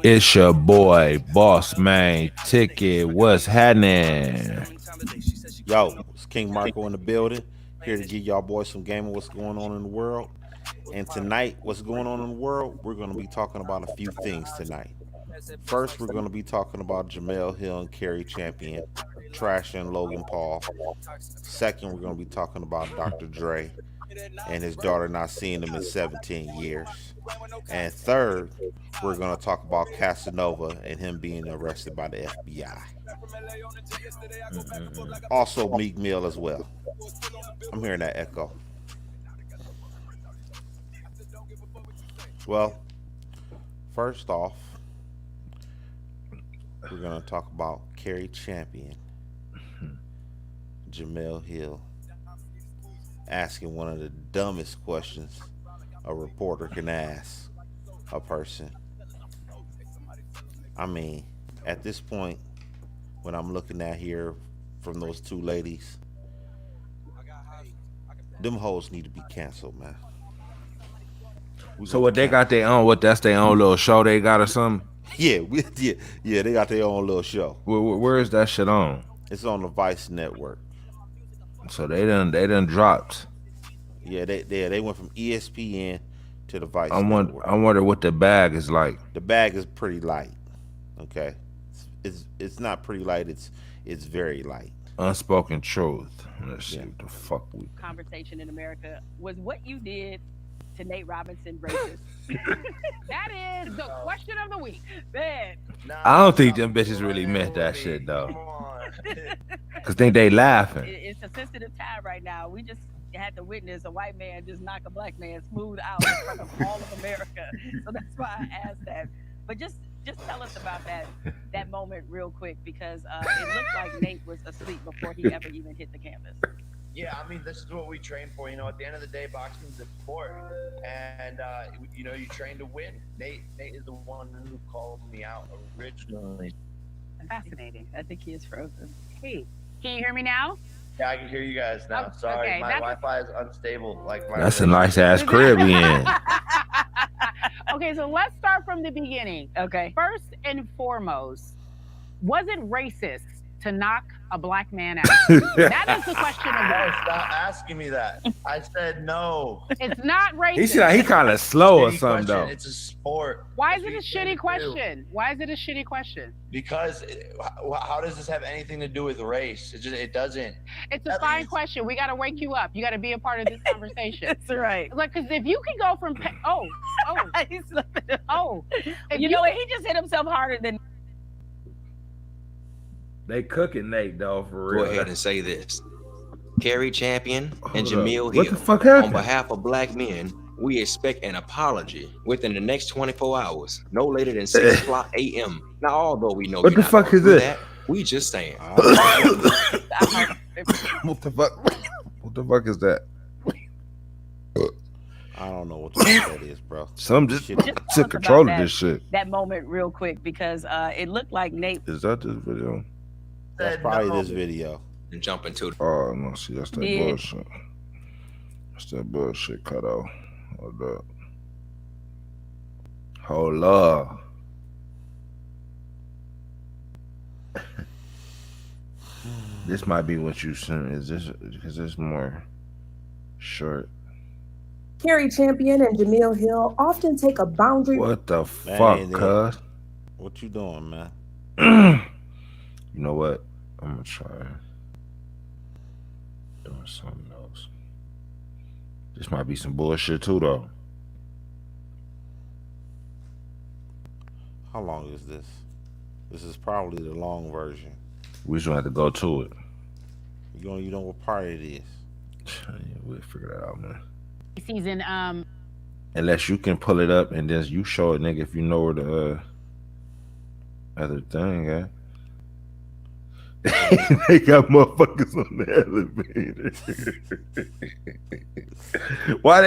It's your boy, Boss Man Ticket. What's happening? Yo, it's King Marco in the building, here to give y'all boys some game of what's going on in the world. And tonight, what's going on in the world, we're going to be talking about a few things tonight. First, we're going to be talking about Jemele Hill and Cari Champion, trashing Logan Paul. Second, we're going to be talking about Dr. Dre and his daughter not seeing him in 17 years. And third, we're going to talk about Casanova and him being arrested by the FBI. Also, Meek Mill as well. I'm hearing that echo. Well, first off, we're going to talk about Cari Champion, Jemele Hill, asking one of the dumbest questions a reporter can ask a person. I mean, at this point, when I'm looking at here from those two ladies, them hoes need to be canceled, man. So what they got their own? What that's their own little show they got or something? Yeah, they got their own little show. Where is that shit on? It's on the Vice Network. So they done dropped. Yeah, they went from ESPN to the Vice Network. I wonder what the bag is like. The bag is pretty light. Okay, it's not pretty light. It's very light. Unspoken truth. Let's see what the fuck we. Conversation in America was what you did to Nate Robinson racist. That is the question of the week. Man. I don't think them bitches really meant that shit though. Cause think they laughing. It's a sensitive time right now. We just had to witness a white man just knock a black man smooth out in front of all of America. So that's why I asked that. But just tell us about that moment real quick, because it looked like Nate was asleep before he ever even hit the canvas. Yeah, I mean, this is what we train for. You know, at the end of the day, boxing's a sport, and you know, you train to win. Nate is the one who called me out originally. Fascinating. I think he is frozen. Hey, can you hear me now? Yeah, I can hear you guys now. Sorry, okay, my Wi-Fi is unstable. That's a nice ass crib we in. Okay, so let's start from the beginning. Okay. First and foremost, was it racist to knock a black man out? That is the question of No, stop asking me that. I said no. It's not racist. He said he kind of slow or Shitty something question. though. It's a sport. Why is it a shitty question? Why is it a shitty question? Because how does this have anything to do with race? It doesn't. It's a fine question. We got to wake you up. You got to be a part of this conversation. That's right. Like, because if you can go from you know what? He just hit himself harder than. They cooking Nate though for real. Go ahead and say this. Cari Champion and Hold up. Jemele What Hill. the fuck happened? On behalf of black men, we expect an apology within the next 24 hours, no later than 6 o'clock a.m. Now, although we know What you're the fuck not gonna is do it? that, we just saying. What the fuck? What the fuck is that? I don't know what the fuck that is, bro. Some just Shit. took control of this shit. That moment real quick, because it looked like Nate. Is that this video? That's probably this video. And jump into Oh no, see that's that Yeah. bullshit. That's that bullshit cut off. Hold up. Hold up. This might be what you sent. Is this because it's more short? Cari Champion and Jemele Hill often take a boundary. What the That fuck, ain't it. cuz? What you doing, man? You know what? I'm gonna try doing something else. This might be some bullshit too, though. How long is this? This is probably the long version. We just gonna have to go to it. You know what part it is. Yeah, we'll figure that out, man. Season Unless you can pull it up and then you show it, nigga, if you know where the other thing at. They got motherfuckers on the elevator. Why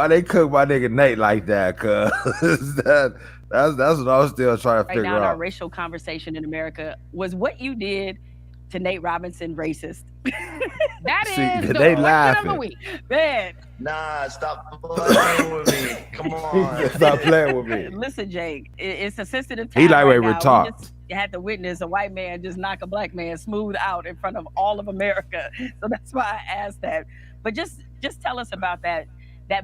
they cook my nigga Nate like that? Cause that's what I was still trying to right figure now in our out. racial conversation in America was what you did to Nate Robinson racist. That See, is the they question laughing. of the week. Man, Nah, stop playing with me. Come He on. said, "Stop playing with me." Listen, Jake, it's a sensitive He time like right when we now. We talk. just had to witness a white man just knock a black man smooth out in front of all of America. So that's why I asked that. But just tell us about that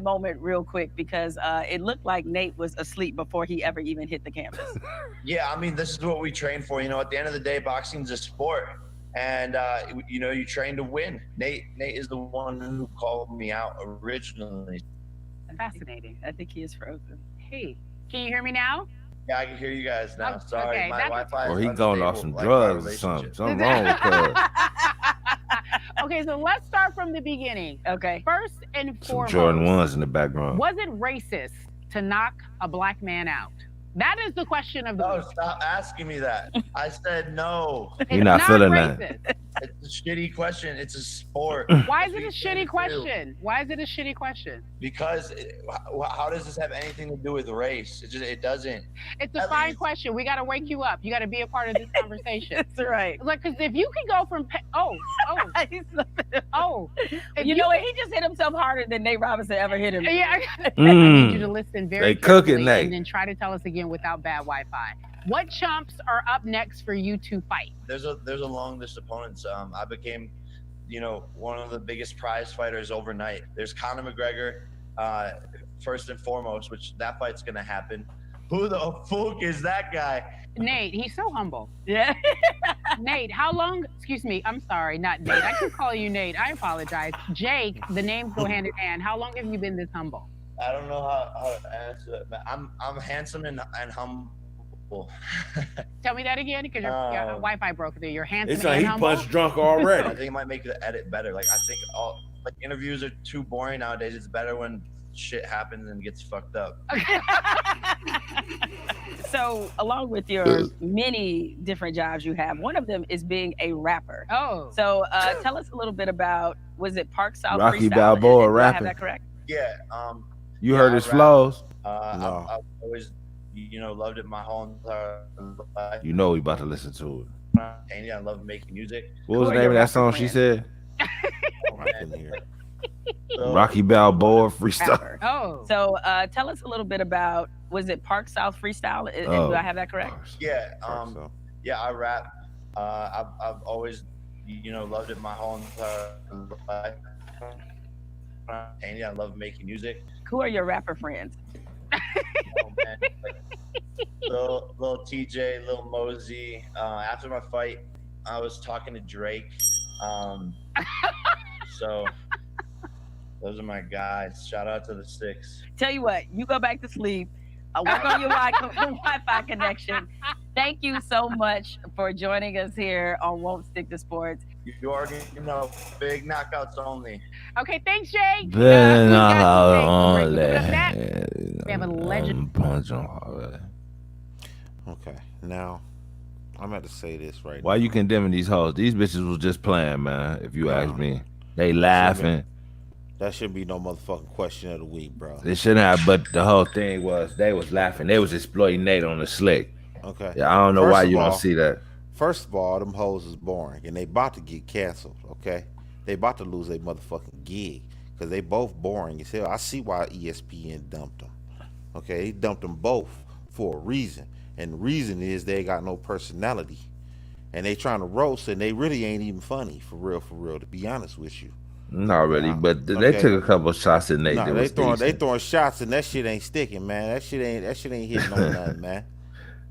moment real quick because it looked like Nate was asleep before he ever even hit the canvas. Yeah, I mean, this is what we train for. You know, at the end of the day, boxing's a sport, and you know, you train to win. Nate is the one who called me out originally. Fascinating. I think he is frozen. Hey, can you hear me now? Yeah, I can hear you guys now. Sorry, okay, my that's Wi-Fi Or is he going off unstable, some like my drugs or something. relationship. Something wrong with cuz. Okay, so let's start from the beginning. Okay. First and Some foremost, Jordan 1s in the background. was it racist to knock a black man out? That is the question of the No, week. stop asking me that. I said no. You're not feeling that. racist. It's a shitty question. It's a sport. Why is it a We train shitty to question? Why is it a shitty question? Because how does this have anything to do with race? It doesn't. It's a At fine least- question. We got to wake you up. You got to be a part of this conversation. That's right. Like, because if you can go from if You know what? He just hit himself harder than Nate Robinson ever hit him. Yeah, I need you to listen very They cooking, carefully Nate. and then try to tell us again without bad Wi-Fi. What chumps are up next for you to fight? There's a long list of opponents. I became, you know, one of the biggest prize fighters overnight. There's Conor McGregor, first and foremost, which that fight's gonna happen. Who the fuck is that guy? Nate, he's so humble. Yeah. Nate, how long? Excuse me. I'm sorry, not Nate. I keep calling you Nate. I apologize. Jake, the names go hand in hand. How long have you been this humble? I don't know how to answer that. But I'm handsome and humble. Tell me that again, because your Wi-Fi broke there. You're handsome It's like and he humble. punched drunk I already. think it might make the edit better. Like I think all like interviews are too boring nowadays. It's better when shit happens and gets fucked up. So, along with your many different jobs you have, one of them is being a rapper. Oh. So, tell us a little bit about, was it Park South Rocky Freestyle? Balboa Do I have rapping. that correct? Yeah. You Yeah, heard I his rap. flows? No. I've always, you know, loved it my whole entire life. You know we about to listen to it. And yeah, I love making music. What was Who the are name of your that song rapper she friends? said? Oh, I can hear. So, Rocky Balboa freestyle. Rapper. Oh. So, tell us a little bit about, was it Park South Freestyle? Do I have that correct? yeah, So, yeah, I rap. I've always, you know, loved it my whole entire life. And yeah, I love making music. Who are your rapper friends? Oh man, little TJ, little Mosey. After my fight, I was talking to Drake. So those are my guys. Shout out to the Six. Tell you what, you go back to sleep. Work on your Wi-Fi connection. Thank you so much for joining us here on Won't Stick to Sports. You already know, big knockouts only. Okay, thanks, Jake. Then We I got to take a break. only But up next, we have a legend. punch on her. okay, now I'm about to say this right Why you condemning these hoes? These bitches was just playing, man. If you ask Nah. me, they laughing. now. That shouldn't be no motherfucking question of the week, bro. They shouldn't have. But the whole thing was they was laughing. They was exploiting Nate on the slick. Okay. Yeah, I don't know First why of you all- don't see that. First of all, them hoes is boring, and they about to get canceled. Okay, they about to lose their motherfucking gig because they both boring as hell. I see why ESPN dumped them. Okay, they dumped them both for a reason, and the reason is they got no personality, and they trying to roast, and they really ain't even funny for real. To be honest with you, Not really, Nah, but they okay. took a couple shots at Nate. nah, that they was decent. throwing shots, and that shit ain't sticking, man. That shit ain't hitting on nothing, man.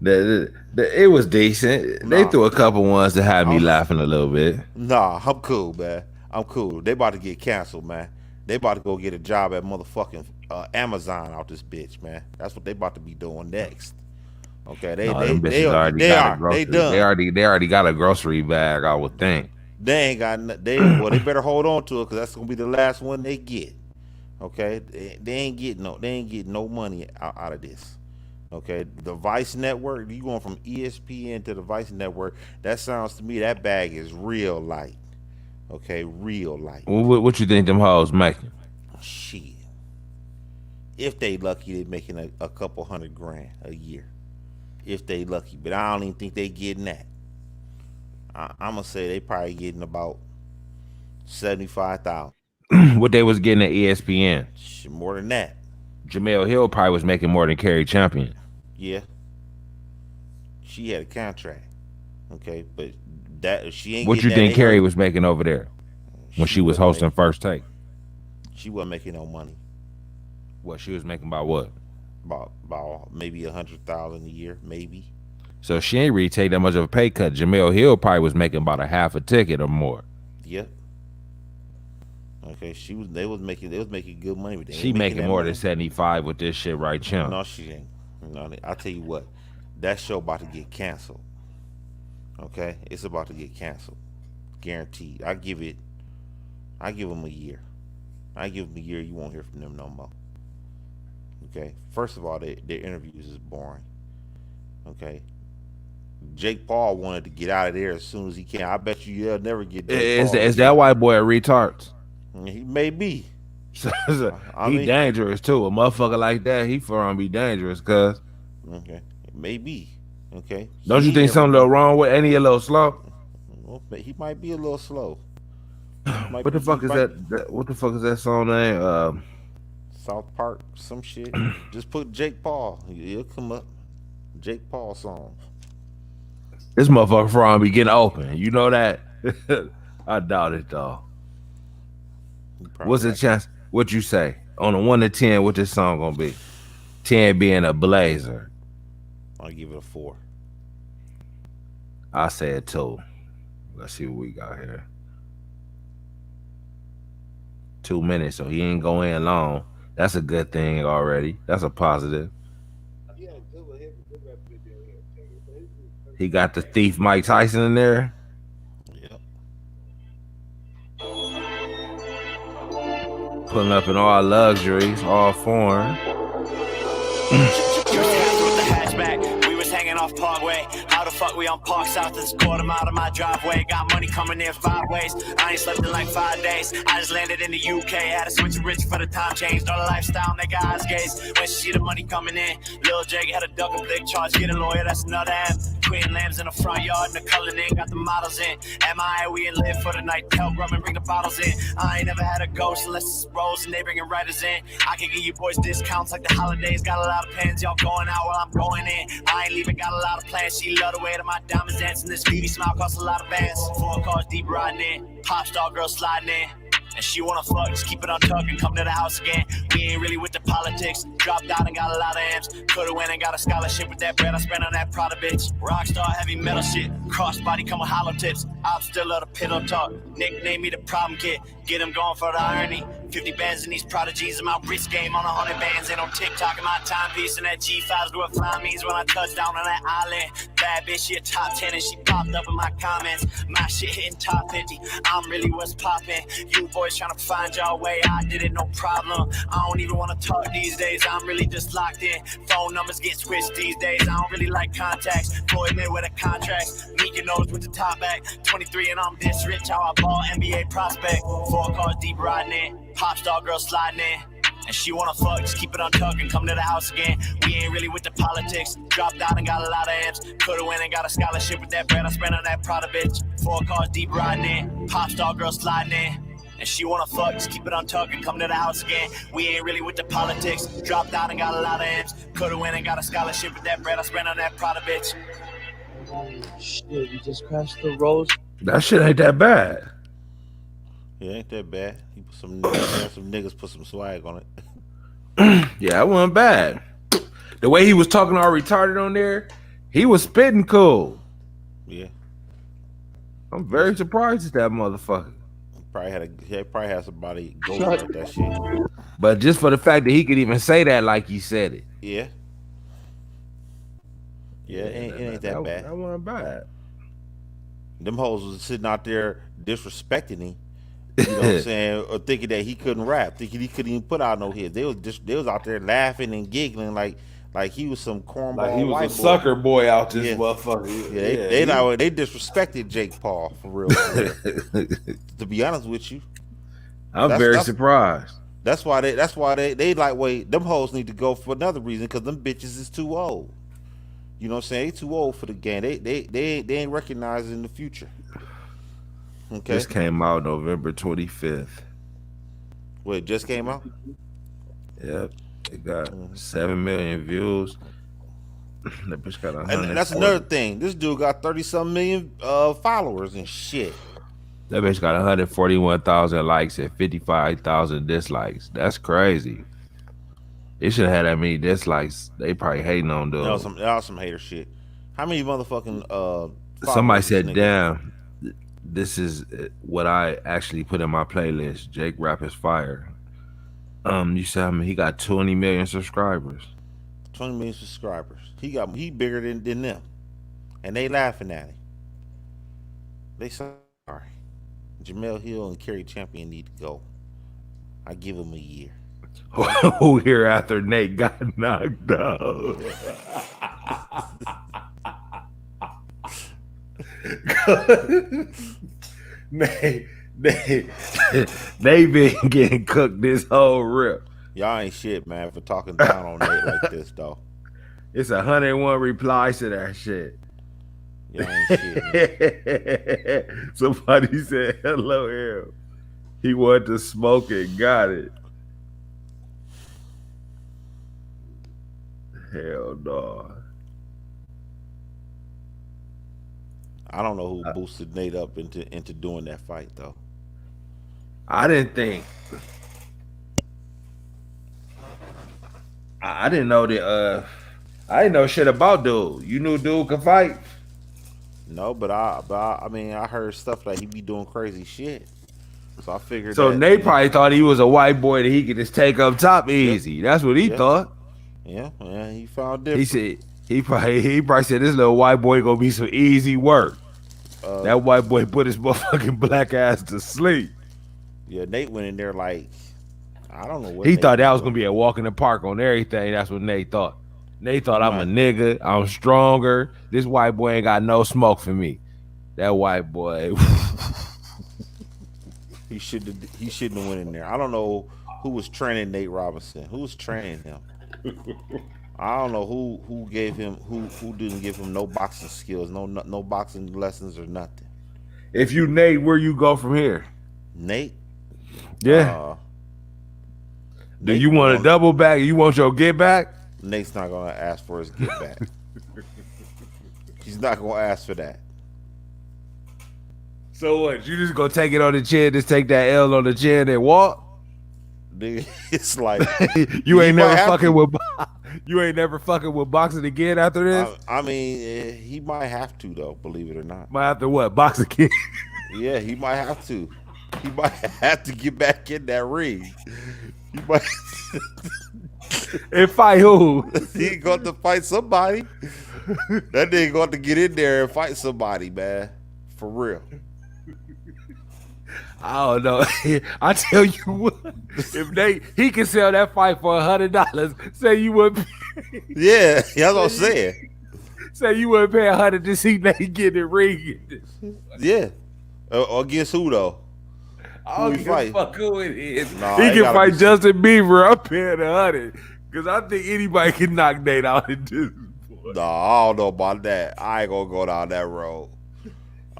It was decent. They Nah. threw a couple ones that had me I'm- laughing a little bit. Nah, I'm cool, man. I'm cool. They about to get canceled, man. They about to go get a job at motherfucking Amazon out this bitch, man. That's what they about to be doing next. Okay, Them bitches already got a grocery. done. They already got a grocery bag, I would think. They ain't got they better hold on to it because that's gonna be the last one they get. Okay, they ain't getting no money out of this. Okay, the Vice Network, you going from ESPN to the Vice Network, that sounds to me that bag is real light. Okay, real light. What you think them hoes making? Shit. If they lucky, they making a couple $100,000 a year. If they lucky, but I don't even think they getting that. I'm gonna say they probably getting about 75,000. What they was getting at ESPN. Shit, more than that. Jemele Hill probably was making more than Cari Champion. Yeah. She had a contract. Okay, but that she ain't. What you think Cari was making over there when she was hosting First Take? She wasn't making no money. What she was making about what? About maybe 100,000 a year, maybe. So she ain't really take that much of a pay cut. Jemele Hill probably was making about a half a ticket or more. Yep. Okay, they was making good money. But she making more than 75 with this shit right now. No, she ain't. No, I'll tell you what, that show about to get canceled. Okay, it's about to get canceled, guaranteed. I give them a year. You won't hear from them no more. Okay, first of all, their interviews is boring. Okay, Jake Paul wanted to get out of there as soon as he can. I bet you they'll never get. Is that white boy a retard? He may be. He dangerous too. A motherfucker like that, he for be dangerous, cuz. Okay, it may be. Okay. Don't you think something a little wrong with any a little slow? Well, he might be a little slow. What the fuck is that? What the fuck is that song name? South Park, some shit. Just put Jake Paul. He'll come up. Jake Paul song. This motherfucker for be getting open. You know that? I doubt it though. What's the chance? What you say? On a 1 to 10, what this song gonna be? 10 being a blazer. I'll give it a 4. I say a 2. Let's see what we got here. 2 minutes, so he ain't going in long. That's a good thing already. That's a positive. He got the thief Mike Tyson in there. Yep. Pulling up in all luxuries, all foreign. Off Parkway, how the fuck we on Park South? This quarter mile of my driveway. Got money coming in 5 ways. I ain't slept in like 5 days. I just landed in the UK. Had to switch rich for the time changed. All the lifestyle make her eyes gaze. When she see the money coming in, Lil Jake had a duck a big charge. Get a lawyer, that's another app. Queen lambs in the front yard, and the coloring in, got the models in. MIA, we in live for the night. Tell rum and bring the bottles in. I ain't never had a ghost unless it's Rose and they bringing writers in. I can give you boys discounts like the holidays. Got a lot of pens, y'all going out while I'm going in. I ain't leaving, got a lot of plans. She love the way that my diamonds dancing. This beauty smile costs a lot of bands. 4 cars deep riding in, pop star girl sliding in. And she wanna fuck, just keep it on tuck and come to the house again. We ain't really with the politics. Dropped out and got a lot of amps. Coulda went and got a scholarship with that bread I spent on that Prada bitch. Rockstar heavy metal shit. Crossbody come with hollow tips. I'm still at a pillow talk. Nickname me the problem kid. Get him going for the irony. 50 bands in these prodigies and my wrist game on 100 bands. Ain't on TikTok in my timepiece. And that G5's do what fly means when I touch down on that island. Bad bitch, she a top 10 and she popped up in my comments. My shit hitting top 50. I'm really what's poppin'. You boys trying to find your way. I did it, no problem. I don't even want to talk these days. I'm really just locked in. Phone numbers get switched these days. I don't really like contacts. Floyd Mayweather contracts. Meek and nose with the top back. 23 and I'm this rich. How I ball NBA prospect. 4 cars deep riding in. Pop star girl sliding in. And she wanna fuck, just keep it on tuck and come to the house again. We ain't really with the politics. Dropped out and got a lot of amps. Coulda went and got a scholarship with that bread I spent on that Prada bitch. 4 cars deep riding in. Pop star girl sliding in. And she wanna fuck, just keep it on tuck and come to the house again. We ain't really with the politics. Dropped out and got a lot of amps. Coulda went and got a scholarship with that bread I spent on that Prada bitch. Shit, you just crashed the roads. That shit ain't that bad. Yeah, ain't that bad. He put some niggas put some swag on it. Yeah, it wasn't bad. The way he was talking all retarded on there, he was spitting cool. Yeah. I'm very surprised at that motherfucker. He probably had somebody go with that shit. But just for the fact that he could even say that like he said it. Yeah. Yeah, it ain't that bad. That wasn't bad. Them hoes was sitting out there disrespecting him. You know what I'm saying? Or thinking that he couldn't rap, thinking he couldn't even put out no hits. They was out there laughing and giggling like he was some cornball. Like he was white a sucker boy out this motherfucker. Yeah, they disrespected Jake Paul for real. To be honest with you, I'm very surprised. That's why they like wait. Them hoes need to go for another reason because them bitches is too old. You know what I'm saying? They too old for the game. They ain't recognizing the future. Okay. This came out November 25th. What, it just came out? Yep. It got 7 million views. That bitch got 100. And that's another thing. This dude got 30-some million followers and shit. That bitch got 141,000 likes and 55,000 dislikes. That's crazy. It should have had that many dislikes. They probably hating on dude. That was some hater shit. How many motherfucking Somebody said, damn, this is what I actually put in my playlist. Jake Rap is fire. You said he got 20 million subscribers. 20 million subscribers. He bigger than them. And they laughing at him. They sorry. Jemele Hill and Cari Champion need to go. I give him a year. Who here after Nate got knocked out? They been getting cooked this whole rip. Y'all ain't shit, man, for talking down on Nate like this, though. It's 101 replies to that shit. Y'all ain't shit, man. Somebody said, hello, him. He wanted to smoke it, got it. Hell no. I don't know who boosted Nate up into doing that fight, though. I didn't think. I didn't know that. I didn't know shit about dude. You knew dude could fight? No, but I mean, I heard stuff like he be doing crazy shit. So I figured. So Nate probably thought he was a white boy that he could just take up top easy. Yep. That's what he thought. Yeah, he found different. He said he probably said this little white boy gonna be some easy work. That white boy put his motherfucking black ass to sleep. Yeah, Nate went in there like, I don't know what. He thought that was gonna be a walk in the park on everything. That's what Nate thought. Nate thought I'm a nigga. I'm stronger. This white boy ain't got no smoke for me. That white boy. He shouldn't have went in there. I don't know who was training Nate Robinson. Who was training him? I don't know who gave him who didn't give him no boxing skills, no boxing lessons or nothing. If you Nate, where you go from here? Nate? Yeah. Do you want a double back? You want your get back? Nate's not gonna ask for his get back. He's not gonna ask for that. So what? You just gonna take it on the chin, just take that L on the chin and walk? It's like you ain't never fucking with. You ain't never fucking with boxing again after this. I mean, he might have to though. Believe it or not. Might have to what? Box again? Yeah, he might have to. He might have to get back in that ring. He might. And fight who? He got to fight somebody. That nigga got to get in there and fight somebody, man. For real. I don't know. I tell you what, if he can sell that fight for $100, say you wouldn't. Yeah, that's what I'm saying. Say you wouldn't pay $100 to see Nate get in the ring. Yeah. Against who though? I don't give a fuck who it is. Nah, he can fight Justin Bieber. I'm paying $100 because I think anybody can knock Nate out in this. Nah, I don't know about that. I ain't gonna go down that road.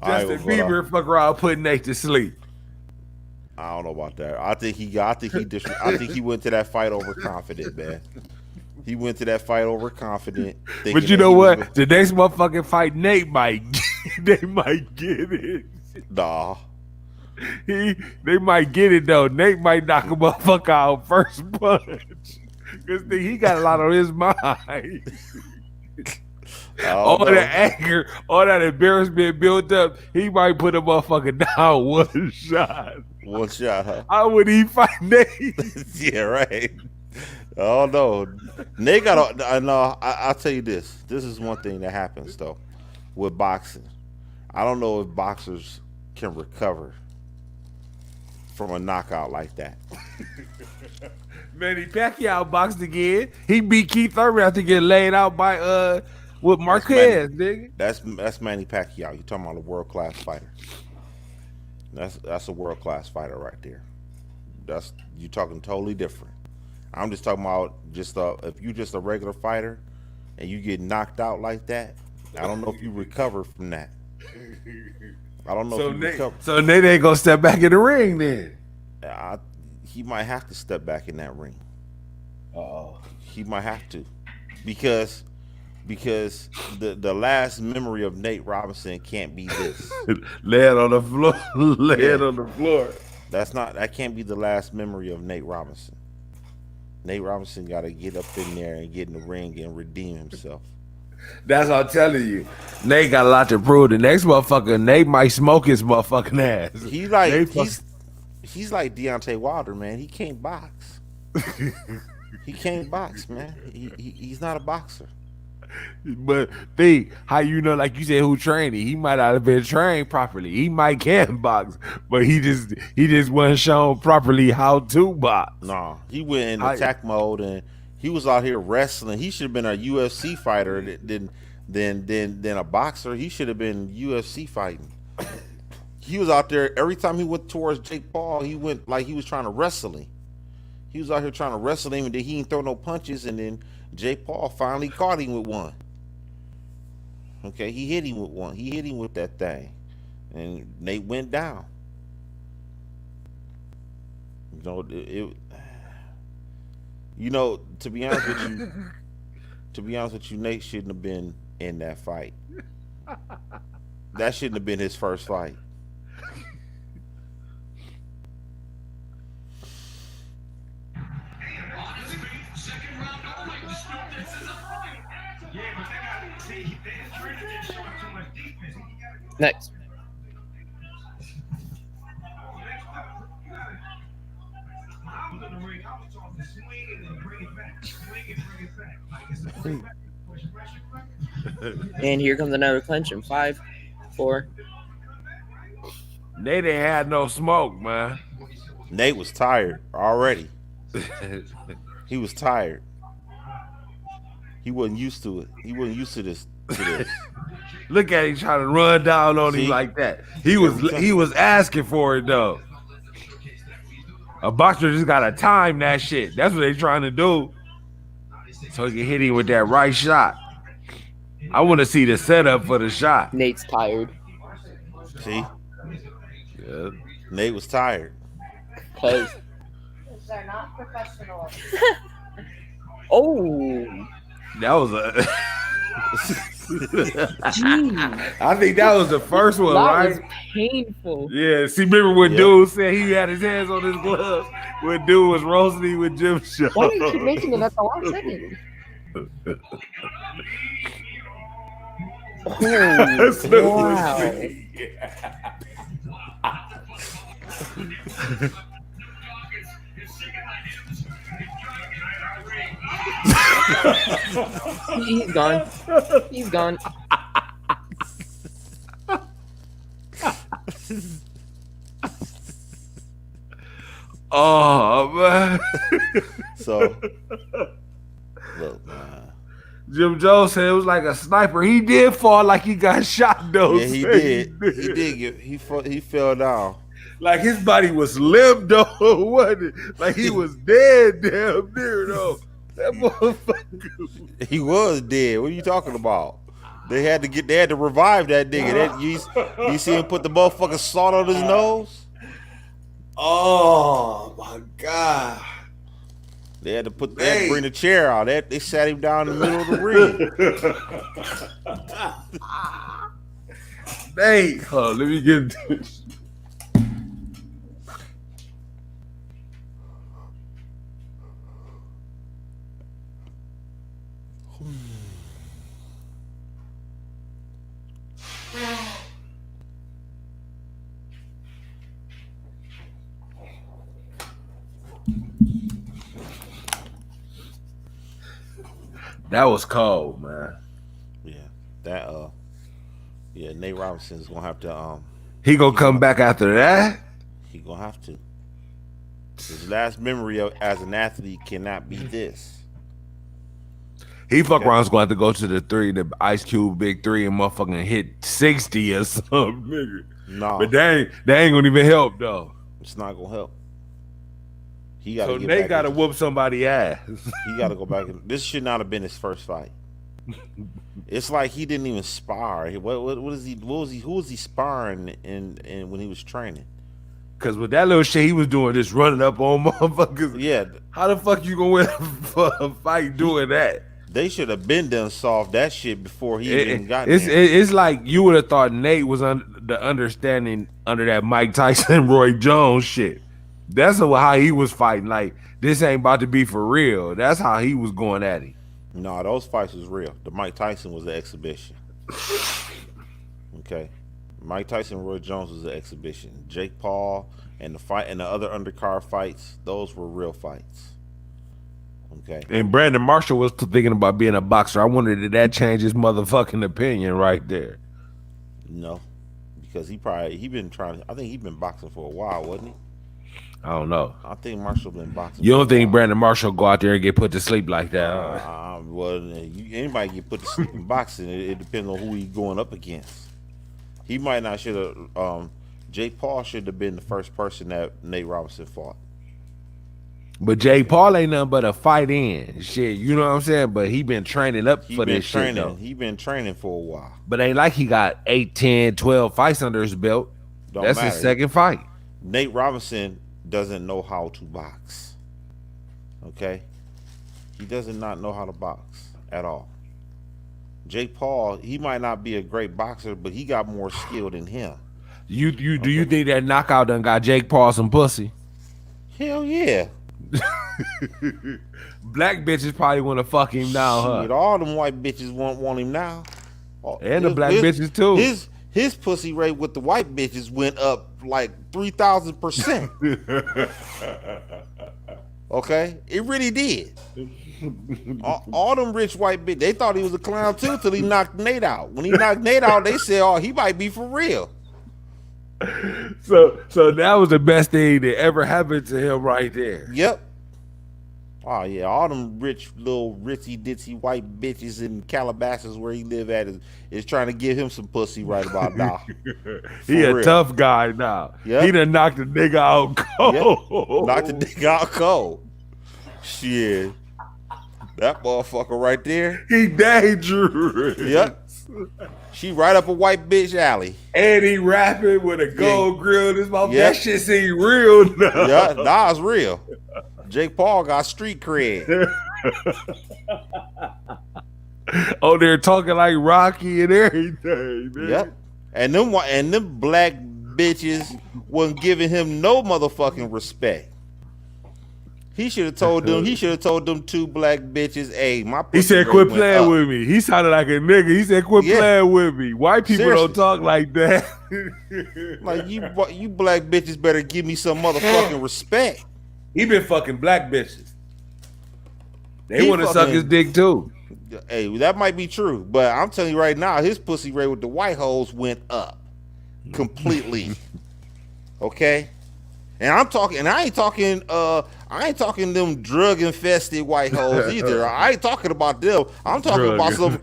Justin Bieber fuck around putting Nate to sleep. I don't know about that. I think he went to that fight overconfident, man. He went to that fight overconfident. But you know what? The next motherfucking fight, Nate might they might get it. Nah. They might get it though. Nate might knock a motherfucker out first punch. Cause he got a lot on his mind. All that anger, all that embarrassment built up, he might put a motherfucker down one shot. One shot, huh? How would he fight Nate? Yeah, right. Oh no, Nate got. I'll tell you this. This is one thing that happens though with boxing. I don't know if boxers can recover from a knockout like that. Manny Pacquiao boxed again. He beat Keith Thurman after getting laid out by with Marquez, nigga. That's Manny Pacquiao. You talking about a world class fighter? That's a world class fighter right there. You talking totally different. I'm just talking about if you just a regular fighter and you get knocked out like that. I don't know if you recover from that. I don't know if you recover. So Nate ain't gonna step back in the ring then. he might have to step back in that ring. Oh, He might have to, because the last memory of Nate Robinson can't be this. lay it on the floor. Lay it Yeah. on the floor. That can't be the last memory of Nate Robinson. Nate Robinson got to get up in there and get in the ring and redeem himself. That's what I'm telling you. Nate got a lot to prove. The next motherfucker, Nate might smoke his motherfucking ass. He like Nate he's like Deontay Wilder, man. He can't box. He can't box, man. He's not a boxer. But think how you know, like you said, who trained him? He might not have been trained properly. He might can box, but he just wasn't shown properly how to box. No, he went in attack mode and he was out here wrestling. He should have been a UFC fighter than a boxer. He should have been UFC fighting. He was out there every time he went towards Jake Paul. He went like he was trying to wrestle him. He was out here trying to wrestle him, and then he didn't throw no punches. And then Jake Paul finally caught him with one. Okay, he hit him with one. He hit him with that thing, and Nate went down. To be honest with you, Nate shouldn't have been in that fight. That shouldn't have been his first fight. Next. And here comes another clinch in 5, 4. Nate ain't had no smoke, man. Nate was tired already. He was tired. He wasn't used to it. He wasn't used to this. Look at him trying to run down on him like that. He was asking for it though. A boxer just gotta time that shit. That's what they trying to do, so he can hit him with that right shot. I want to see the setup for the shot. Nate's tired. See? Yeah. Nate was tired. Because they're not professional. oh, That was a. I think that was the first one, that right? was painful. Yeah. See, remember when dude said he had his hands on his gloves when dude was roasting him with Jim Show? Why do you keep making it at the last second? Oh, wow. He's gone. He's gone. Oh man. So look, man. Jim Jones said it was like a sniper. He did fall like he got shot though. Yeah, he did. He did. He fell down. Like his body was limp though, wasn't it? Like he was dead damn near though. That motherfucker. He was dead. What are you talking about? They had to revive that nigga. You see him put the motherfucking salt on his nose? Oh my god. They had to bring the chair out. They sat him down in the middle of the ring. Hey, hold on, let me get this. That was cold, man. Yeah, Nate Robinson's gonna have to He gonna come back after that? He gonna have to. His last memory as an athlete cannot be this. He fuck around's gonna have to go to the Ice Cube Big 3 and motherfucking hit 60 or something, nigga. No. But that ain't gonna even help though. It's not gonna help. So Nate gotta whoop somebody's ass. He gotta go back. This should not have been his first fight. It's like he didn't even spar. What was he? Who was he sparring in when he was training? Cause with that little shit he was doing, just running up on motherfuckers. Yeah. How the fuck you gonna win a fight doing that? They should have been done solved that shit before he even got It's there. it's like you would have thought Nate was the understanding under that Mike Tyson, Roy Jones shit. That's how he was fighting. Like, this ain't about to be for real. That's how he was going at him. No, those fights was real. The Mike Tyson was an exhibition. Okay. Mike Tyson, Roy Jones was an exhibition. Jake Paul and the fight and the other undercard fights, those were real fights. Okay. And Brandon Marshall was thinking about being a boxer. I wonder, did that change his motherfucking opinion right there? No. Because he been trying, I think he been boxing for a while, wasn't he? I don't know. I think Marshall been boxing. You don't think Brandon Marshall go out there and get put to sleep like that? Well, anybody get put to sleep in boxing. It depends on who he's going up against. He might not should have. Jake Paul should have been the first person that Nate Robinson fought. But Jake Paul ain't nothing but a fight in shit. You know what I'm saying? But he been training up for this shit though. He been training for a while. But ain't like he got 8, 10, 12 fights under his belt. That's his second fight. Nate Robinson doesn't know how to box. Okay? He does not know how to box at all. Jake Paul, he might not be a great boxer, but he got more skill than him. Do you think that knockout done got Jake Paul some pussy? Hell yeah. Black bitches probably want to fuck him now, Shit, all them white bitches want him now. And the black bitches too. His pussy rate with the white bitches went up like 3,000%. Okay, it really did. All them rich white bitches, they thought he was a clown too till he knocked Nate out. When he knocked Nate out, they said, "Oh, he might be for real." So that was the best thing that ever happened to him right there. Yep. Oh yeah, all them rich little ritzy ditzy white bitches in Calabasas where he live at is trying to give him some pussy right about now. He a tough guy now. Yep. He done knocked the nigga out cold. Yep. Knocked the nigga out cold. Shit. That motherfucker right there. He dangerous. Yep. She right up a white bitch alley. And he rapping with a gold grill. This motherfucker. Yep. That shit seem real now. Yeah, nah, it's real. Jake Paul got street cred. Oh, they're talking like Rocky and everything, man. Yep. And them black bitches wasn't giving him no motherfucking respect. He should have told them two black bitches, "Hey, my pussy." He said, "Quit playing with me." He sounded like a nigga. He said, "Quit playing with me." White people don't talk like that. Like you black bitches better give me some motherfucking respect. He been fucking black bitches. They want to suck his dick too. Hey, that might be true, but I'm telling you right now, his pussy rate with the white hoes went up completely. Okay, and I ain't talking them drug infested white hoes either. I ain't talking about them. I'm talking about some.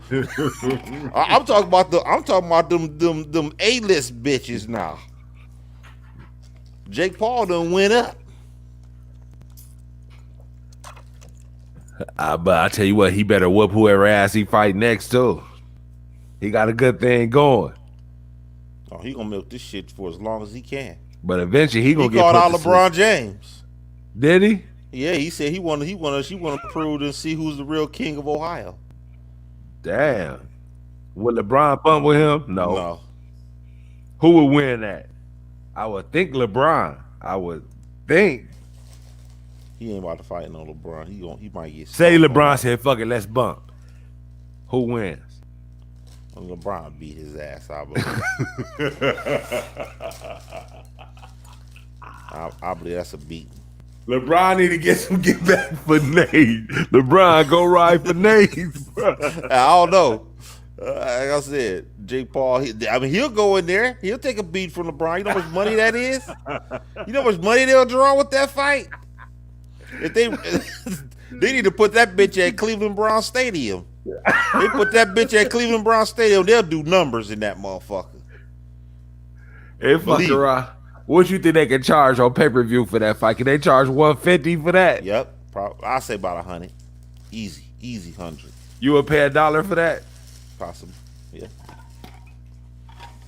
I'm talking about them A-list bitches now. Jake Paul done went up. But I tell you what, he better whoop whoever ass he fight next too. He got a good thing going. Oh, he gonna milk this shit for as long as he can. But eventually he gonna get called out LeBron James. Did he? Yeah, he said he wanted to prove and see who's the real king of Ohio. Damn. Would LeBron bump with him? No. Who would win that? I would think LeBron. I would think. He ain't about to fight no LeBron. He might get. Say LeBron said, "Fuck it, let's bump." Who wins? LeBron beat his ass. I believe. I believe that's a beat. LeBron need to get back for Nate. LeBron go ride for Nate. I don't know. Like I said, Jake Paul. He'll go in there. He'll take a beat from LeBron. You know how much money that is? You know how much money they'll draw with that fight? If they need to put that bitch at Cleveland Brown Stadium. They put that bitch at Cleveland Brown Stadium, they'll do numbers in that motherfucker. Hey, fuck around. What you think they can charge on pay-per-view for that fight? Can they charge $150 for that? Yep. I say about 100. Easy 100. You would pay $1 for that? Possible. Yeah.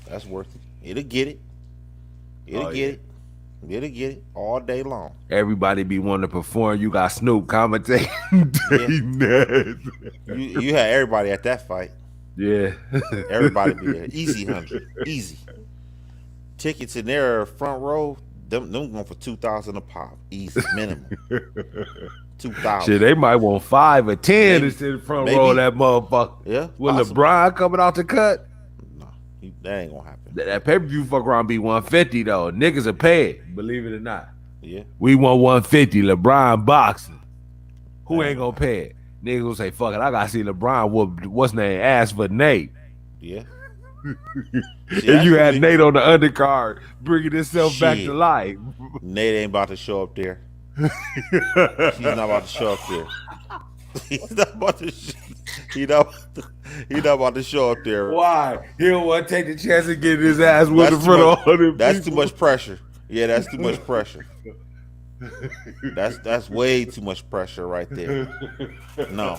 That's worth it. It'll get it. Get it all day long. Everybody be wanting to perform. You got Snoop commentating. Yeah. Nuts. You had everybody at that fight. Yeah. Everybody be there. Easy 100. Easy. Tickets in there front row, them going for 2,000 a pop. Easy minimum. 2,000. Shit, they might want 5 or 10 to sit in the front row of that motherfucker. Yeah. With LeBron coming out the cut. No, that ain't gonna happen. That pay-per-view fuck around be 150 though. Niggas will pay it, believe it or not. Yeah. We want 150. LeBron boxing. Who ain't gonna pay it? Niggas will say, fuck it, I gotta see LeBron whoop what's name ass for Nate. Yeah. If you had Nate on the undercard bringing himself back to life. Nate ain't about to show up there. He's not about to show up there. He's not about to show up there. Why? He don't want to take the chance of getting his ass whooped in front of all them That's people. too much pressure. Yeah, that's too much pressure. That's way too much pressure right there. No.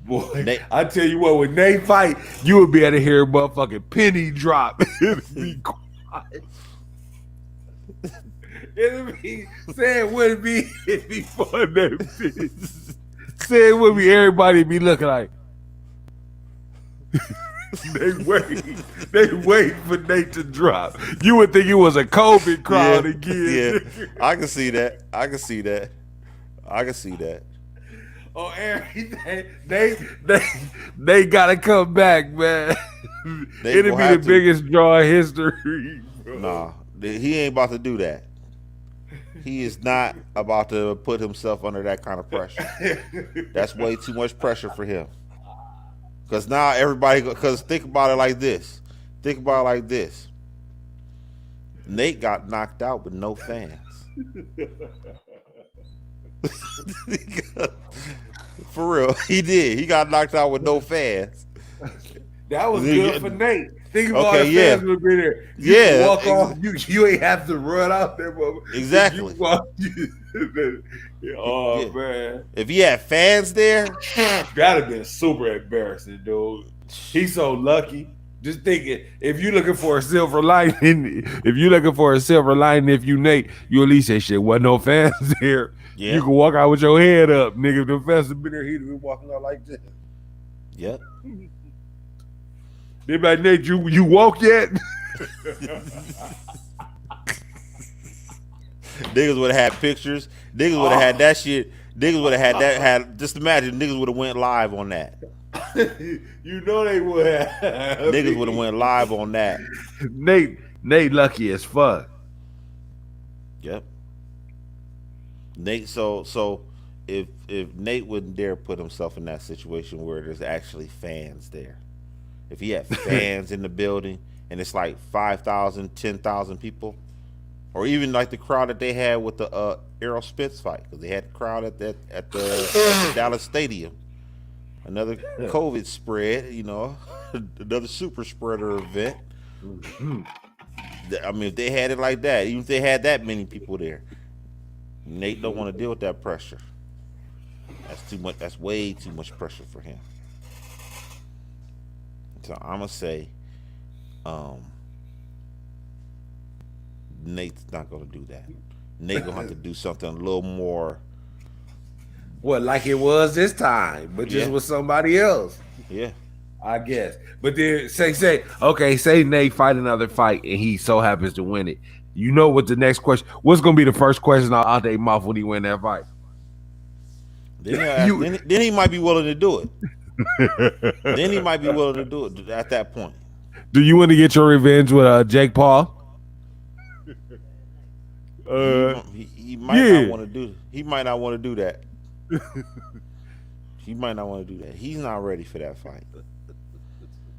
Boy, Nate, I tell you what, when Nate fight, you would be able to hear a motherfucking penny drop. It'd be quiet. It'd be fun. Say it would be everybody be looking like they wait for Nate to drop. You would think it was a COVID crowd again. Yeah, I can see that. Oh, everything they gotta come back, man. It'll be the biggest draw in history. Bro. Nah, he ain't about to do that. He is not about to put himself under that kind of pressure. That's way too much pressure for him. Because now everybody, because think about it like this. Nate got knocked out with no fans. For real, he did. He got knocked out with no fans. That was good for Nate. Think about the fans would be there. You walk off. You ain't have to run out there. Exactly. Man. If he had fans there, that'd have been super embarrassing, dude. He's so lucky. Just thinking, if you're looking for a silver lining, if you Nate, you at least say shit. Wasn't no fans there. Yeah. You can walk out with your head up, nigga. If the fans have been there, he'd been walking out like this. Yep. They be like, Nate, you woke yet? Niggas would have had pictures. Niggas would have had that shit. Niggas would have had just imagine niggas would have went live on that. You know they would have. Niggas would have went live on that. Nate lucky as fuck. Yep. Nate, so if Nate wouldn't dare put himself in that situation where there's actually fans there. If he had fans in the building and it's like 5,000, 10,000 people, or even like the crowd that they had with the Errol Spence fight, because they had a crowd at the Dallas Stadium. Another COVID spread, another super spreader event. I mean, if they had it like that, even if they had that many people there, Nate don't want to deal with that pressure. That's too much. That's way too much pressure for him. So I'm gonna say, Nate's not gonna do that. Nate gonna have to do something a little more. What, like it was this time, but just with somebody else. Yeah, I guess. But then say Nate fight another fight and he so happens to win it. You know what the next question? What's gonna be the first question out their mouth when he win that fight? Then he might be willing to do it. Then he might be willing to do it at that point. Do you want to get your revenge with Jake Paul? He might not want to do. He might not want to do that. He might not want to do that. He's not ready for that fight.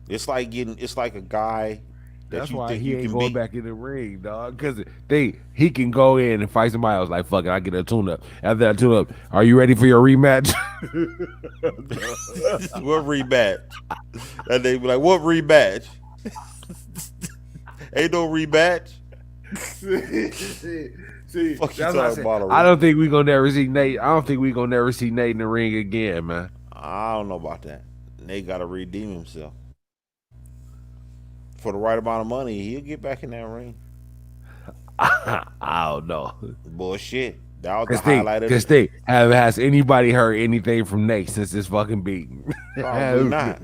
It's like a guy. That's why he ain't going back in the ring, dog. Because he can go in and fight somebody else. Like, fuck it, I get a tune-up. After that tune-up, are you ready for your rematch? What rematch? And they be like, what rematch? Ain't no rematch. See, fuck you talking about? I don't think we gonna never see Nate. I don't think we gonna never see Nate in the ring again, man. I don't know about that. Nate got to redeem himself. For the right amount of money, he'll get back in that ring. I don't know. Bullshit. That was the Cause think, highlight of cause the. think, has anybody heard anything from Nate since this fucking beating? Probably not.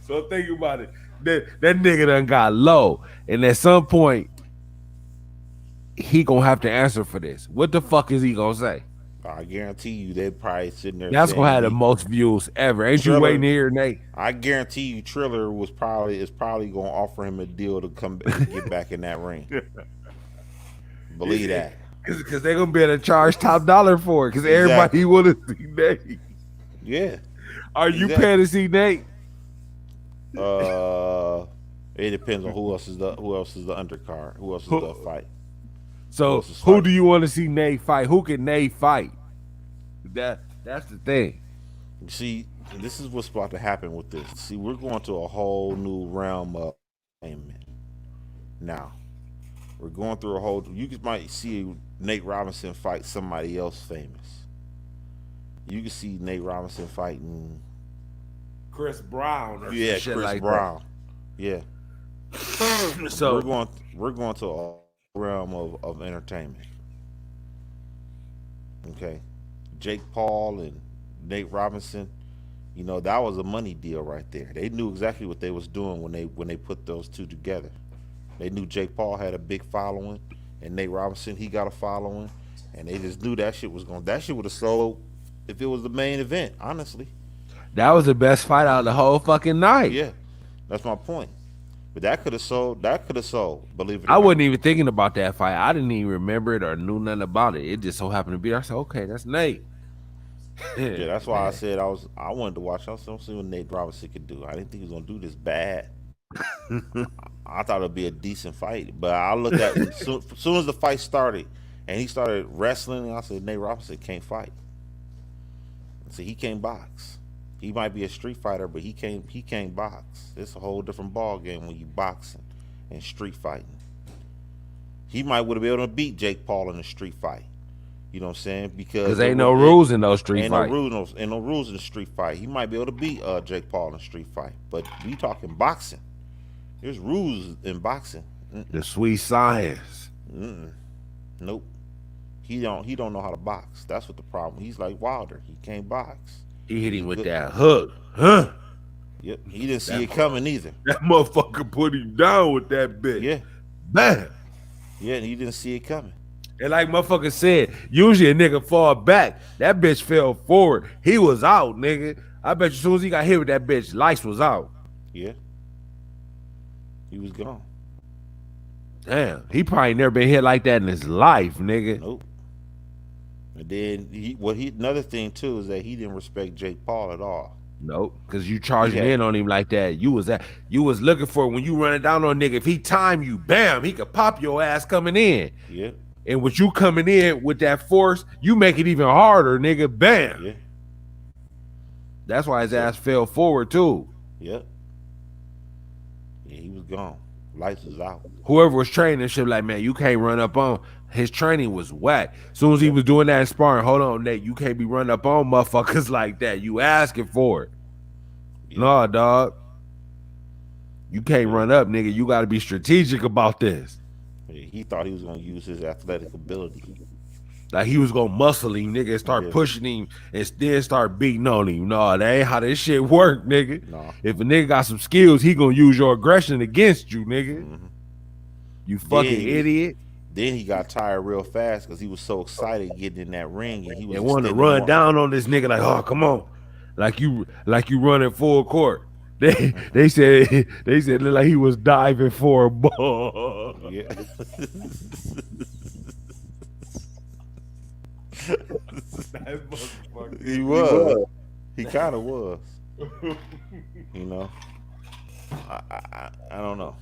So think about it. That nigga done got low, and at some point he gonna have to answer for this. What the fuck is he gonna say? I guarantee you, they probably sitting there That's saying gonna have the most views ever. Ain't you waiting to hear Nate? I guarantee you, Triller is probably gonna offer him a deal to come back, get back in that ring. Believe that. Because they're gonna be able to charge top dollar for it. Because everybody want to see Nate. Yeah. Are you paying to see Nate? It depends on who else is the undercard. Who else is the fight? So who do you want to see Nate fight? Who can Nate fight? That's the thing. See, this is what's about to happen with this. See, we're going to a whole new realm of entertainment. Now, we're going through a whole. You might see Nate Robinson fight somebody else famous. You can see Nate Robinson fighting Chris Brown. Or Chris like Brown. That. Yeah. So we're going to a realm of entertainment. Okay. Jake Paul and Nate Robinson, you know, that was a money deal right there. They knew exactly what they was doing when they put those two together. They knew Jake Paul had a big following, and Nate Robinson, he got a following, and they just knew that shit would have sold if it was the main event, honestly. That was the best fight out of the whole fucking night. Yeah. That's my point. But that could have sold, believe it or I not. wasn't even thinking about that fight. I didn't even remember it or knew nothing about it. It just so happened to be. I said, okay, that's Nate. Yeah, that's why I said I wanted to watch. I was going to see what Nate Robinson could do. I didn't think he was going to do this bad. I thought it'd be a decent fight. But I looked at as soon as the fight started and he started wrestling, I said, Nate Robinson can't fight. See, he can't box. He might be a street fighter, but he can't box. It's a whole different ball game when you boxing and street fighting. He might would have been able to beat Jake Paul in a street fight. You know what I'm saying? Because ain't no rules in those street fights. Ain't no rules in the street fight. He might be able to beat Jake Paul in a street fight. But we talking boxing. There's rules in boxing. The sweet science. Nope. He don't know how to box. That's what the problem. He's like Wilder. He can't box. He hit him with that hook. Huh? Yep. He didn't see it coming either. That motherfucker put him down with that bitch. Yeah. Bam. Yeah, and he didn't see it coming. And like motherfucker said, usually a nigga fall back. That bitch fell forward. He was out, nigga. I bet you as soon as he got hit with that bitch, lights was out. Yeah. He was gone. Damn. He probably never been hit like that in his life, nigga. Nope. And then another thing too is that he didn't respect Jake Paul at all. Nope, because you charging in on him like that. You was looking for when you running down on a nigga. If he time you, bam, he could pop your ass coming in. Yeah. And with you coming in with that force, you make it even harder, nigga. Bam. Yeah. That's why his ass fell forward too. Yep. Yeah, he was gone. Lights was out. Whoever was training shit like, man, you can't run up on. His training was whack. As soon as he was doing that in sparring, hold on, Nate, you can't be running up on motherfuckers like that. You asking for it. Yeah. No, dog. You can't run up, nigga. You got to be strategic about this. Yeah, he thought he was going to use his athletic ability. Like he was going to muscle him, nigga, and start pushing him and then start beating on him. No, that ain't how this shit work, nigga. No. If a nigga got some skills, he going to use your aggression against you, nigga. Mm-hmm. You fucking idiot. Then he got tired real fast because he was so excited getting in that ring, and he was wanted to run down on this nigga like, oh, come on, like you running full court. They said look like he was diving for a ball. Yeah. He was. He kind of was. You know. I don't know.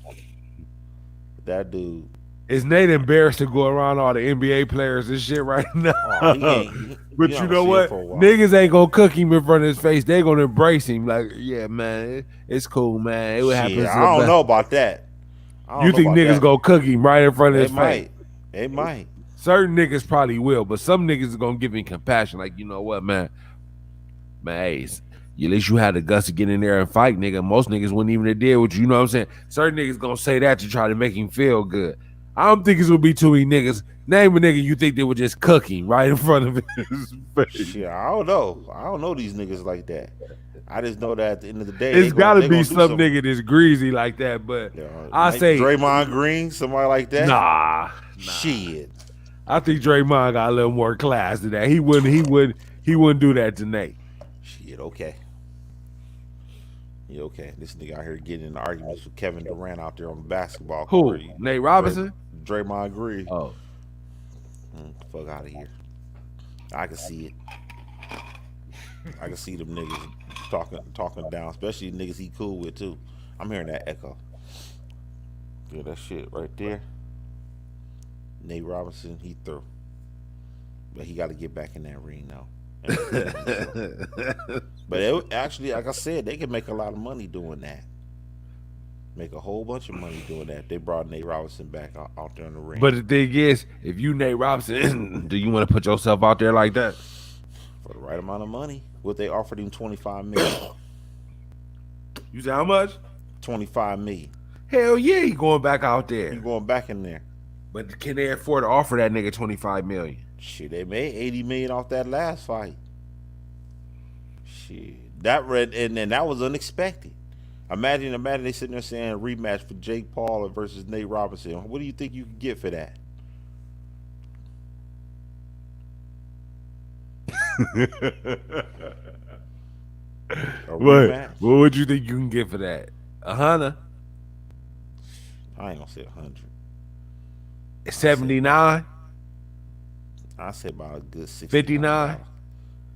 That dude. Is Nate embarrassed to go around all the NBA players and shit right now? But you know what? Niggas ain't gonna cook him in front of his face. They gonna embrace him. Like, yeah, man, it's cool, man. It would happen. I don't know about that. You think niggas gonna cook him right in front of his face? They might. Certain niggas probably will, but some niggas is gonna give him compassion. Like, you know what, man? Hey, at least you had the guts to get in there and fight, nigga. Most niggas wouldn't even have deal with you. You know what I'm saying? Certain niggas gonna say that to try to make him feel good. I don't think it's gonna be too many niggas. Name a nigga you think they were just cooking right in front of his face. Shit, I don't know. I don't know these niggas like that. I just know that at the end of the day, It's gotta they be gonna do some nigga that's greasy like that. But I say Draymond Green, somebody like that. Nah. Shit. I think Draymond got a little more class than that. He wouldn't do that to Nate. Shit, okay. Yeah, okay. This nigga out here getting in arguments with Kevin Durant out there on the basketball court. Who? Nate Robinson? Draymond Green. Oh. Fuck out of here. I can see it. I can see them niggas talking down, especially niggas he cool with too. I'm hearing that echo. Yeah, that shit right there. Nate Robinson, he through. But he got to get back in that ring now. But actually, like I said, they can make a lot of money doing that. Make a whole bunch of money doing that. They brought Nate Robinson back out there in the ring. But the thing is, if you Nate Robinson, do you want to put yourself out there like that? For the right amount of money. What they offered him, $25 million. You say how much? $25 million. Hell yeah, he going back out there. He going back in there. But can they afford to offer that nigga $25 million? Shit, they made $80 million off that last fight. Shit, and that was unexpected. Imagine they sitting there saying rematch for Jake Paul versus Nate Robinson. What do you think you could get for that? What would you think you can get for that? 100? I ain't gonna say 100. 79? I say about a good 69. 59?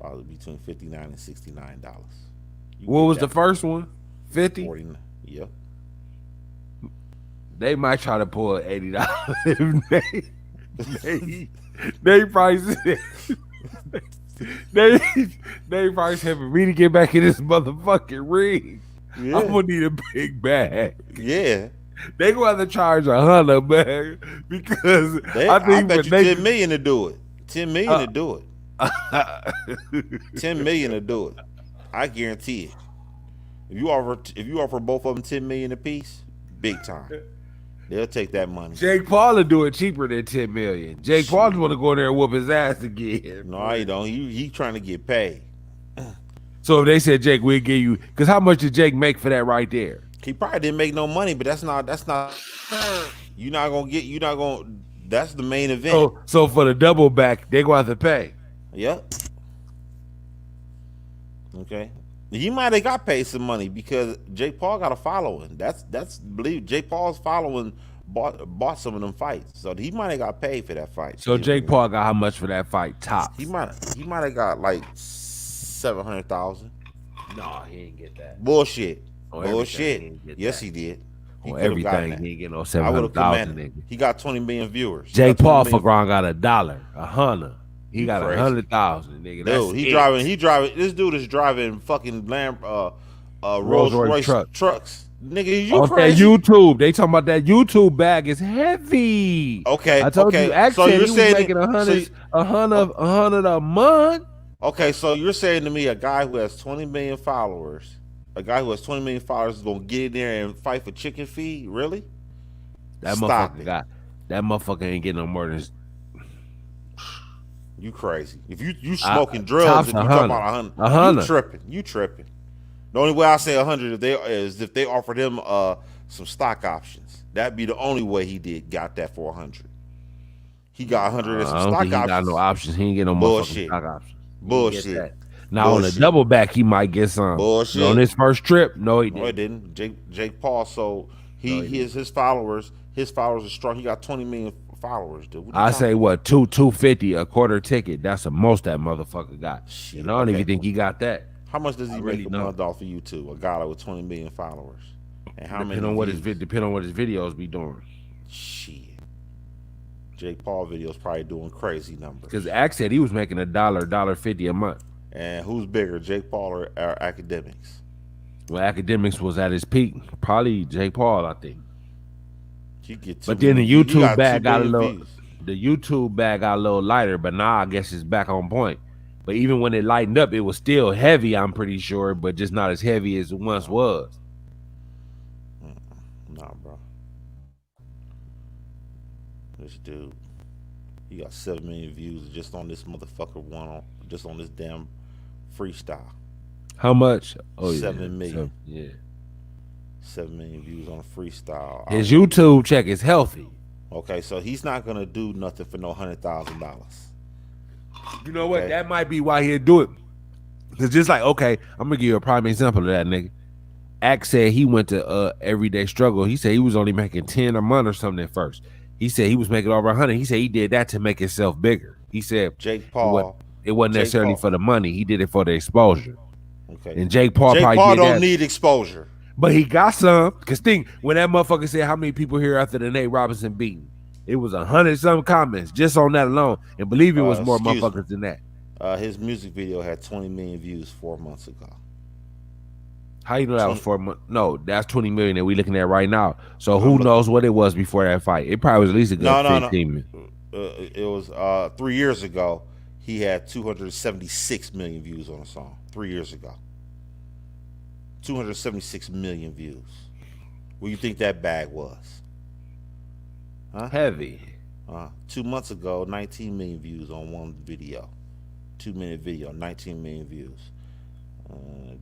Probably between $59 and $69. What was the first one? 50? 49. Yep. They might try to pull $80. They probably they probably said for me to get back in this motherfucking ring. Yeah. I'm gonna need a big bag. Yeah. They gonna have to charge 100, man, because I bet you $10 million to do it. $10 million to do it. $10 million to do it. I guarantee it. If you offer both of them $10 million a piece, big time. They'll take that money. Jake Paul will do it cheaper than $10 million. Jake Paul just want to go in there and whoop his ass again. No, he don't. He trying to get paid. So if they said, Jake, we'll give you, because how much did Jake make for that right there? He probably didn't make no money, but that's not. You're not gonna. That's the main event. So for the double back, they gonna have to pay. Yep. Okay. He might have got paid some money because Jake Paul got a following. That's believe Jake Paul's following bought some of them fights, so he might have got paid for that fight. So Jake Paul got how much for that fight? Top. He might have got like $700,000. No, he ain't get that. Bullshit. Bullshit. Yes, he did. On everything, he ain't get no 700,000. Nigga. He got 20 million viewers. Jake Paul for around got $1, 100. He got 100,000, nigga. Dude, he driving. This dude is driving fucking Rolls Royce trucks. Nigga, you crazy? That YouTube, they talking about that YouTube bag is heavy. Okay, I told you, so you're saying making 100 a month. Okay, so you're saying to me a guy who has 20 million followers, is gonna get in there and fight for chicken feed? Really? That motherfucker ain't getting no more than. You crazy. If you smoking drugs, if you talking about 100, you tripping. The only way I say 100 is if they offered him some stock options. That'd be the only way he got that for 100. He got 100 and some stock options. He got no options. He ain't get no motherfucking stock options. Bullshit. Now on the double back, he might get some. Bullshit. But on his first trip, no, he didn't. No, he didn't. Jake Paul. So his followers are strong. He got 20 million followers, dude. I say what, $250 a quarter ticket. That's the most that motherfucker got. Shit, and I don't even think he got that. How much does he make a month off of YouTube? A guy with 20 million followers, and how many? Depending on what his videos be doing. Shit, Jake Paul videos probably doing crazy numbers. Because Axe said he was making $1.50 a month. And who's bigger, Jake Paul or Academics? Well, Academics was at his peak. Probably Jake Paul, I think. But then the YouTube bag got a little. Views. The YouTube bag got a little lighter, but now I guess it's back on point. But even when it lightened up, it was still heavy. I'm pretty sure, but just not as heavy as it once was. Nah, bro. This dude, he got 7 million views just on this motherfucker just on this damn freestyle. How much? Oh yeah, 7 million. yeah. 7 million views on a freestyle. His YouTube check is healthy. Okay, so he's not gonna do nothing for no $100,000. You know what? That might be why he'll do it. Cause just like, okay, I'm gonna give you a prime example of that nigga. Axe said he went to Everyday Struggle. He said he was only making 10 a month or something at first. He said he was making over 100. He said he did that to make himself bigger. He said Jake Paul. It wasn't necessarily for the money. He did it for the exposure. Okay. And Jake Paul probably Paul did don't that. need exposure. But he got some. Cause think when that motherfucker said how many people here after the Nate Robinson beating, it was 100-some comments just on that alone. And believe it was more motherfuckers than that. His music video had 20 million views 4 months ago. How you know that was 4 months? No, that's 20 million that we looking at right now. So who knows what it was before that fight? It probably was at least a good 15 million. It was 3 years ago. He had 276 million views on a song. 3 years ago. 276 million views. What do you think that bag was? Huh? Heavy. 2 months ago, 19 million views on one video. 2-minute video, 19 million views.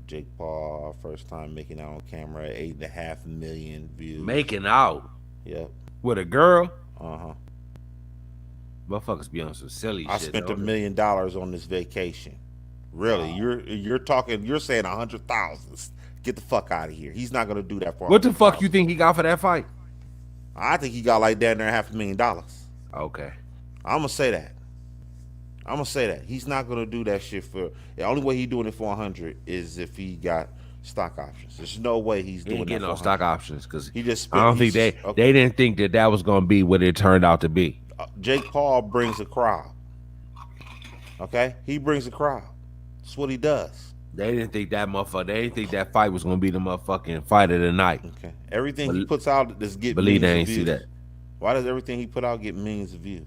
Jake Paul, first time making out on camera, 8.5 million views. Making out? Yep. With a girl? Uh-huh. Motherfuckers be on some silly shit. I spent $1 million on this vacation. Really? Wow. You're saying 100,000. Get the fuck out of here. He's not gonna do that for. What the fuck you think he got for that fight? I think he got like down there $500,000. Okay. I'm gonna say that. He's not gonna do that shit for. The only way he's doing it for 100 is if he got stock options. There's no way he's doing that. No stock options because he just. I don't think they didn't think that was gonna be what it turned out to be. Jake Paul brings a crowd. Okay, he brings a crowd. That's what he does. They didn't think that motherfucker. They didn't think that fight was gonna be the motherfucking fight of the night. Okay, everything he puts out is get. Believe they ain't views. see that. Why does everything he put out get millions of views?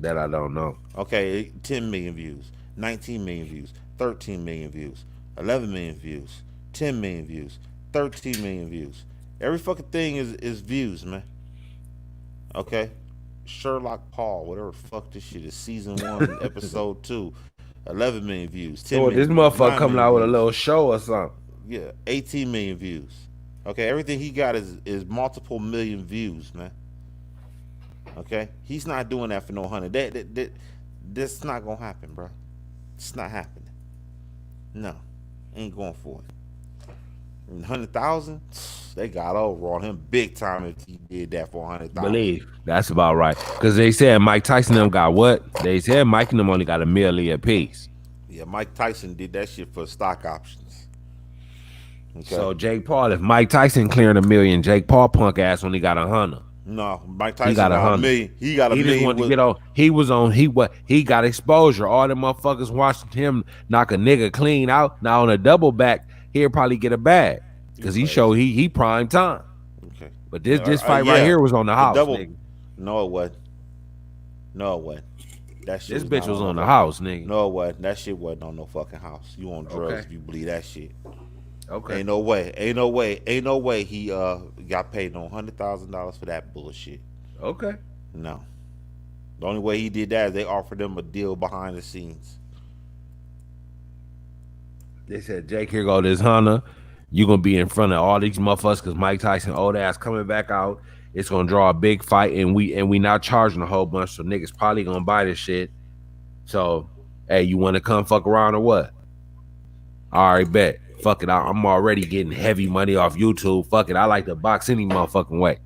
That I don't know. Okay, 10 million views, 19 million views, 13 million views, 11 million views, 10 million views, 13 million views. Every fucking thing is views, man. Okay, Sherlock Paul, whatever the fuck this shit is, season 1, episode 2, 11 million views. 10 million this motherfucker coming out with views. A little show or something. Yeah, 18 million views. Okay, everything he got is multiple million views, man. Okay, he's not doing that for no 100. That's not gonna happen, bro. It's not happening. No, ain't going for it. 100,000, they got over on him big time if he did that for 100,000. Believe that's about right. Because they said Mike Tyson them got what? They said Mike and them only got $1 million a piece. Yeah, Mike Tyson did that shit for stock options. Okay. So Jake Paul, if Mike Tyson clearing $1 million, Jake Paul punk ass only got 100. No, Mike Tyson got $100 million. He got $1 million. Just wanted to get on. He got exposure. All the motherfuckers watched him knock a nigga clean out. Now on a double back, he'll probably get a bag because he showed he prime time. Okay, but this fight right here was on the house. Nigga. No, it wasn't. No, it wasn't. That shit. This bitch was on the house, nigga. No, it wasn't. That shit wasn't on no fucking house. You on drugs if you believe that shit. Okay. Ain't no way he got paid no $100,000 for that bullshit. Okay. No. The only way he did that is they offered him a deal behind the scenes. They said, Jake, here go this Hunter. You're gonna be in front of all these motherfuckers because Mike Tyson old ass coming back out. It's gonna draw a big fight and we not charging a whole bunch, so niggas probably gonna buy this shit. So, hey, you wanna come fuck around or what? All right, bet. Fuck it, I'm already getting heavy money off YouTube. Fuck it, I like to box any motherfucking way.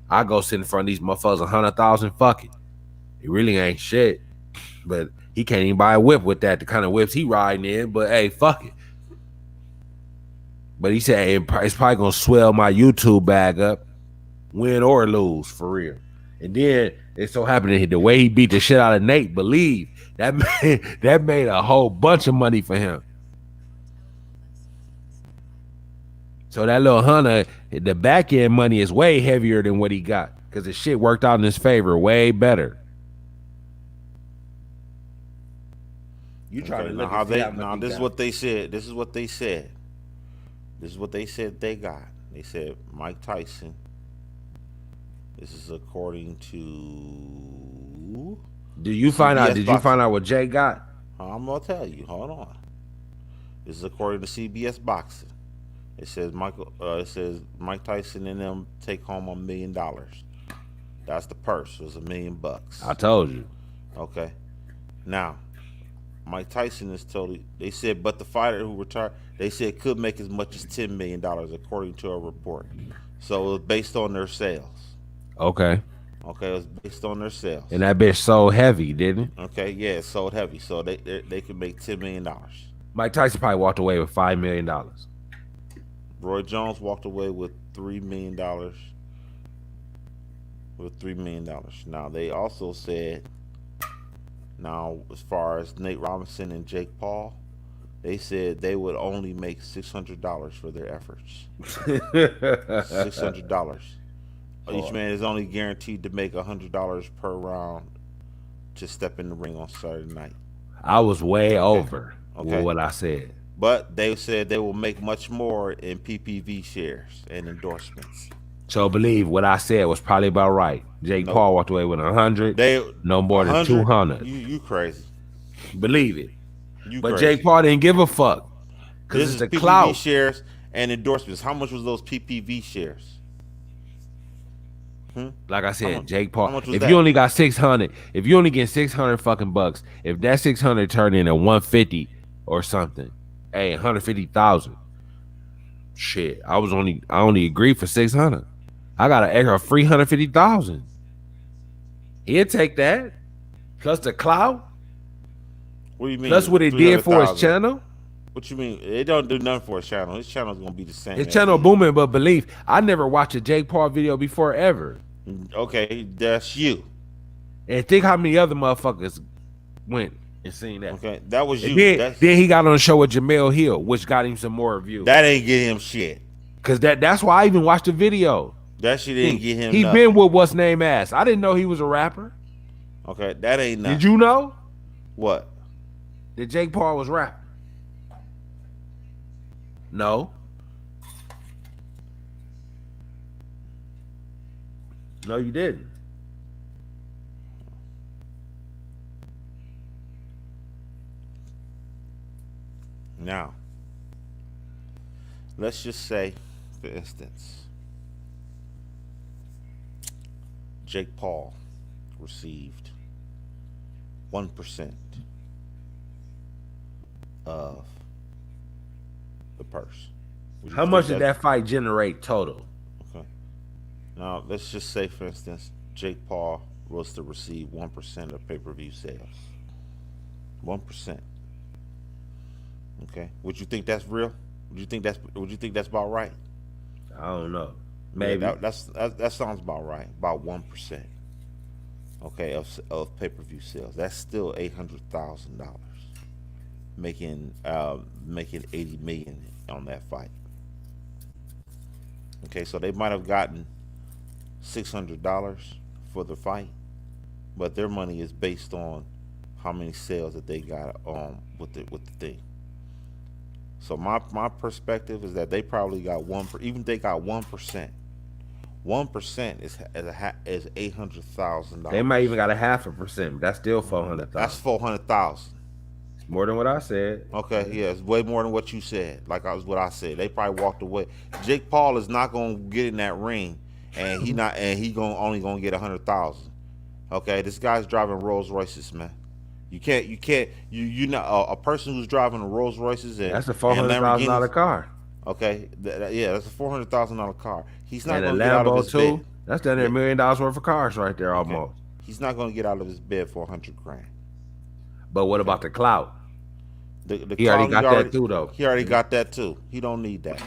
I go sit in front of these motherfuckers 100,000. Fuck it, it really ain't shit. But he can't even buy a whip with that. The kind of whips he riding in. But hey, fuck it. But he said hey, it's probably gonna swell my YouTube bag up, win or lose for real. And then it so happened the way he beat the shit out of Nate. Believe that made a whole bunch of money for him. So that little Hunter, the back end money is way heavier than what he got because the shit worked out in his favor way better. You try to look how they now. This is what they said. This is what they said. This is what they said they got. They said Mike Tyson This is according to. Did you find out? Did you find out what Jay got? I'm gonna tell you. Hold on. This is according to CBS Boxing. It says Mike Tyson and them take home $1 million. That's the purse. It was $1 million. I told you. Okay. Now, Mike Tyson is totally. They said, but the fighter who retired, they said could make as much as $10 million according to a report. So it was based on their sales. Okay. Okay, it was based on their sales. And that bitch sold heavy, didn't it? Okay, yeah, it sold heavy, so they could make $10 million. Mike Tyson probably walked away with $5 million. Roy Jones walked away with $3 million. With $3 million. Now they also said, now as far as Nate Robinson and Jake Paul, they said they would only make $600 for their efforts. $600. Each man is only guaranteed to make $100 per round to step in the ring on Saturday night. I was way over with what I said. But they said they will make much more in PPV shares and endorsements. So believe what I said was probably about right. Jake Paul walked away with 100. No more than 200. You crazy. Believe it. But crazy. Jake Paul didn't give a fuck. Because it's the PPV clout. shares and endorsements. How much was those PPV shares? Like I said, Jake Paul. If that? you only got 600, if you only get 600 fucking bucks, if that 600 turned into 150 or something, hey, 150,000. Shit, I only agreed for 600. I got an extra 350,000. He'll take that. Plus the clout. What do you mean? Plus what it did for his channel. What you mean? It don't do nothing for his channel. His channel's gonna be the same. His channel booming, but believe I never watched a Jake Paul video before ever. Okay, that's you. And think how many other motherfuckers went and seen that. Okay, that was you. Then he got on a show with Jemele Hill, which got him some more views. That ain't get him shit. Cause that's why I even watched the video. That shit didn't get him. He nothing. been with what's name ass. I didn't know he was a rapper. Okay, that ain't nothing. Did you know? What? That Jake Paul was rapping? No. No, you didn't. Now, let's just say, for instance, Jake Paul received 1% of the purse. How much did that fight generate total? Okay. Now, let's just say, for instance, Jake Paul was to receive 1% of pay-per-view sales. 1%. Okay. Would you think that's real? Would you think that's about right? I don't know. Maybe. Yeah, that sounds about right. About 1%. Okay, of pay-per-view sales. That's still $800,000. Making $80 million on that fight. Okay, so they might have gotten $600 for the fight, but their money is based on how many sales that they got with the thing. So my perspective is that they probably got even if they got 1%. 1% is $800,000. They might even got a 0.5%. That's still 400,000. That's 400,000. More than what I said. Okay, yeah, it's way more than what you said. Like what I said. They probably walked away. Jake Paul is not gonna get in that ring, and he only gonna get 100,000. Okay, this guy's driving Rolls Royces, man. You not a person who's driving a Rolls Royces. That's a $400,000 car. Okay, that's a $400,000 car. He's not and gonna a get out of Lambo his too. bed. That's down there $1 million worth of cars right there almost. Okay. He's not gonna get out of his bed for $100,000. But what about the clout? He already got that too, though. He already got that too. He don't need that.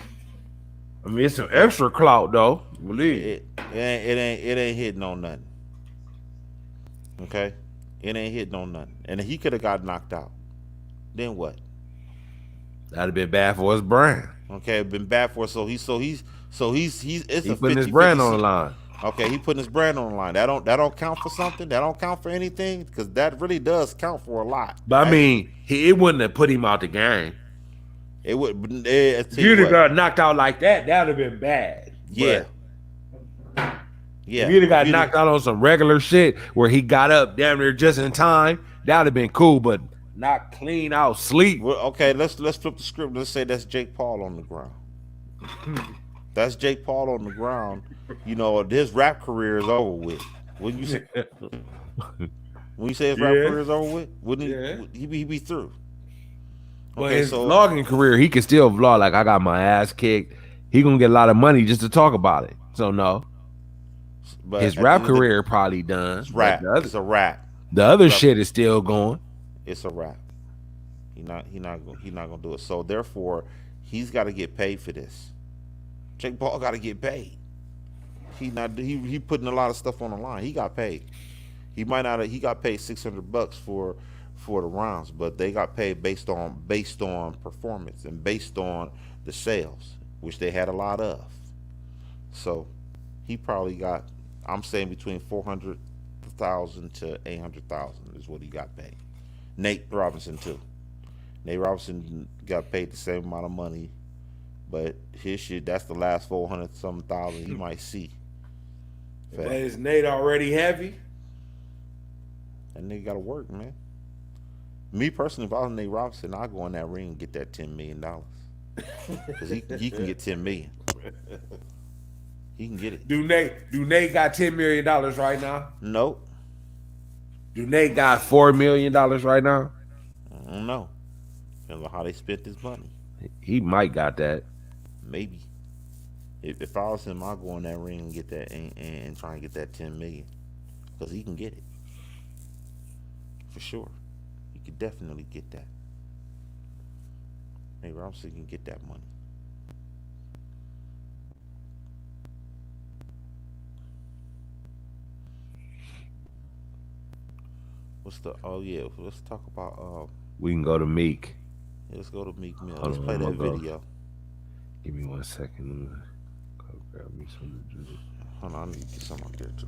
I mean, it's some extra clout though. Believe it ain't hitting on nothing. Okay, it ain't hitting on nothing. And he could have got knocked out. Then what? That'd have been bad for his brand. Okay, it'd been bad for us. So he's putting his brand on the line. Okay, he putting his brand on the line. That don't count for something. That don't count for anything, because that really does count for a lot. But right? I mean, it wouldn't have put him out the game. It would. If you'd have got knocked out like that, that'd have been bad. Yeah. If Yeah, he'd have if got you knocked out on some regular shit where he got up damn near just in time, that'd have been cool. But not clean out sleep. well, okay, let's flip the script. Let's say that's Jake Paul on the ground. That's Jake Paul on the ground. You know, his rap career is over with. When you say when you say his rap Yeah, career is over with, wouldn't yeah. he be through? But Okay, his so vlogging career, he can still vlog like I got my ass kicked. He gonna get a lot of money just to talk about it. So no, but his at the rap end of the career probably done, it's but rap. It's a rap. the other Rap. shit is still going. It's a rap. He not gonna do it. So therefore, he's got to get paid for this. Jake Paul got to get paid. He putting a lot of stuff on the line. He got paid. He might not. He got paid $600 for the rounds, but they got paid based on performance and based on the sales, which they had a lot of. So he probably got. I'm saying between 400,000 to 800,000 is what he got paid. Nate Robinson too. Nate Robinson got paid the same amount of money, but his shit, that's the last 400 some thousand he might see. But is Nate already heavy? That nigga gotta work, man. Me personally, if I was Nate Robinson, I'd go in that ring and get that $10 million. Because he can get 10 million. He can get it. Do Nate got $10 million right now? Nope. Do Nate got $4 million right now? I don't know. Depends on how they spent this money. He might got that. Maybe. If I was him, I'd go in that ring and get that and try and get that 10 million. Because he can get it. For sure. He could definitely get that. Nate Robinson can get that money. What's the? Oh yeah, let's talk about. We can go to Meek. Yeah, let's go to Meek Mill. Hold Let's on, play that I'm gonna go. video. Give me 1 second. Go grab me some juice. Hold on, I need to get some up there too.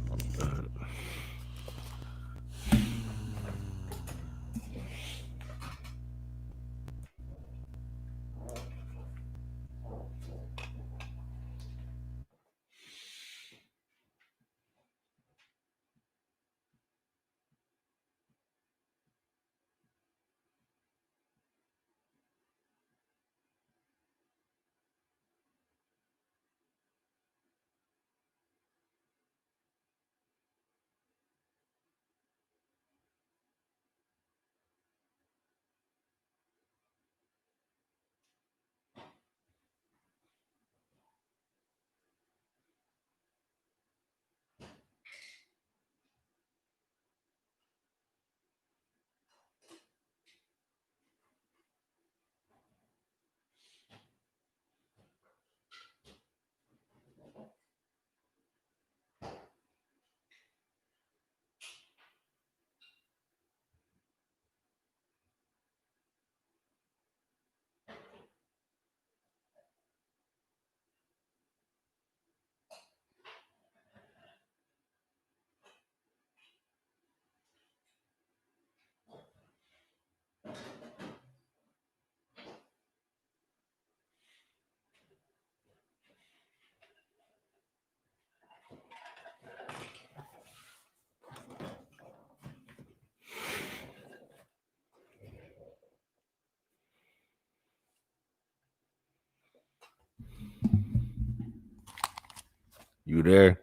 You there?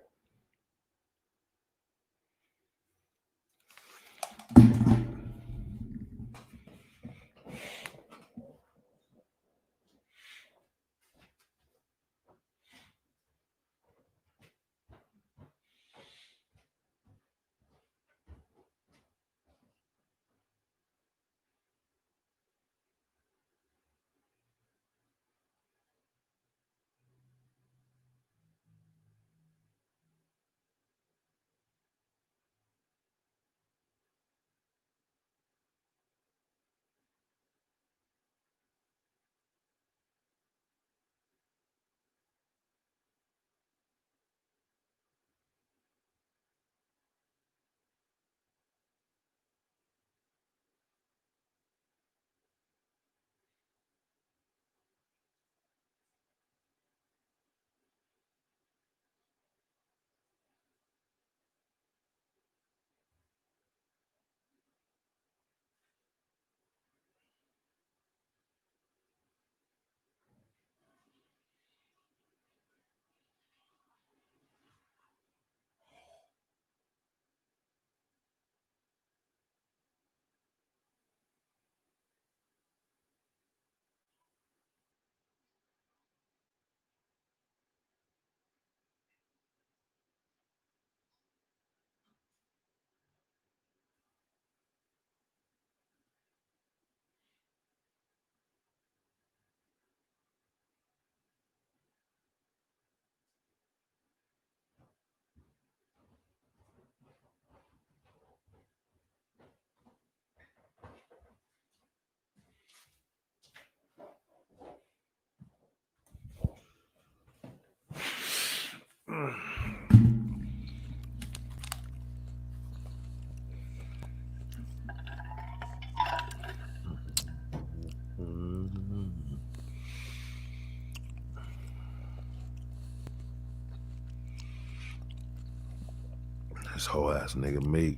This whole ass nigga meek.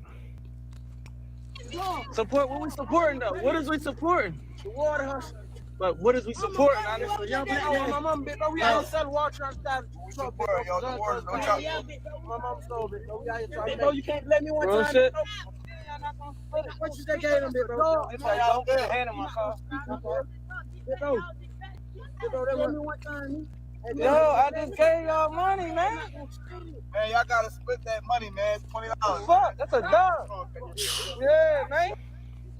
Support what we supporting though. What is we supporting? The water hustle. But what is we supporting? Honestly, young black man. My mom, big bro. We out here selling water trucks. My mom sold it. We out here trying to. Bro, you can't let me one time. Shit. What you say, gave him, big bro? It's like don't hand him my car. Big bro, they let me one time. Yo, I just gave y'all money, man. Man, y'all gotta split that money, man. It's $20. Fuck, that's a dog. Yeah, man.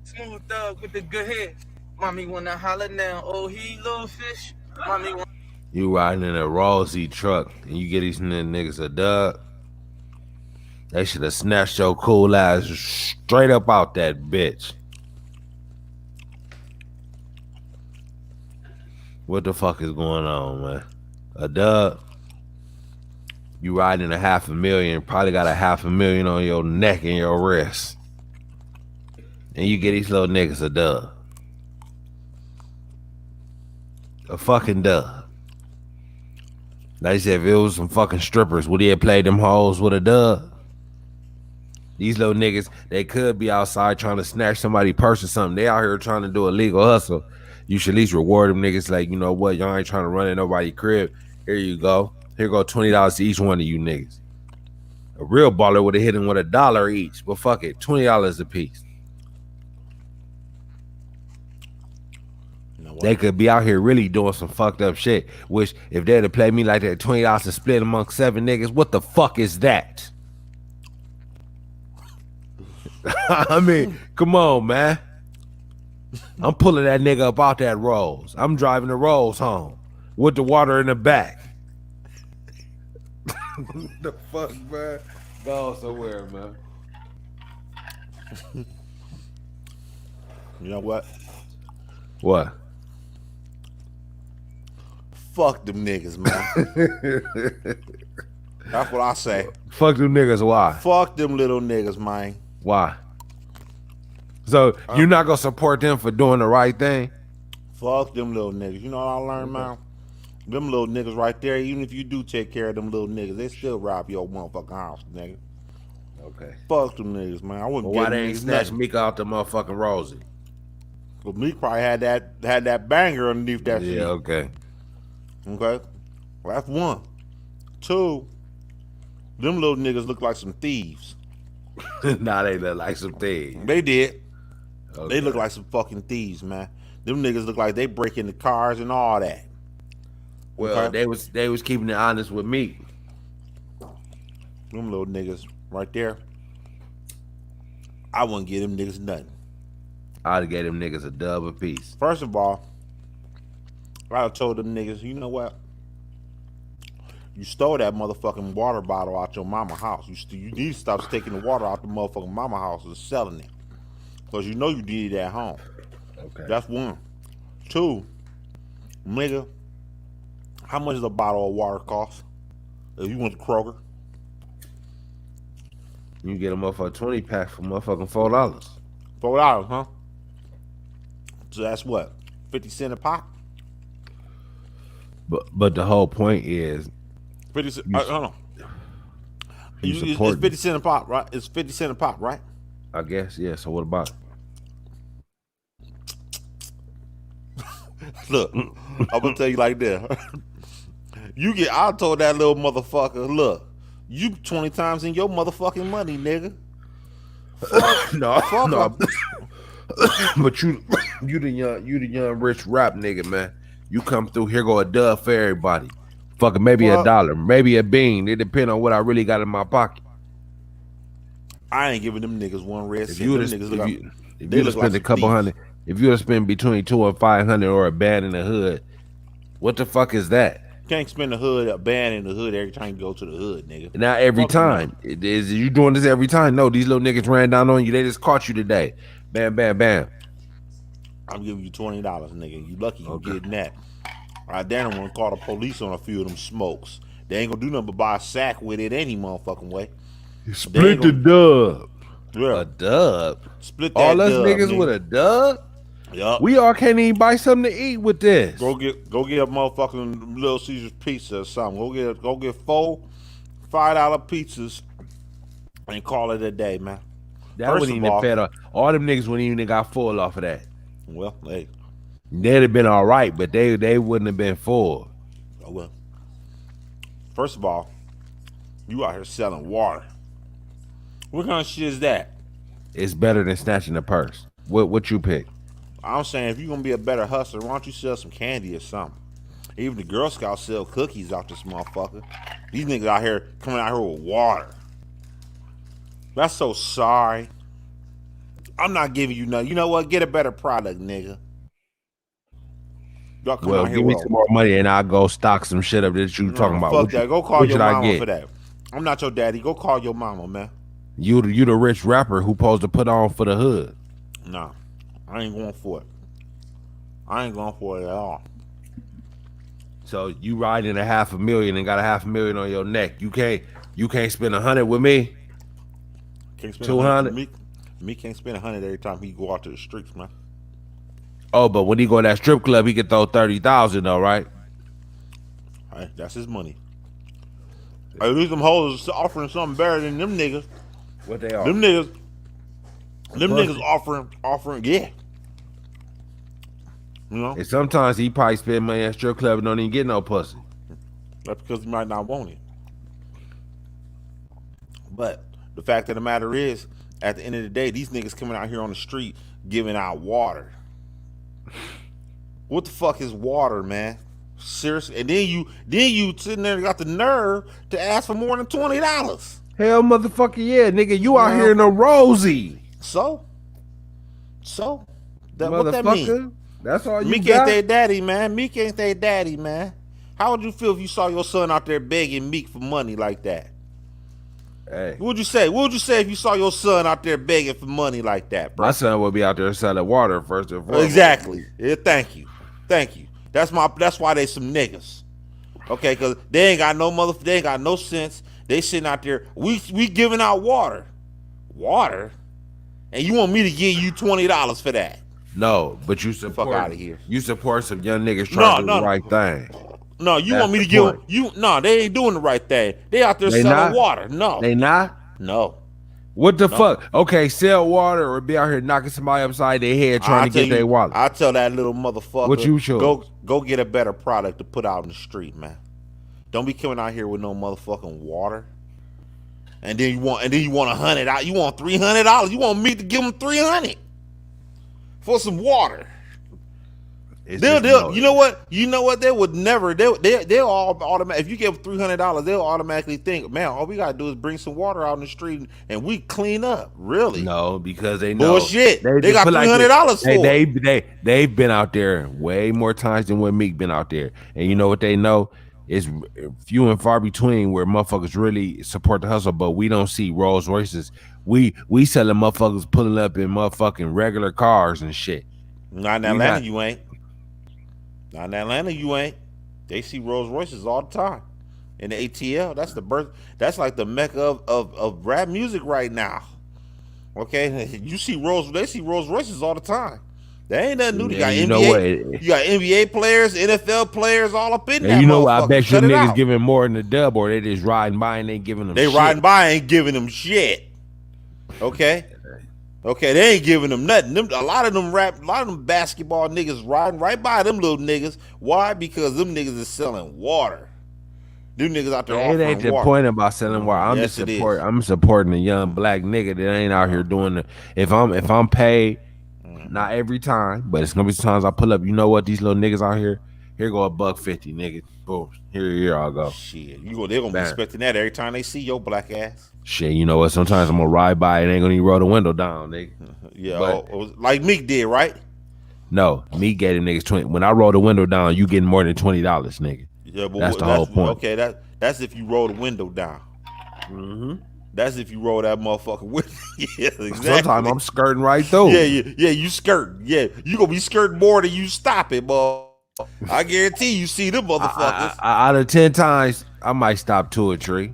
Smooth thug with the good head. Mommy wanna holler now. Oh, he little fish. Mommy wanna. You riding in a Rosie truck and you get these niggas a dub. They should have snatched your cool ass straight up out that bitch. What the fuck is going on, man? A dub? You riding a $500,000, probably got a $500,000 on your neck and your wrist. And you get these little niggas a dub. A fucking dub. They said if it was some fucking strippers, would he have played them hoes with a dub? These little niggas, they could be outside trying to snatch somebody's purse or something. They out here trying to do a legal hustle. You should at least reward them niggas like, you know what, y'all ain't trying to run in nobody's crib. Here you go. Here go $20 to each one of you niggas. A real baller would have hit him with $1 each, but fuck it, $20 a piece. You know what? They could be out here really doing some fucked up shit, which if they'd have played me like that, $20 to split amongst 7 niggas, what the fuck is that? I mean, come on, man. I'm pulling that nigga up out that Rolls. I'm driving the Rolls home with the water in the back. The fuck, man? Go somewhere, man. You know what? What? Fuck them niggas, man. That's what I say. Fuck them niggas, why? Fuck them little niggas, man. Why? So you're not gonna support them for doing the right thing? Fuck them little niggas. You know what I learned, man? Them little niggas right there, even if you do take care of them little niggas, they still rob your motherfucking house, nigga. Okay. Fuck them niggas, man. I wouldn't why they ain't snatch Meek out the motherfucking Rosie? Well, Meek probably had that banger underneath that shit. Yeah, okay. Okay. Well, that's one. Two, them little niggas look like some thieves. Nah, they look like some thieves. They did. Okay. They look like some fucking thieves, man. Them niggas look like they break into cars and all that. Well, okay. they was keeping it honest with me. Them little niggas right there. I wouldn't give them niggas nothing. I'd have gave them niggas a dub a piece. First of all, I'd have told them niggas, you know what? You stole that motherfucking water bottle out your mama house. You need to stop taking the water out the motherfucking mama house and selling it. Because you know you did it at home. Okay. That's one. Two, nigga, how much does a bottle of water cost? If you went to Kroger? You can get a motherfucking 20 pack for motherfucking $4. $4, huh? So that's what? 50 cents a pop? But the whole point is 50 cents. Hold on. It's 50 cents a pop, right? It's 50 cents a pop, right? I guess, yeah. So what about it? Look, I'm gonna tell you like this. I told that little motherfucker, look, you 20 times in your motherfucking money, nigga. No. But you the young rich rap nigga, man. You come through, here go a dub for everybody. Fucking maybe $1, maybe a bean. It depends on what I really got in my pocket. I ain't giving them niggas one red cent. If you spend a couple hundred, if you spend between $200 and $500 or a band in the hood, what the fuck is that? You can't spend a band in the hood every time you go to the hood, nigga. Not every time. Is you doing this every time? No, these little niggas ran down on you. They just caught you today. Bam, bam, bam. I'm giving you $20, nigga. You lucky you getting that. I damn want to call the police on a few of them smokes. They ain't gonna do nothing but buy a sack with it any motherfucking way. Split the dub. Yeah. A dub? Split that all us dub, niggas nigga. with a dub? Yup. We all can't even buy something to eat with this. Go get a motherfucking Little Caesars pizza or something. Go get 4 $5 pizzas and call it a day, man. That First wouldn't of even all, fed up. All them niggas wouldn't even got full off of that. well, hey, They'd have been all right, but they wouldn't have been full. oh well. First of all, you out here selling water. What kind of shit is that? It's better than snatching a purse. What you pick? I'm saying if you're gonna be a better hustler, why don't you sell some candy or something? Even the Girl Scouts sell cookies out this motherfucker. These niggas out here coming out here with water. That's so sorry. I'm not giving you nothing. You know what? Get a better product, nigga. Y'all come Well, out here give me with some more money and I'll go stock some shit up that you talking about. Fuck that. Go call what your should I mama get? for that. I'm not your daddy. Go call your mama, man. You the rich rapper who supposed to put on for the hood. Nah, I ain't going for it. I ain't going for it at all. So you riding $500,000 and got $500,000 on your neck. You can't spend 100 with me. Can't spend 200. Me can't spend 100 every time he go out to the streets, man. Oh, but when he go to that strip club, he can throw 30,000 though, right? Hey, that's his money. At least them hoes offering something better than them niggas. What they are? Them niggas offering, yeah. You know? And sometimes he probably spend money at strip club and don't even get no pussy. That's because he might not want it. But the fact of the matter is, at the end of the day, these niggas coming out here on the street giving out water. What the fuck is water, man? Seriously? And then you sitting there and got the nerve to ask for more than $20. Hell, motherfucker, yeah, nigga, you out here in a Rosie. So that what that mean? That's all you Meek got? ain't their daddy, man. Meek ain't their daddy, man. How would you feel if you saw your son out there begging Meek for money like that? Hey. What would you say? What would you say if you saw your son out there begging for money like that, bro? My son would be out there selling water first and foremost. Exactly. Yeah, thank you. That's why they some niggas. Okay, because they ain't got no sense. They sitting out there. We giving out water, and you want me to give you $20 for that? No, but you support. Fuck out of here. You support some young niggas trying to do the right thing. No, you That's want me to the give point. you? No, they ain't doing the right thing. They out there selling water. No, They not. No. What the fuck? Okay, sell water or be out here knocking somebody upside their head trying to get their wallet. I tell that little motherfucker, What you chose? Go get a better product to put out in the street, man. Don't be coming out here with no motherfucking water. And then you want $100. You want $300. You want me to give them $300 for some water. You know what? They would never. They'll all automatically. If you give $300, they'll automatically think, man, all we gotta do is bring some water out in the street and we clean up. Really? No, because they know bullshit. They got $300 for it. They've been out there way more times than when Meek been out there, and you know what they know is few and far between where motherfuckers really support the hustle. But we don't see Rolls Royces. We selling motherfuckers pulling up in motherfucking regular cars and shit. Not in Atlanta, you ain't. Not in Atlanta, you ain't. They see Rolls Royces all the time. In the ATL, that's like the mecca of rap music right now. Okay, they see Rolls Royces all the time. They ain't nothing new. You got NBA, you got NBA players, NFL players all up in there. You know what? I bet you niggas giving more than the dub, or they just riding by and ain't giving them shit. Riding by ain't giving them shit. Okay? Okay, they ain't giving them nothing. A lot of them basketball niggas riding right by them little niggas. Why? Because them niggas is selling water. Them niggas out there offering It ain't the water. point about selling water. I'm supporting a young black nigga that ain't out here doing the. If I'm paid, not every time, but it's gonna be times I pull up. You know what? These little niggas out here go $150, nigga. Boom. Here I go. Shit, they're gonna be expecting that every time they see your black ass. Shit, you know what? Sometimes I'm gonna ride by and ain't gonna even roll the window down, nigga. Yeah, like Meek did, right? No, Meek gave niggas 20. When I roll the window down, you getting more than $20, nigga. Yeah, but that's the whole point. Okay, that's if you roll the window down. Mm-hmm. That's if you roll that motherfucker window. Yeah, exactly. Sometimes I'm skirting right through. Yeah, you skirt. Yeah, you gonna be skirting more than you stop it, boy. I guarantee you see them motherfuckers. Out of 10 times, I might stop 2 or 3.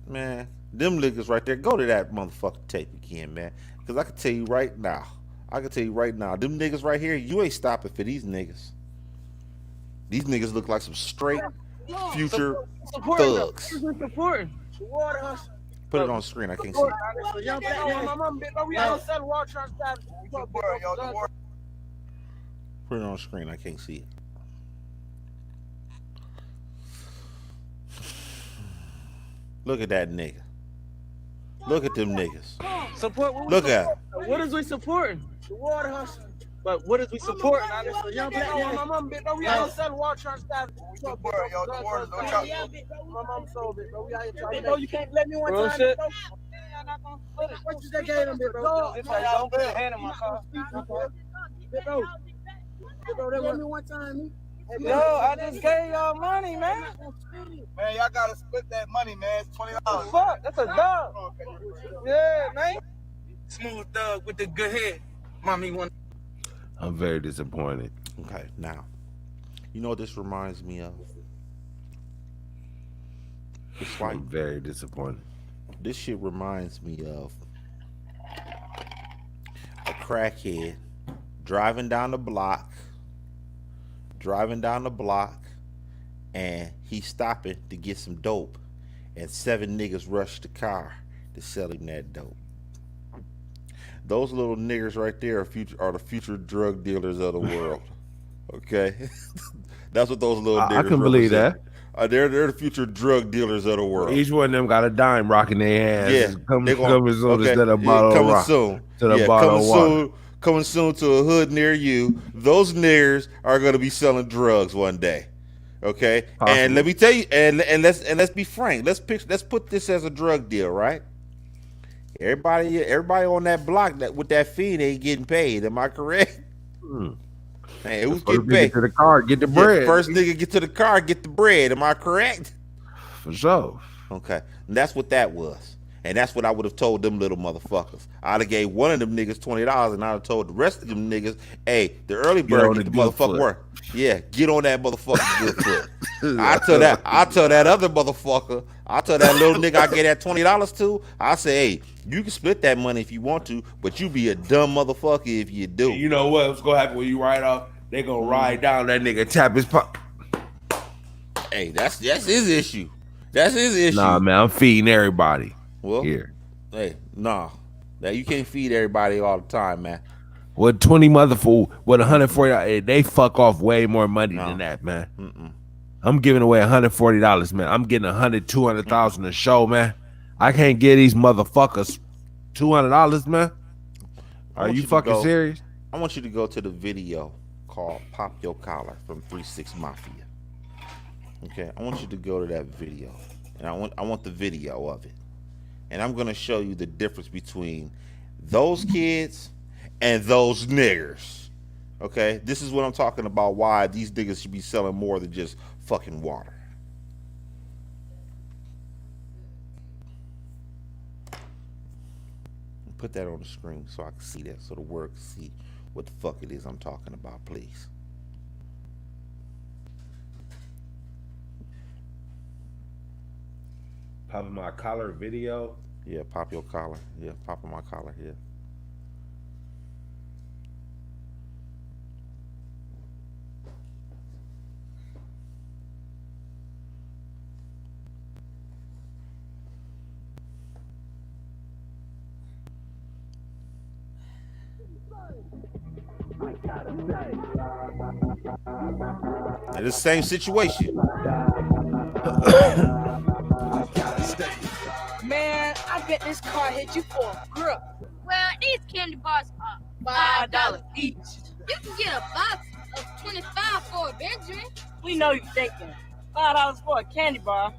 Man, them niggas right there. Go to that motherfucking tape again, man. Because I can tell you right now. Them niggas right here, you ain't stopping for these niggas. These niggas look like some straight future thugs. Put it on the screen. I can't see it. Put it on the screen. I can't see it. Look at that nigga. Look at them niggas. Support. Look at him. What is we supporting? The water hustle. But what is we supporting? Honestly, young black man. My mom, bit, bro. We out here selling water trying to stop. The water, my mom sold it, bro. We out here trying to. You can't let me one time. Shit. What you gave them, bit, bro? It's like don't put a hand in my car. Bit, bro. Bro, they let me one time. Yo, I just gave y'all money, man. Man, y'all gotta split that money, man. It's $20. Fuck, that's a dog. Yeah, man. Smooth thug with the good head. Mommy one. I'm very disappointed. Okay, now, you know what this reminds me of? I'm very disappointed. This shit reminds me of a crackhead driving down the block, and he's stopping to get some dope, and 7 niggas rush the car to sell him that dope. Those little niggers right there are the future drug dealers of the world. Okay, that's what those little niggers I can believe represent. that. They're the future drug dealers of the world. Each one of them got a dime rocking their hands. Yeah, coming soon instead of bottle coming of rock, soon. to the bottle of water. Coming soon to a hood near you. Those niggers are going to be selling drugs one day. Okay, possible. And let me tell you, and let's be frank. Let's put this as a drug deal, right? Everybody on that block with that fee, they ain't getting paid. Am I correct? Hey, who's getting paid? Get to the car, get the bread. First nigga get to the car, get the bread. Am I correct? For sure. Okay, and that's what that was. And that's what I would have told them little motherfuckers. I'd have gave one of them niggas $20, and I'd have told the rest of them niggas, hey, the early bird get the motherfucker work. Yeah, get on that motherfucker good foot. I tell that other motherfucker, I tell that little nigga I gave that $20 to, I say, hey, you can split that money if you want to, but you be a dumb motherfucker if you do. You know what's gonna happen when you ride off? They gonna ride down that nigga, tap his pop. Hey, that's his issue. That's his issue. Nah, man, I'm feeding everybody. Well, here. Hey, nah. Now you can't feed everybody all the time, man. With 20 motherfuckers, with $140, they fuck off way more money than that, man. I'm giving away $140, man. I'm getting $200,000 a show, man. I can't give these motherfuckers $200, man. Are you fucking serious? I want you to go to the video called "Pop Your Collar" from 3 6 Mafia. Okay, I want you to go to that video, and I want the video of it. And I'm gonna show you the difference between those kids and those niggers. Okay, this is what I'm talking about. Why these niggas should be selling more than just fucking water. Put that on the screen so I can see that, so the world can see what the fuck it is I'm talking about, please. Popping my collar video. Yeah, pop your collar. Yeah, popping my collar. Yeah. It's the same situation. Man, I bet this car hit you for a grip. Well, these candy bars are $5 each. You can get a box of 25 for a Benjamin. We know you thinking. $5 for a candy bar.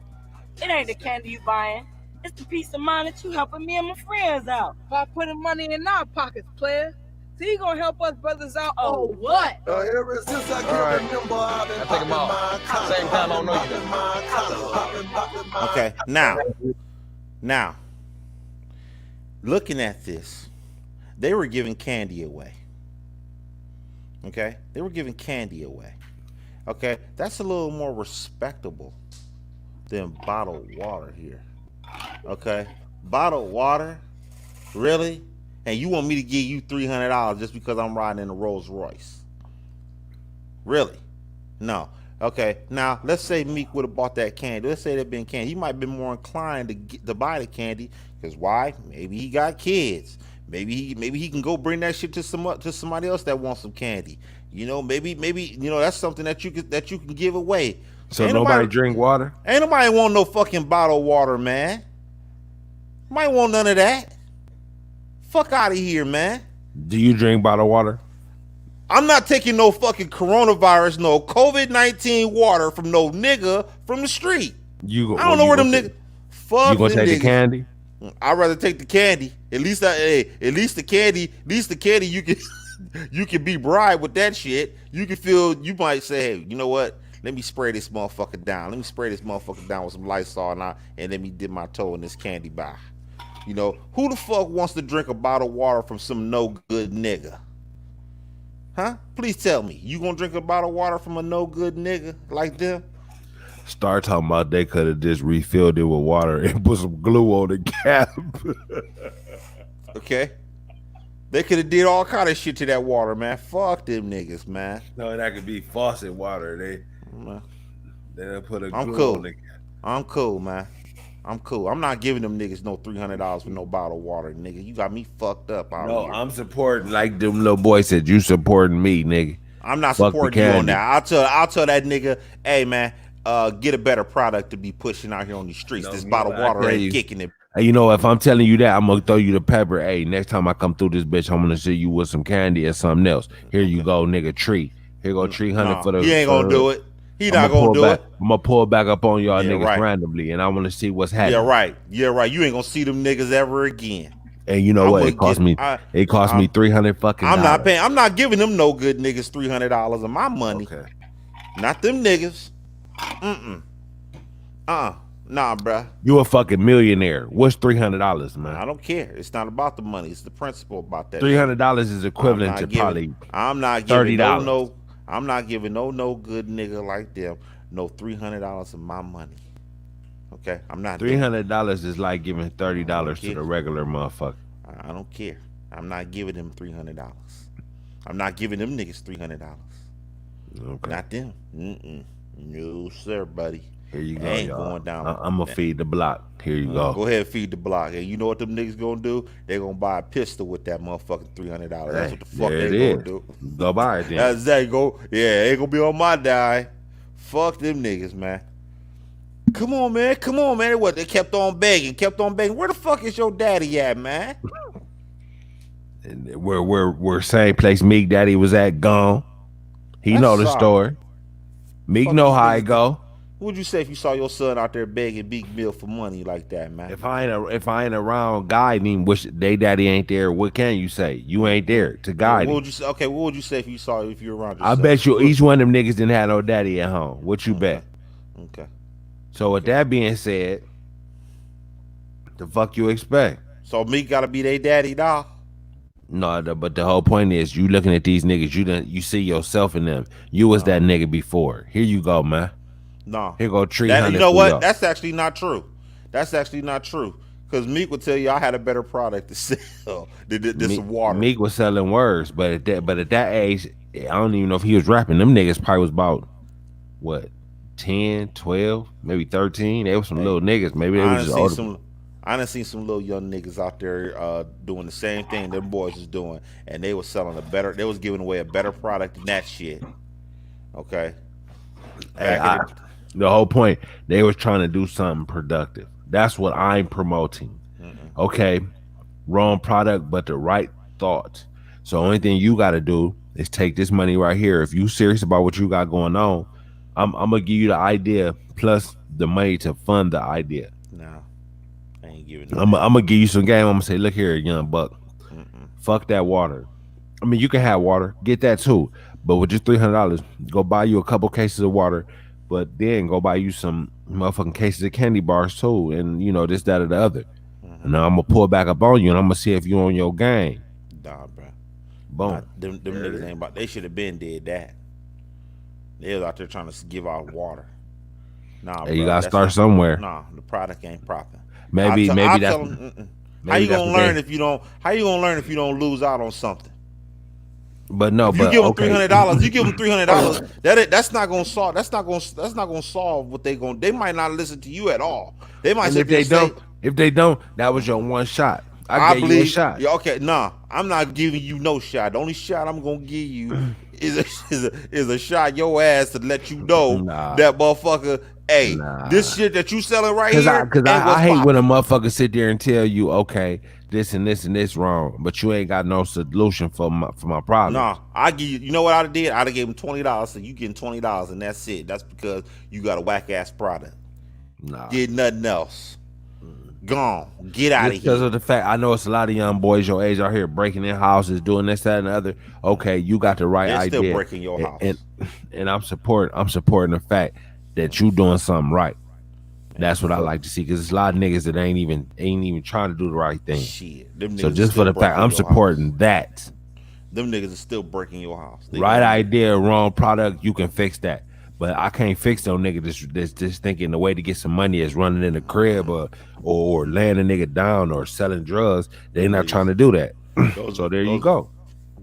It ain't the candy you buying. It's the peace of mind that you helping me and my friends out. By putting money in our pockets, player. So you gonna help us brothers out? Oh, what? Ever since I can remember, I've been take them out. Same time, I don't know you. Okay, now, looking at this, they were giving candy away. Okay, they were giving candy away. Okay, that's a little more respectable than bottled water here. Okay, bottled water, really? And you want me to give you $300 just because I'm riding in a Rolls Royce? Really? No. Okay, now let's say Meek would have bought that candy. Let's say that been candy. He might have been more inclined to buy the candy because why? Maybe he got kids. Maybe he can go bring that shit to somebody else that wants some candy. You know, maybe that's something that you can give away. So nobody drink water? Ain't nobody want no fucking bottled water, man. Nobody want none of that. Fuck out of here, man. Do you drink bottled water? I'm not taking no fucking coronavirus, no COVID-19 water from no nigga from the street. I don't know where them niggas. Fuck you gonna them take niggas. the candy? I'd rather take the candy. At least the candy you can you can be bribed with that shit. You can feel, you might say, hey, you know what? Let me spray this motherfucker down. Let me spray this motherfucker down with some Lysol and let me dip my toe in this candy bar. You know, who the fuck wants to drink a bottle of water from some no good nigga? Huh? Please tell me. You gonna drink a bottle of water from a no good nigga like them? Start talking about they could have just refilled it with water and put some glue on the cap. Okay. They could have did all kind of shit to that water, man. Fuck them niggas, man. No, that could be faucet water. They put a glue cool. on the cap. I'm cool, man. I'm cool. I'm not giving them niggas no $300 for no bottle of water, nigga. You got me fucked up out No, here. I'm supporting, like them little boy said, you supporting me, nigga. I'm not supporting you on that. I'll tell that nigga, hey man, get a better product to be pushing out here on these streets. This bottle of water ain't kicking it. Hey, you know, if I'm telling you that, I'm gonna throw you the pepper. Hey, next time I come through this bitch, I'm gonna see you with some candy or something else. Here you go, nigga. Tree. Here go 300 for the. He ain't gonna do it. He not gonna do it. I'm gonna pull back up on y'all niggas randomly, and I want to see what's happening. Yeah, right. You ain't gonna see them niggas ever again. And you know what? It cost me. It cost me $300 fucking. I'm not paying. I'm not giving them no good niggas $300 of my money. Okay. Not them niggas. Nah, bruh. You a fucking millionaire. What's $300, man? I don't care. It's not about the money. It's the principle about that. $300 is equivalent to probably. I'm not giving $30. I'm not giving no good nigga like them no $300 of my money. Okay, I'm not. $300 is like giving $30 to the regular motherfucker. I don't care. I'm not giving them $300. I'm not giving them niggas $300. Okay. Not them. No sir, buddy. Here you go, ain't y'all. going down. I'm gonna feed the block. Here you go. Go ahead, feed the block. And you know what them niggas gonna do? They gonna buy a pistol with that motherfucking $300. That's what the fuck they gonna do. Go buy it then. That's exactly go. Yeah, ain't gonna be on my dime. Fuck them niggas, man. Come on, man. What? They kept on begging. Where the fuck is your daddy at, man? And we're same place Meek Daddy was at, gone. He know the story. Meek know how it go. What would you say if you saw your son out there begging Big Mill for money like that, man? If I ain't around guiding, wish they daddy ain't there. What can you say? You ain't there to guide. What would you say? Okay, what would you say if you're around your I son? bet you each one of them niggas didn't have no daddy at home. What you bet? Okay. So with that being said, the fuck you expect? So Meek gotta be their daddy, dog. No, but the whole point is you looking at these niggas, you see yourself in them. You was that nigga before. Here you go, man. No. Here go 300. You know what? That's actually not true. Because Meek would tell you I had a better product to sell than this water. Meek was selling words, but at that age, I don't even know if he was rapping. Them niggas probably was about what, 10, 12, maybe 13. They were some little niggas. Maybe they was just older. I done seen some little young niggas out there doing the same thing them boys was doing, and they was selling they was giving away a better product than that shit. Okay. The whole point, they was trying to do something productive. That's what I'm promoting. Okay, wrong product, but the right thought. So only thing you got to do is take this money right here. If you serious about what you got going on, I'm gonna give you the idea plus the money to fund the idea. No, I ain't giving you. I'm gonna give you some game. I'm gonna say, look here, young buck. Fuck that water. I mean, you can have water, get that too, but with just $300, go buy you a couple cases of water. But then go buy you some motherfucking cases of candy bars too, and you know this, that, or the other. And now I'm gonna pull back up on you, and I'm gonna see if you on your game. Nah, bro. Boom. Nah, them niggas ain't about. They should have been did that. They was out there trying to give out water. Nah, hey, you gotta start somewhere. Nah, the product ain't proper. Maybe that's. How you gonna learn if you don't? How you gonna learn if you don't lose out on something? But no, if you but give them okay. $300, you give them $300. That's not gonna solve. That's not gonna solve what they gonna. They might not listen to you at all. They might And sit there and say, if they don't, that was your one shot. I gave believe you a shot. Yeah, okay, nah, I'm not giving you no shot. The only shot I'm gonna give you is a shot your ass to let you know that motherfucker. Hey, this shit that you selling right here. Because I hate when a motherfucker sit there and tell you, okay, this and this and this wrong, but you ain't got no solution for my problem. Nah, I give you. You know what I'd have did? I'd have gave him $20. So you getting $20, and that's it. That's because you got a whack ass product. Nah, get nothing else. Gone. Get out of here. Because of the fact I know it's a lot of young boys your age out here breaking in houses, doing this, that, and the other. Okay, you got the right idea. They're still breaking your house. And I'm supporting the fact that you doing something right. That's what I like to see, because there's a lot of niggas that ain't even trying to do the right thing. Shit. Them So niggas just for the fact I'm supporting that. Them niggas are still breaking your house. Right idea, wrong product, you can fix that. But I can't fix no nigga that's just thinking the way to get some money is running in the crib or laying a nigga down or selling drugs. They're not trying to do that. So there you go.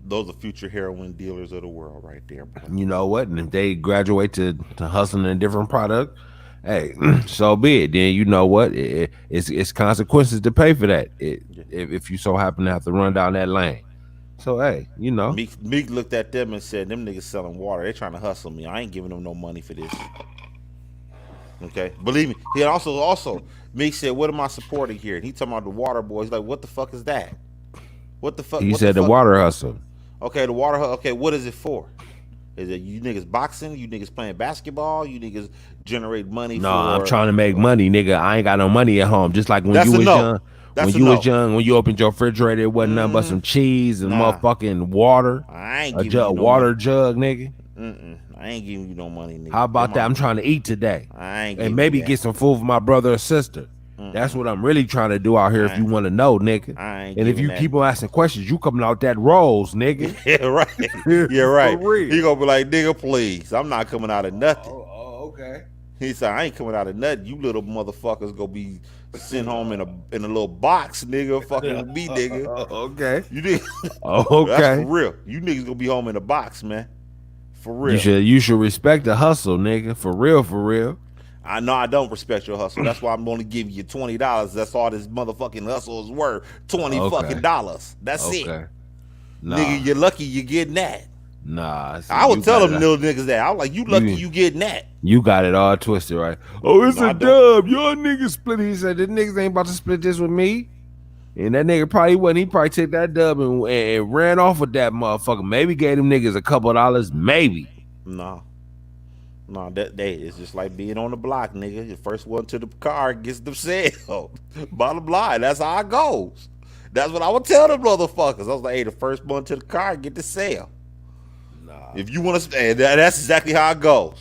Those are future heroin dealers of the world right there, bro. You know what? And if they graduate to hustling a different product, hey, so be it. Then you know what? It's consequences to pay for that. If you so happen to have to run down that lane. So hey, you know. Meek looked at them and said, "Them niggas selling water. They trying to hustle me. I ain't giving them no money for this." Okay, believe me. He also Meek said, "What am I supporting here?" And he talking about the water boys. Like, what the fuck is that? What the fuck? He said the water hustle. Okay, the water hustle. Okay, what is it for? Is it you niggas boxing? You niggas playing basketball? You niggas generate money? No, I'm trying to make money, nigga. I ain't got no money at home. Just like when you was young. When you opened your refrigerator, it wasn't nothing but some cheese and motherfucking water. I ain't giving you no water jug, nigga. I ain't giving you no money, nigga. How about that? I'm trying to eat today. I ain't and maybe get some food for my brother or sister. That's what I'm really trying to do out here. If you want to know, nigga. And if you keep on asking questions, you coming out that rolls, nigga. Yeah, right. Yeah, right. He gonna be like, nigga, please. I'm not coming out of nothing. Oh, okay. He said, I ain't coming out of nothing. You little motherfuckers gonna be sent home in a little box, nigga. Fucking with me, nigga. Okay. You niggas. Okay. That's for real. You niggas gonna be home in a box, man. For real. You should respect the hustle, nigga. For real, for real. I know I don't respect your hustle. That's why I'm only giving you $20. That's all this motherfucking hustle is worth. $20 fucking dollars. That's it. Nah. Nigga, you're lucky you're getting that. Nah. I would tell them little niggas that. I was like, you lucky you getting that. You got it all twisted, right? Oh, it's a dub. Your nigga split. He said, the niggas ain't about to split this with me. And that nigga probably wasn't. He probably took that dub and ran off with that motherfucker. Maybe gave them niggas a couple of dollars. Maybe. No, it's just like being on the block, nigga. The first one to the car gets the sale. Bottom line, that's how it goes. That's what I would tell them motherfuckers. I was like, hey, the first one to the car get the sale. Nah. If you want to, that's exactly how it goes.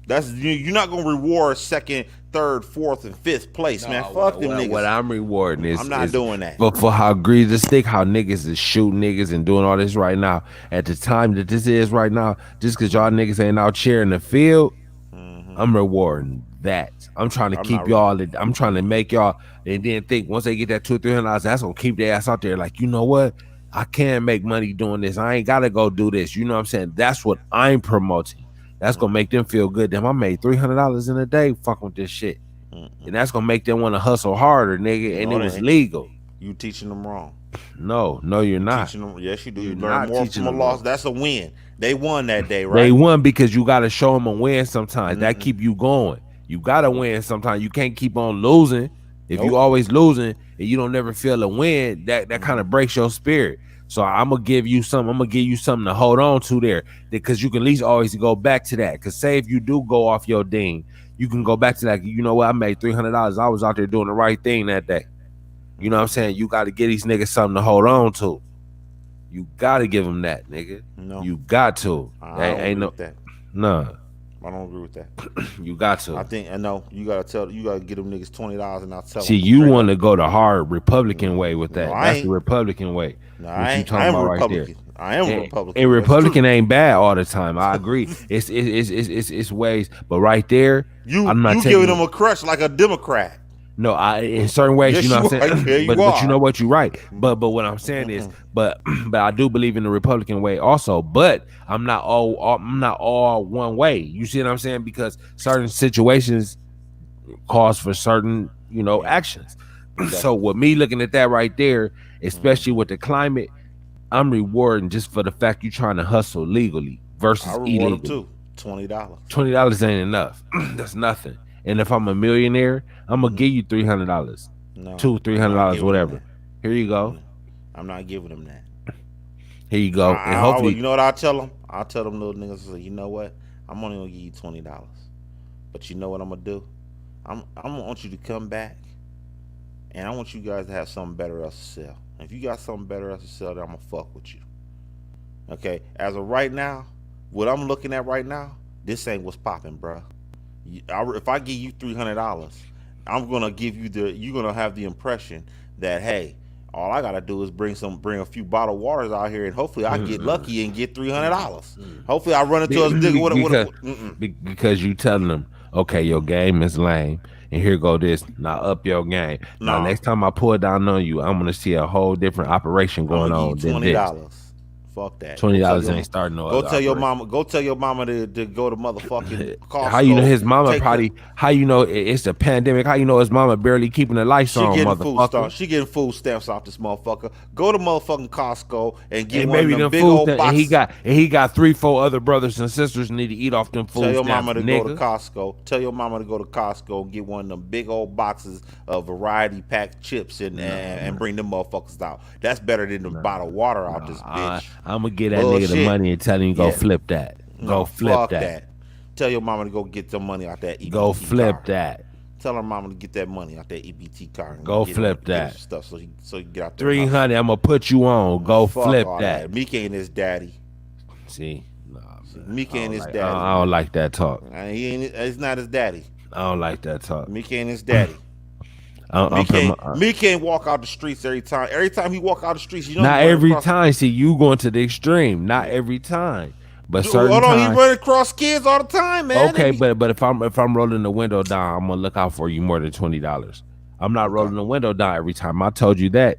You're not gonna reward second, third, fourth, and fifth place, man. Fuck them niggas. What I'm rewarding is I'm not doing that. But for how egregious how niggas is shooting niggas and doing all this right now, at the time that this is right now, just because y'all niggas ain't out cheering the field, I'm rewarding that. I'm trying to keep y'all. I'm trying to make y'all, and then think once they get that $200 or $300, that's gonna keep their ass out there. Like, you know what? I can make money doing this. I ain't gotta go do this. You know what I'm saying? That's what I'm promoting. That's gonna make them feel good. Damn, I made $300 in a day fucking with this shit. And that's gonna make them want to hustle harder, nigga. And it was legal. You teaching them wrong. No, you're not. Yes, you do. You learn more from a loss. That's a win. They won that day, right? They won because you gotta show them a win sometimes. That keep you going. You gotta win sometimes. You can't keep on losing. If you always losing and you don't never feel a win, that kind of breaks your spirit. So I'm gonna give you something. I'm gonna give you something to hold on to there, because you can at least always go back to that. Because say if you do go off your ding, you can go back to that. You know what? I made $300. I was out there doing the right thing that day. You know what I'm saying? You got to give these niggas something to hold on to. You got to give them that, nigga. No, you got to. I don't agree with that. Nah. I don't agree with that. You got to. I know you gotta give them niggas $20 and I'll tell them. See, you want to go the hard Republican way with that. That's the Republican way. No, I am Republican. I am Republican. And Republican ain't bad all the time. I agree. It's ways, but right there, I'm not giving them a crush like a Democrat. No, in certain ways, Yes, you know what I'm you are. saying. Yeah, you but you are. know what, you're right. But what I'm saying is, but I do believe in the Republican way also. But I'm not all one way. You see what I'm saying? Because certain situations cause for certain actions. So with me looking at that right there, especially with the climate, I'm rewarding just for the fact you're trying to hustle legally versus I reward them illegally. too. $20. $20 ain't enough. That's nothing. And if I'm a millionaire, I'm gonna give you $300, No, $200-$300, whatever. Here you go. I'm not giving them that. Here you go. And hopefully, you know what I'll tell them? I'll tell them little niggas, you know what? I'm only gonna give you $20, but you know what I'm gonna do? I'm gonna want you to come back, and I want you guys to have something better else to sell. If you got something better else to sell, then I'm gonna fuck with you. Okay. As of right now, what I'm looking at right now, this ain't what's popping, bro. If I give you $300, I'm gonna give you you're gonna have the impression that, hey, all I gotta do is bring a few bottled waters out here, and hopefully I get lucky and get $300. Hopefully I run into a nigga because you telling them, okay, your game is lame, and here go this. Now up your game. Now next time I pull down on you, I'm gonna see a whole different operation going on than this. Fuck that. $20 ain't starting no. Go tell your mama. Go tell your mama to go to motherfucking Costco. How you know his mama probably? How you know it's the pandemic? How you know his mama barely keeping the lights on, motherfucker? She getting food stamps off this motherfucker. Go to motherfucking Costco and get and one of them big old boxes. And he got 3-4 other brothers and sisters need to eat off them food stamps. Tell your mama to go to Costco. Tell your mama to go to Costco and get one of them big old boxes of variety packed chips and bring them motherfuckers out. That's better than the bottle of water out this bitch. I'm gonna get that nigga the money and tell him go flip that. Go flip that. Tell your mama to go get some money out that EBT Go flip car. That. Tell her mama to get that money out that EBT car. And go flip that stuff so you get out there. 300. I'm gonna put you on. Go flip that. Meek ain't his daddy. See, Meek ain't his daddy. I don't like that talk. He's not his daddy. I don't like that talk. Meek ain't his daddy. Meek can't walk out the streets every time. Every time he walk out the streets, you know. Not every time. See, you going to the extreme. Not every time. But certain hold on, times, he run across kids all the time, man. Okay, but if I'm rolling the window down, I'm gonna look out for you more than $20. I'm not rolling the window down every time. I told you that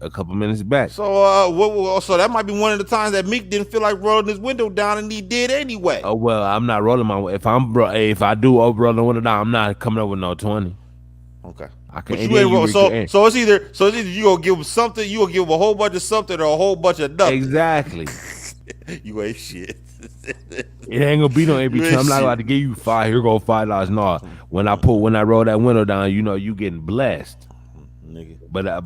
a couple minutes back. So so that might be one of the times that Meek didn't feel like rolling his window down, and he did anyway. Oh well, I'm not rolling my. If I do roll the window down, I'm not coming up with no 20. Okay. I can. But you ain't roll, so it's either you gonna give him something, you gonna give him a whole bunch of something, or a whole bunch of nothing. Exactly. You ain't shit. It ain't gonna be no every time. I'm not about to give you $5. Here go $5. No, when I roll that window down, you know you getting blessed. Nigga. But a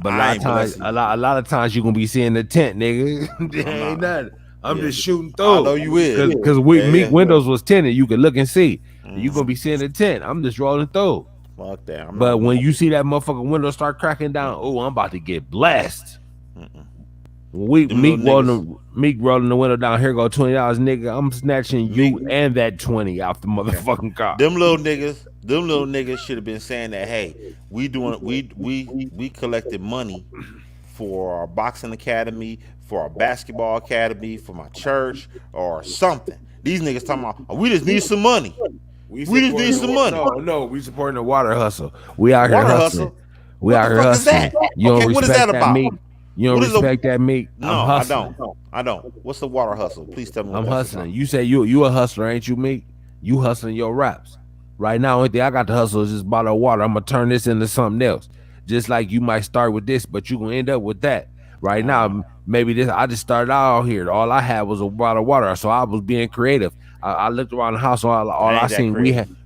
lot of times you gonna be seeing the tent, nigga. Ain't nothing. I'm just shooting through. I know you is. Because Meek windows was tinted. You could look and see. You gonna be seeing the tent. I'm just rolling through. Fuck that. But when you see that motherfucking window start cracking down, oh, I'm about to get blessed. Meek rolling the window down. Here go $20, nigga. I'm snatching you and that 20 out the motherfucking car. Them little niggas should have been saying that. Hey, we collected money for our boxing academy, for our basketball academy, for my church, or something. These niggas talking about we just need some money. We just need some money. No, we supporting the water hustle. We out here hustling. We out here hustling. You don't respect what is that about? Meek. You don't respect that Meek. No, I don't. What's the water hustle? Please tell me. I'm hustling. You say you a hustler, ain't you, Meek? You hustling your raps. Right now, only thing I got to hustle is this bottle of water. I'm gonna turn this into something else. Just like you might start with this, but you gonna end up with that. Right now, maybe this. I just started out here. All I had was a bottle of water, so I was being creative. I looked around the house. All I seen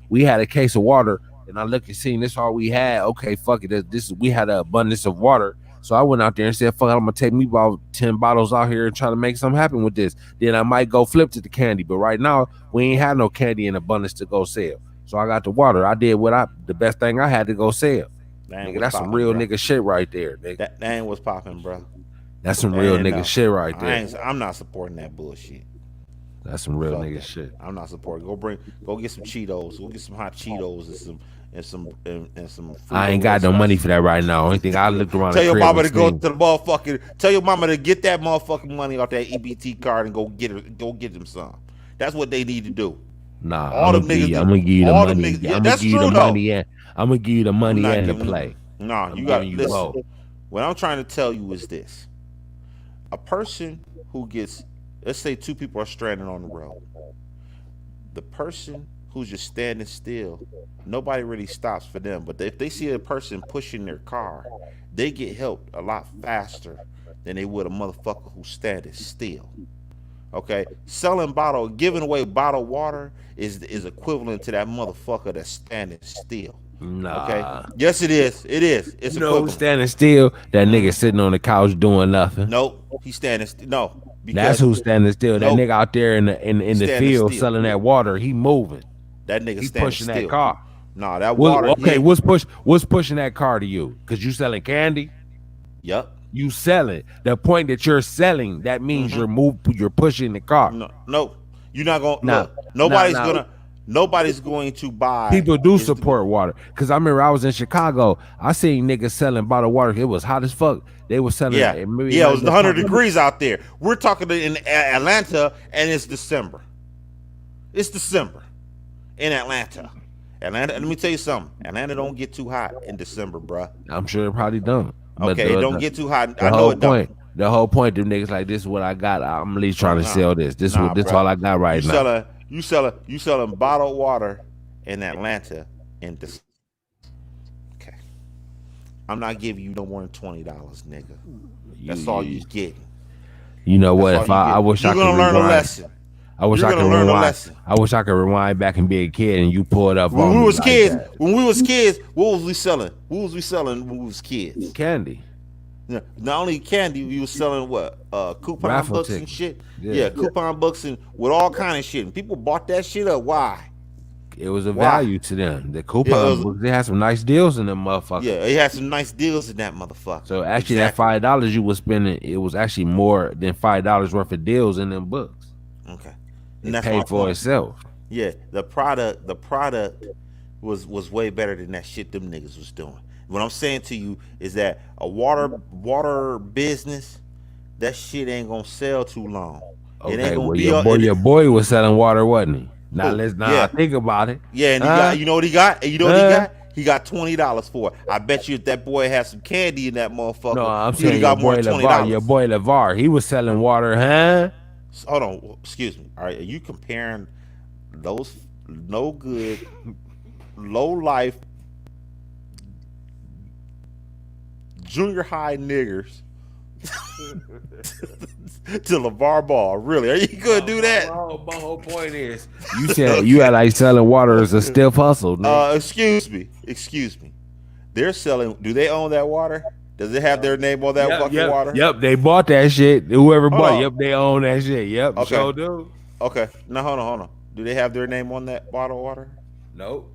we had a case of water, and I looked and seen this all we had. Okay, fuck it. We had an abundance of water. So I went out there and said, fuck it, I'm gonna take me about 10 bottles out here and try to make something happen with this. Then I might go flip to the candy. But right now, we ain't had no candy in abundance to go sell. So I got the water. I did the best thing I had to go sell. Nigga, that's some real nigga shit right there. Nigga. That ain't what's popping, bro. That's some real nigga shit right there. I'm not supporting that bullshit. That's some real nigga shit. I'm not supporting. Go get some Cheetos. Go get some hot Cheetos and some I ain't got no money for that right now. Only thing I looked around. Tell your mama to go to the motherfucking. Tell your mama to get that motherfucking money off that EBT card and go get them some. That's what they need to do. Nah, All I'm them gonna give niggas, you. I'm gonna give you the all them money. niggas. Yeah, I'm gonna that's give you the true though. money and I'm gonna give you the I'm money not and the giving. play. Nah, I'm you giving got you listen. both. What I'm trying to tell you is this: a person who gets, let's say, two people are stranded on the road. The person who's just standing still, nobody really stops for them. But if they see a person pushing their car, they get help a lot faster than they would a motherfucker who's standing still. Okay, giving away bottled water is equivalent to that motherfucker that's standing still. Okay, Nah. yes it is. It is. It's You know who's equivalent. standing still? That nigga sitting on the couch doing nothing. Nope, he's standing still. No, That's because who's standing still. That nope, nigga out there in the standing field still. selling that water, he moving. That nigga He standing pushing that still. car. Nah, that water. Okay, what's pushing that car to you? Because you selling candy? Yep. You selling. The point that you're selling, that means you're pushing the car. No, you're not gonna Nah, look. Nobody's going to buy. People do support water. Cause I remember I was in Chicago. I seen niggas selling bottled water. It was hot as fuck. They were selling. Yeah, it was 100 degrees out there. We're talking in Atlanta, and it's December. It's December in Atlanta. Atlanta. Let me tell you something. Atlanta don't get too hot in December, bruh. I'm sure it probably don't. Okay, it don't get too hot. I know it don't. The whole point, them niggas like, this is what I got. I'm at least trying to sell this. This all I got right now. You selling bottled water in Atlanta in this. Okay, I'm not giving you no more than $20, nigga. That's all you getting. You know what? I wish I could learn rewind. a lesson. I wish I could rewind. I wish I could rewind back and be a kid and you pull it up. When we was kids, what was we selling? What was we selling when we was kids? Candy. Yeah, not only candy, we was selling what? Coupon Raffle books tickets. and shit. Yeah. Coupon books and with all kind of shit. And people bought that shit up. Why? It was a value to them. The coupon books, they had some nice deals in them motherfuckers. Yeah, it had some nice deals in that motherfucker. So actually that $5 you was spending, it was actually more than $5 worth of deals in them books. Okay. And it paid for itself. Yeah, the product was way better than that shit them niggas was doing. What I'm saying to you is that a water business, that shit ain't gonna sell too long. Okay, it ain't gonna be your boy was selling water, wasn't he? Now I think about it. Yeah, and you know what he got? And you know what he got? He got $20 for it. I bet you if that boy had some candy in that motherfucker, No, I'm he saying got more than $20. Your boy LeVar, he was selling water, huh? Hold on, excuse me. All right, are you comparing those no good, low life, junior high niggers to LeVar Ball? Really? Are you gonna do that? My whole point is, you said you had like selling water as a stiff hustle. Excuse me. They're selling. Do they own that water? Does it have their name on that fucking water? Yep, they bought that shit. Whoever bought it, yep, they own that shit. Yep, okay. Sure do. Okay, now hold on. Do they have their name on that bottle of water? Nope.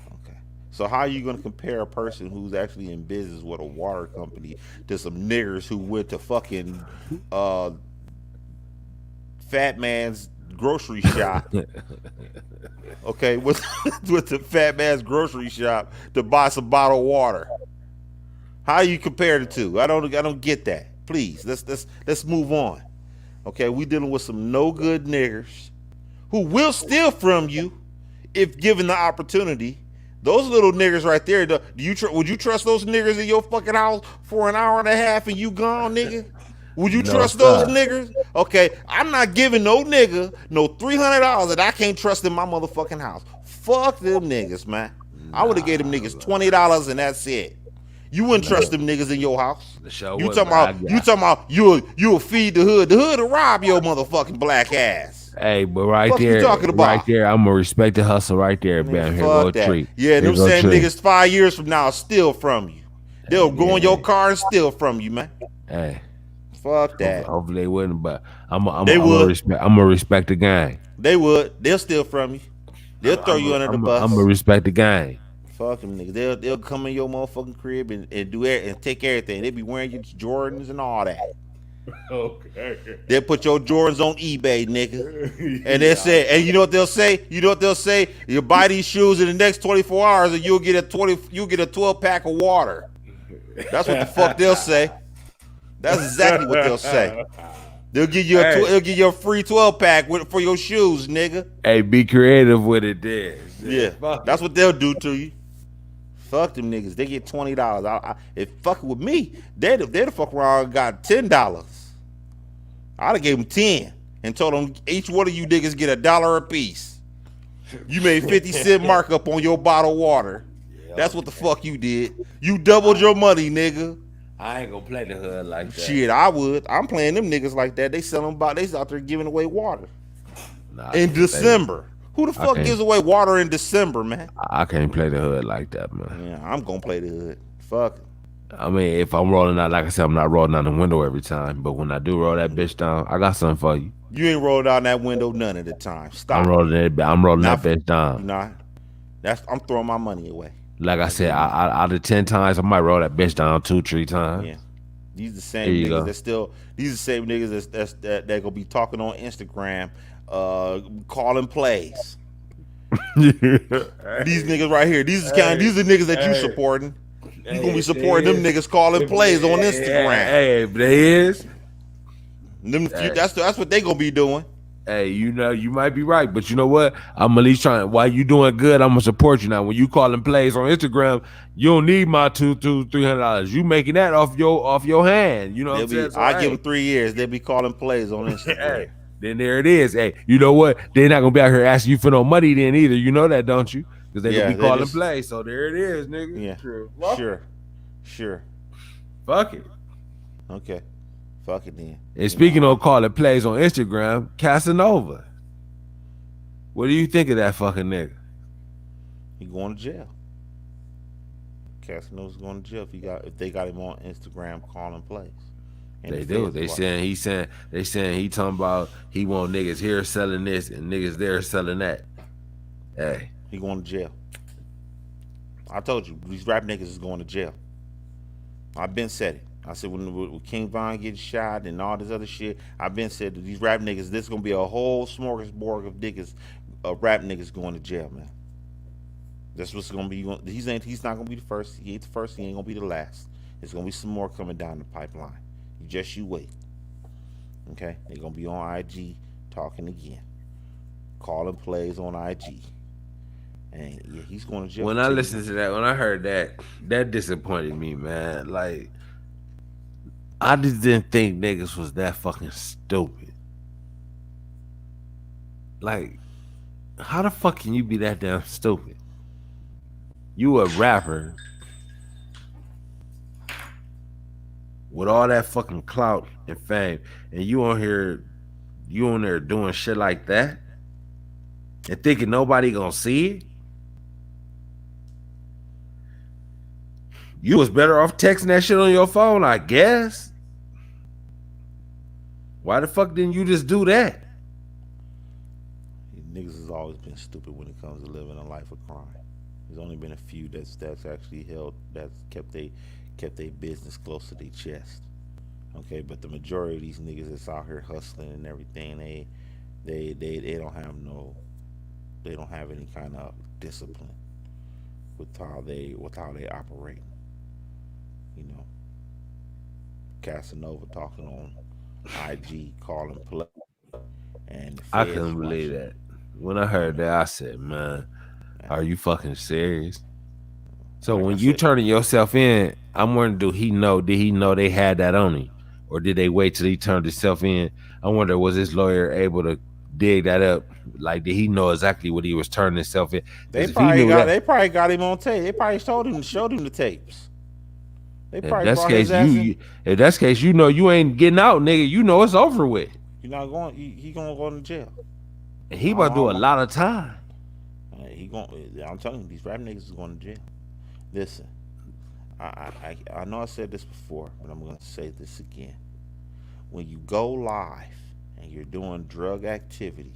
Okay. So how are you gonna compare a person who's actually in business with a water company to some niggers who went to fucking fat man's grocery shop? Okay, with the fat man's grocery shop to buy some bottled water? How you compare the two? I don't get that. Please, let's move on. Okay, we dealing with some no good niggers who will steal from you if given the opportunity. Those little niggers right there. Would you trust those niggers in your fucking house for an hour and a half and you gone, nigga? Would you trust those niggers? Okay, I'm not giving no nigga no $300 that I can't trust in my motherfucking house. Fuck them niggas, man. I would have gave them niggas $20 and that's it. You wouldn't trust them niggas in your house. You talking about you'll feed the hood. The hood will rob your motherfucking black ass. Hey, but right What there, you talking about? right there, I'm gonna respect the hustle right there, man. Here go a treat. Yeah, them same niggas 5 years from now steal from you. They'll go in your car and steal from you, man. Hey, fuck that. Hopefully they wouldn't, but I'm gonna respect the gang. They would. They'll steal from you. They'll throw you under the bus. I'm gonna respect the gang. Fuck them niggas. They'll come in your motherfucking crib and do it and take everything. They be wearing your Jordans and all that. Okay. They'll put your Jordans on eBay, nigga. And they'll say, and you know what they'll say? You buy these shoes in the next 24 hours and you'll get a 12 pack of water. That's what the fuck they'll say. That's exactly what they'll say. They'll give you they'll give you a free 12-pack for your shoes, nigga. Hey, be creative with it, then. Yeah, that's what they'll do to you. Fuck them niggas. They get $20. If fucking with me, they'd fuck around and got $10. I'd have gave them 10 and told them each one of you niggas get $1 a piece. You made 50-cent markup on your bottled water. That's what the fuck you did. You doubled your money, nigga. I ain't gonna play the hood like that. Shit, I would. I'm playing them niggas like that. They selling they out there giving away water. In December. Who the fuck gives away water in December, man? I can't play the hood like that, man. Yeah, I'm gonna play the hood. Fuck it. I mean, if I'm rolling out, like I said, I'm not rolling out the window every time. But when I do roll that bitch down, I got something for you. You ain't rolled down that window none of the time. Stop. I'm rolling that bitch down. Nah, I'm throwing my money away. Like I said, out of 10 times, I might roll that bitch down 2-3 times. Yeah, these the same niggas that still. These the same niggas that gonna be talking on Instagram, calling plays. These niggas right here. These are the niggas that you supporting. You gonna be supporting them niggas calling plays on Instagram. Hey, they is. That's what they gonna be doing. Hey, you know, you might be right, but you know what? I'm at least trying. While you doing good, I'm gonna support you now. When you calling plays on Instagram, you don't need my $300. You making that off your hand. You know what I'm saying? So, I give them 3 years. They'll be calling plays on Instagram. Hey, then there it is. Hey, you know what? They're not gonna be out here asking you for no money then either. You know that, don't you? Because they gonna be calling plays. So there it is, nigga. Yeah. Sure. Fuck it. Okay. Fuck it then. And speaking of calling plays on Instagram, Casanova. What do you think of that fucking nigga? He going to jail. Casanova's going to jail if they got him on Instagram calling plays. And they do. They saying he talking about he want niggas here selling this and niggas there selling that. Hey. He going to jail. I told you, these rap niggas is going to jail. I've been said it. I said when King Von gets shot and all this other shit, I've been said that these rap niggas, this gonna be a whole smorgasbord of niggas, rap niggas going to jail, man. That's what's gonna be. He's not gonna be the first. He ain't the first. He ain't gonna be the last. There's gonna be some more coming down the pipeline. You wait. Okay, they're gonna be on IG talking again, calling plays on IG. And yeah, he's going to jail. When I listened to that, when I heard that disappointed me, man. Like, I just didn't think niggas was that fucking stupid. Like, how the fuck can you be that damn stupid? You a rapper with all that fucking clout and fame, and you on there doing shit like that and thinking nobody gonna see it? You was better off texting that shit on your phone, I guess. Why the fuck didn't you just do that? Niggas has always been stupid when it comes to living a life of crime. There's only been a few that's actually kept their business close to their chest. Okay, but the majority of these niggas that's out here hustling and everything, they don't have any kind of discipline with how they operate. You know, Casanova talking on IG, calling play, and I couldn't believe that. When I heard that, I said, "Man, are you fucking serious?" So like when you turning yourself in, I'm wondering, did he know they had that on him, or did they wait till he turned himself in? I wonder, was his lawyer able to dig that up? Like, did he know exactly what he was turning himself in? They probably got him on tape. They probably showed him the tapes. They probably if that's the case, you know you ain't getting out, nigga. You know it's over with. You're not going. He gonna go to jail. And he about to do a lot of time. I'm telling you, these rap niggas is going to jail. Listen, I know I said this before, but I'm gonna say this again. When you go live and you're doing drug activity,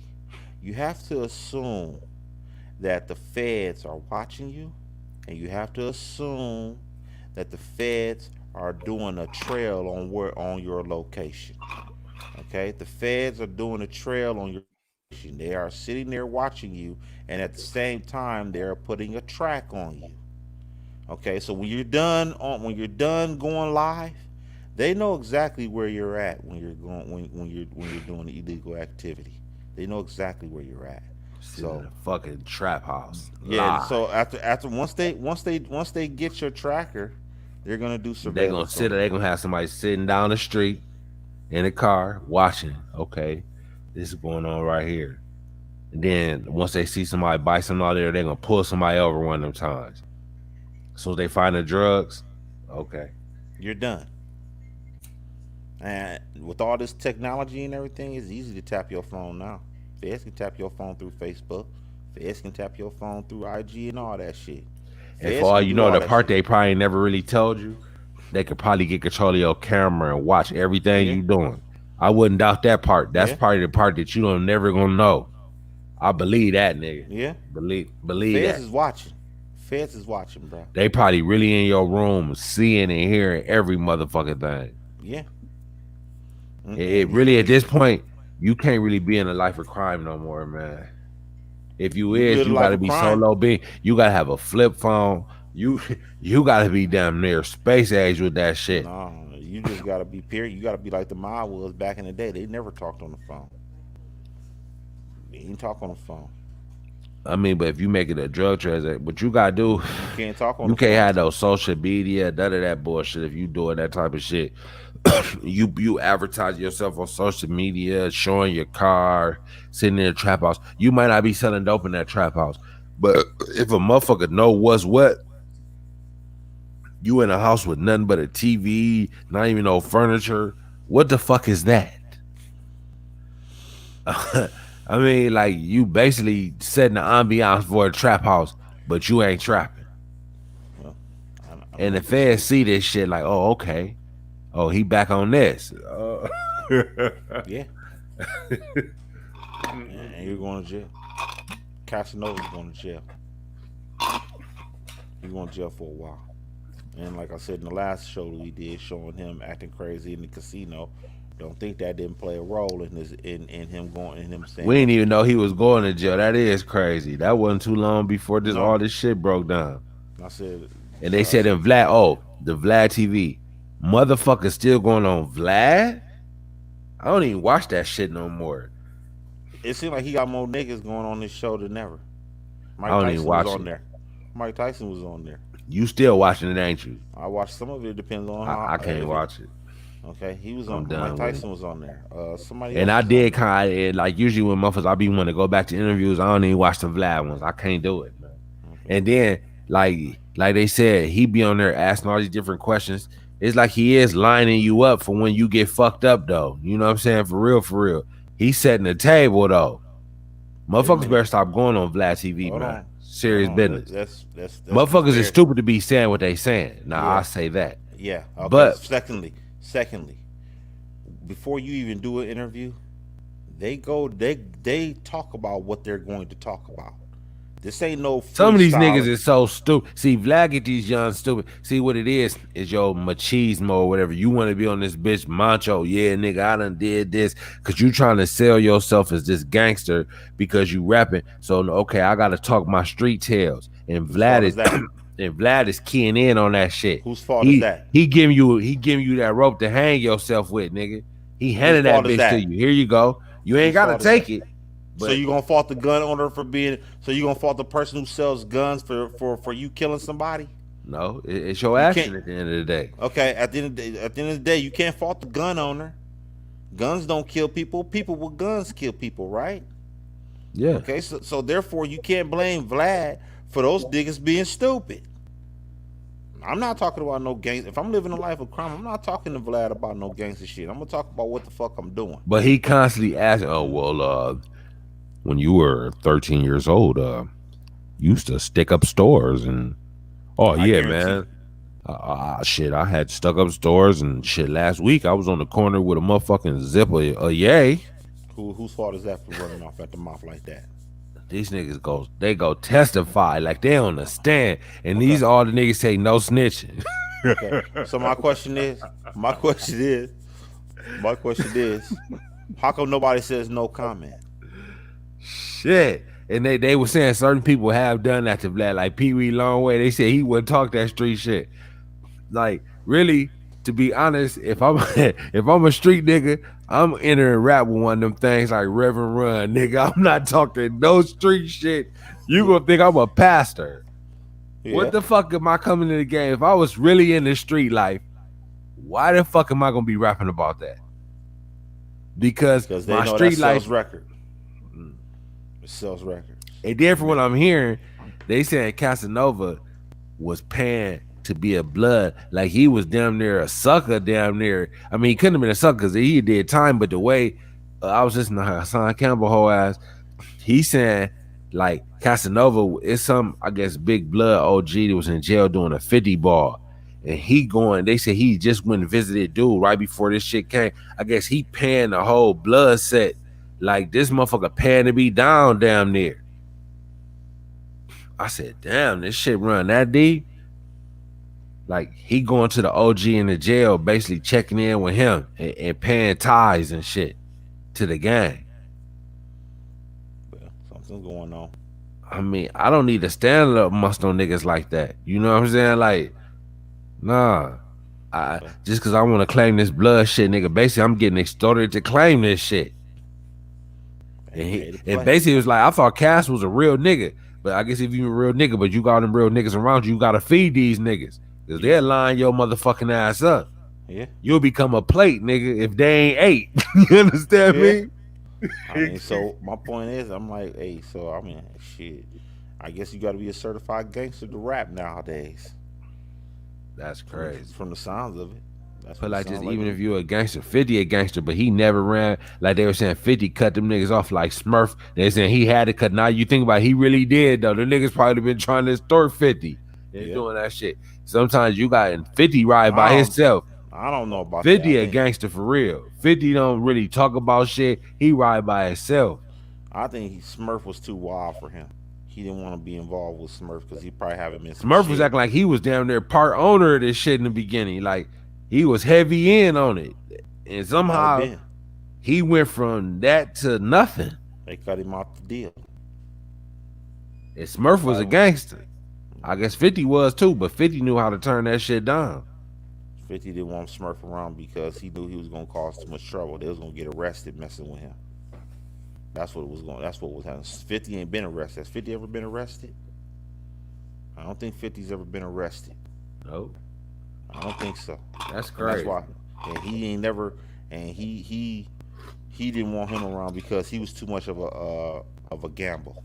you have to assume that the feds are watching you, and you have to assume that the feds are doing a trail on your location. Okay, the feds are doing a trail on your location. They are sitting there watching you, and at the same time, they're putting a track on you. Okay, so when you're done going live, They know exactly where you're at when you're going when you're doing illegal activity. They know exactly where you're at. Sit in So a fucking trap house. yeah, Lie. so after once they get your tracker, they're gonna do They gonna surveillance sit. on you. They gonna have somebody sitting down the street in a car watching. Okay, this is going on right here. And then once they see somebody buy something out there, they gonna pull somebody over one of them times. So they find the drugs. Okay. You're done. And with all this technology and everything, it's easy to tap your phone now. Feds can tap your phone through Facebook. Feds can tap your phone through IG and all that shit. And Feds for all can you do know, all the that part shit. they probably never really told you, they could probably get control of your camera and watch everything Yeah. you doing. I wouldn't doubt that part. That's Yeah. probably the part that you don't never gonna know. I believe that, nigga. Yeah. Believe Feds that. is watching. Feds is watching, bro. They probably really in your room, seeing and hearing every motherfucking thing. Yeah. It really, at this point, you can't really be in a life of crime no more, man. If you live is, a you life gotta of be crime. solo being. You gotta have a flip phone. You gotta be damn near space age with that shit. No, you just gotta be period. You gotta be like the mob was back in the day. They never talked on the phone. They ain't talk on the phone. I mean, but if you make it a drug transaction, what you gotta do, You can't talk on you the can't phone. have no social media, none of that bullshit. If you doing that type of shit, you advertise yourself on social media, showing your car, sitting in a trap house. You might not be selling dope in that trap house, but if a motherfucker know what's what, you in a house with nothing but a TV, not even no furniture. What the fuck is that? I mean, like you basically setting the ambiance for a trap house, but you ain't trapping. Well, And the feds see this shit like, oh, okay. Oh, he back on this. Yeah. And you're going to jail. Casanova's going to jail. He's going to jail for a while. And like I said in the last show we did, showing him acting crazy in the casino, don't think that didn't play a role in this in him going in him saying We didn't even know he was going to jail. That is crazy. That wasn't too long before this No. all this shit broke down. I said, And they said in Vlad, the Vlad TV, motherfucker still going on Vlad? I don't even watch that shit no more. it seemed like he got more niggas going on this show than ever. Mike I don't even Tyson watch was on it. there. Mike Tyson was on there. You still watching it, ain't you? I watched some of it. Depends on how I can't watch it. Okay, he was I'm on. done Mike with Tyson it. was on there. Somebody And else I was on did there. kind of like usually when motherfuckers I be want to go back to interviews. I don't even watch the Vlad ones. I can't do it, man. Okay. And then like they said, he be on there asking all these different questions. It's like he is lining you up for when you get fucked up, though. You know what I'm saying? For real, for real. He's setting the table, though. Motherfuckers better stop going on Vlad TV, Hold man. on. Serious Hold on. business. That's Motherfuckers is conspiracy. stupid to be saying what they saying. Now Yeah. I say that. Yeah. Okay. But secondly, before you even do an interview, they talk about what they're going to talk about. This ain't no some of these freestyle. niggas is so stupid. See, Vlad get these young stupid. See what it is your machismo or whatever. You want to be on this bitch macho. Yeah, nigga, I done did this. Cause you trying to sell yourself as this gangster because you rapping. So okay, I gotta talk my street tales. And Vlad is and Vlad is keying in on that shit. Whose fault is that? He giving you that rope to hang yourself with, nigga. He handed that fault is bitch that? to you. Here you go. You ain't Whose gotta fault is take that? it. So But you gonna fault the gun owner for being? So you gonna fault the person who sells guns for you killing somebody? no, it's your action at the end of the day. Okay, at the end of the day, you can't fault the gun owner. Guns don't kill people. People with guns kill people, right? Yeah. Okay, so therefore you can't blame Vlad for those niggas being stupid. I'm not talking about no gangs. If I'm living a life of crime, I'm not talking to Vlad about no gangster shit. I'm gonna talk about what the fuck I'm doing. But he constantly asking, oh, well, when you were 13 years old, you used to stick up stores and, oh, I yeah, guarantee- man. Shit, I had stuck up stores and shit. Last week, I was on the corner with a motherfucking zipper, yay. Whose fault is that for running off at the mouth like that? These niggas go testify like they on the stand. And these all the niggas say no snitching. Okay. So my question is, how come nobody says no comment? Shit. And they were saying certain people have done that to Vlad, like Pee Wee Longway. They said he wouldn't talk that street shit. Like, really, to be honest, if I'm if I'm a street nigga, I'm entering rap with one of them things like Reverend Run, nigga. I'm not talking no street shit. You gonna think I'm a pastor. Yeah. What the fuck am I coming to the game? If I was really in the street life, why the fuck am I gonna be rapping about that? Because they my know street that life sells record. It sells records. And then from what I'm hearing, they saying Casanova was paying to be a blood, like he was damn near a sucker, damn near. I mean, he couldn't have been a sucker because he did time, but the way I was listening to Hassan Campbell whole ass, he saying like Casanova is some, I guess, big blood OG that was in jail doing a 50 ball. And he going, they said he just went and visited dude right before this shit came. I guess he paying the whole blood set. Like this motherfucker paying to be down damn near. I said, damn, this shit run that deep. Like he going to the OG in the jail, basically checking in with him and paying ties and shit to the gang. Well, something's going on. I mean, I don't need to stand up amongst no niggas like that. You know what I'm saying? Like, nah. Just because I want to claim this blood shit, nigga, basically I'm getting extorted to claim this shit. And basically it was like, I thought Cass was a real nigga. But I guess if you a real nigga, but you got them real niggas around you, you got to feed these niggas. Because they'll line your motherfucking ass up. Yeah. You'll become a plate, nigga, if they ain't ate. You understand me? I mean, so my point is, I'm like, hey, so I mean, shit. I guess you got to be a certified gangster to rap nowadays. That's crazy. From the sounds of it. That's but like just even if you're a gangster, 50 a gangster, but he never ran. Like they were saying 50 cut them niggas off like Smurf. They saying he had to cut. Now you think about it, he really did though. The niggas probably been trying to extort 50 and doing that shit. Sometimes you got 50 ride by himself. I don't know about 50 that. a gangster for real. 50 don't really talk about shit. He ride by himself. I think Smurf was too wild for him. He didn't want to be involved with Smurf because he probably haven't been. Smurf was acting like he was down there part owner of this shit in the beginning. Like he was heavy in on it. And somehow he went from that to nothing. They cut him off the deal. And Smurf was a gangster. I guess 50 was too, but 50 knew how to turn that shit down. 50 didn't want Smurf around because he knew he was going to cause too much trouble. They was going to get arrested messing with him. That's what it was going. That's what was happening. 50 ain't been arrested. Has 50 ever been arrested? I don't think 50's ever been arrested. No. I don't think so. That's crazy. That's why. And he ain't never. And he didn't want him around because he was too much of a gamble.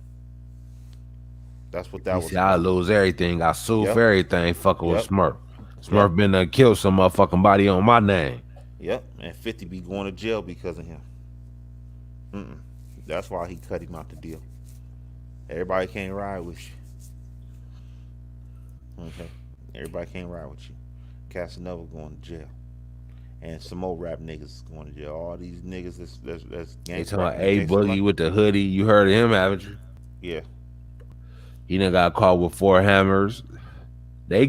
That's what that was. I lose everything. I sue for everything. Fucking with Smurf. Smurf been to kill some motherfucking body on my name. Yep. And 50 be going to jail because of him. That's why he cut him out the deal. Everybody can't ride with you. Okay. Everybody can't ride with you. Casanova going to jail. And some more rap niggas going to jail. All these niggas that's they talking about A Boogie with the hoodie. You heard of him, haven't you? Yeah. He done got caught with 4 hammers. They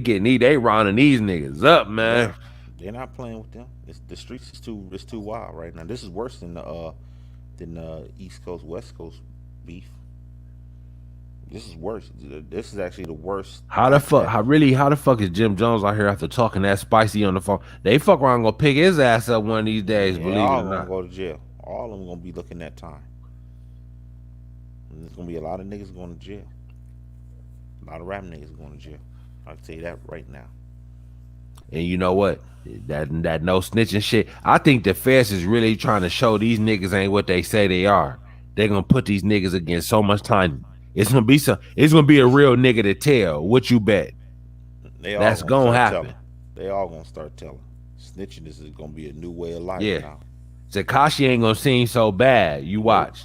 rounding these niggas up, man. They're not playing with them. The streets is too wild right now. This is worse than the East Coast West Coast beef. This is worse. This is actually the worst. How the fuck is Jim Jones out here after talking that spicy on the phone? They fuck around gonna pick his ass up one of these days. Believe it or not, gonna go to jail. All of them gonna be looking at time. And there's gonna be a lot of niggas going to jail. A lot of rap niggas going to jail. I'll tell you that right now. And you know what? That no snitching shit. I think the feds is really trying to show these niggas ain't what they say they are. They're gonna put these niggas against so much time. It's gonna be a real nigga to tell. What you bet? That's gonna happen. Telling. They all gonna start telling. Snitching is gonna be a new way of life now. Tekashi ain't gonna seem so bad. You watch.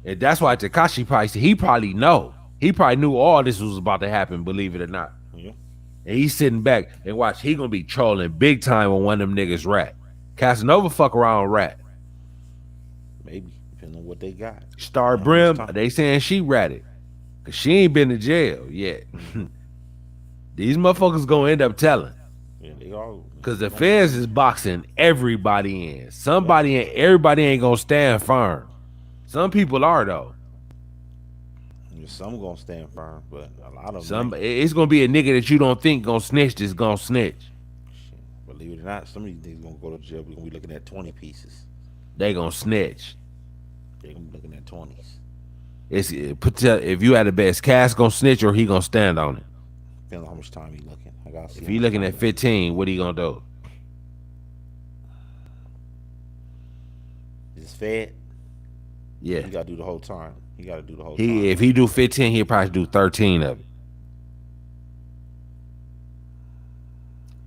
And that's why Tekashi probably know. He probably knew all this was about to happen, believe it or not. Yeah. And he's sitting back and watch. He gonna be trolling big time when one of them niggas rat. Casanova fuck around rat. Maybe, depending on what they got. Star Brim, they saying she ratted. Cause she ain't been to jail yet. These motherfuckers gonna end up telling. Yeah, they all. Cause the feds is boxing everybody in. Everybody ain't gonna stand firm. Some people are though. Some gonna stand firm, but a lot of them. It's gonna be a nigga that you don't think gonna snitch that's gonna snitch. Believe it or not, some of these niggas gonna go to jail. We're gonna be looking at 20 pieces. They gonna snitch. They gonna be looking at 20s. If you had the best, Cass gonna snitch or he gonna stand on it. Depends on how much time he looking. I gotta see. If he looking at 15, what he gonna do? Is fed? Yeah, he gotta do the whole time. He gotta do the whole time. If he do 15, he'll probably do 13 of it.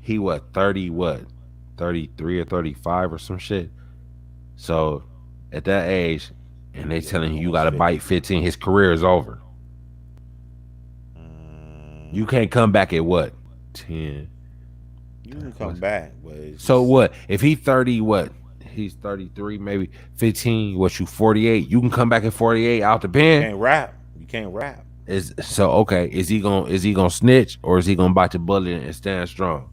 He 30 33 or 35 or some shit. So at that age, and they telling you gotta bite 15, his career is over. You can't come back at what? 10. You can come back, but so what? If he 30, what? He's 33, maybe 15. What, you 48? You can come back at 48 out the pen. You can't rap. You can't rap. Is he gonna snitch or is he gonna bite the bullet and stand strong?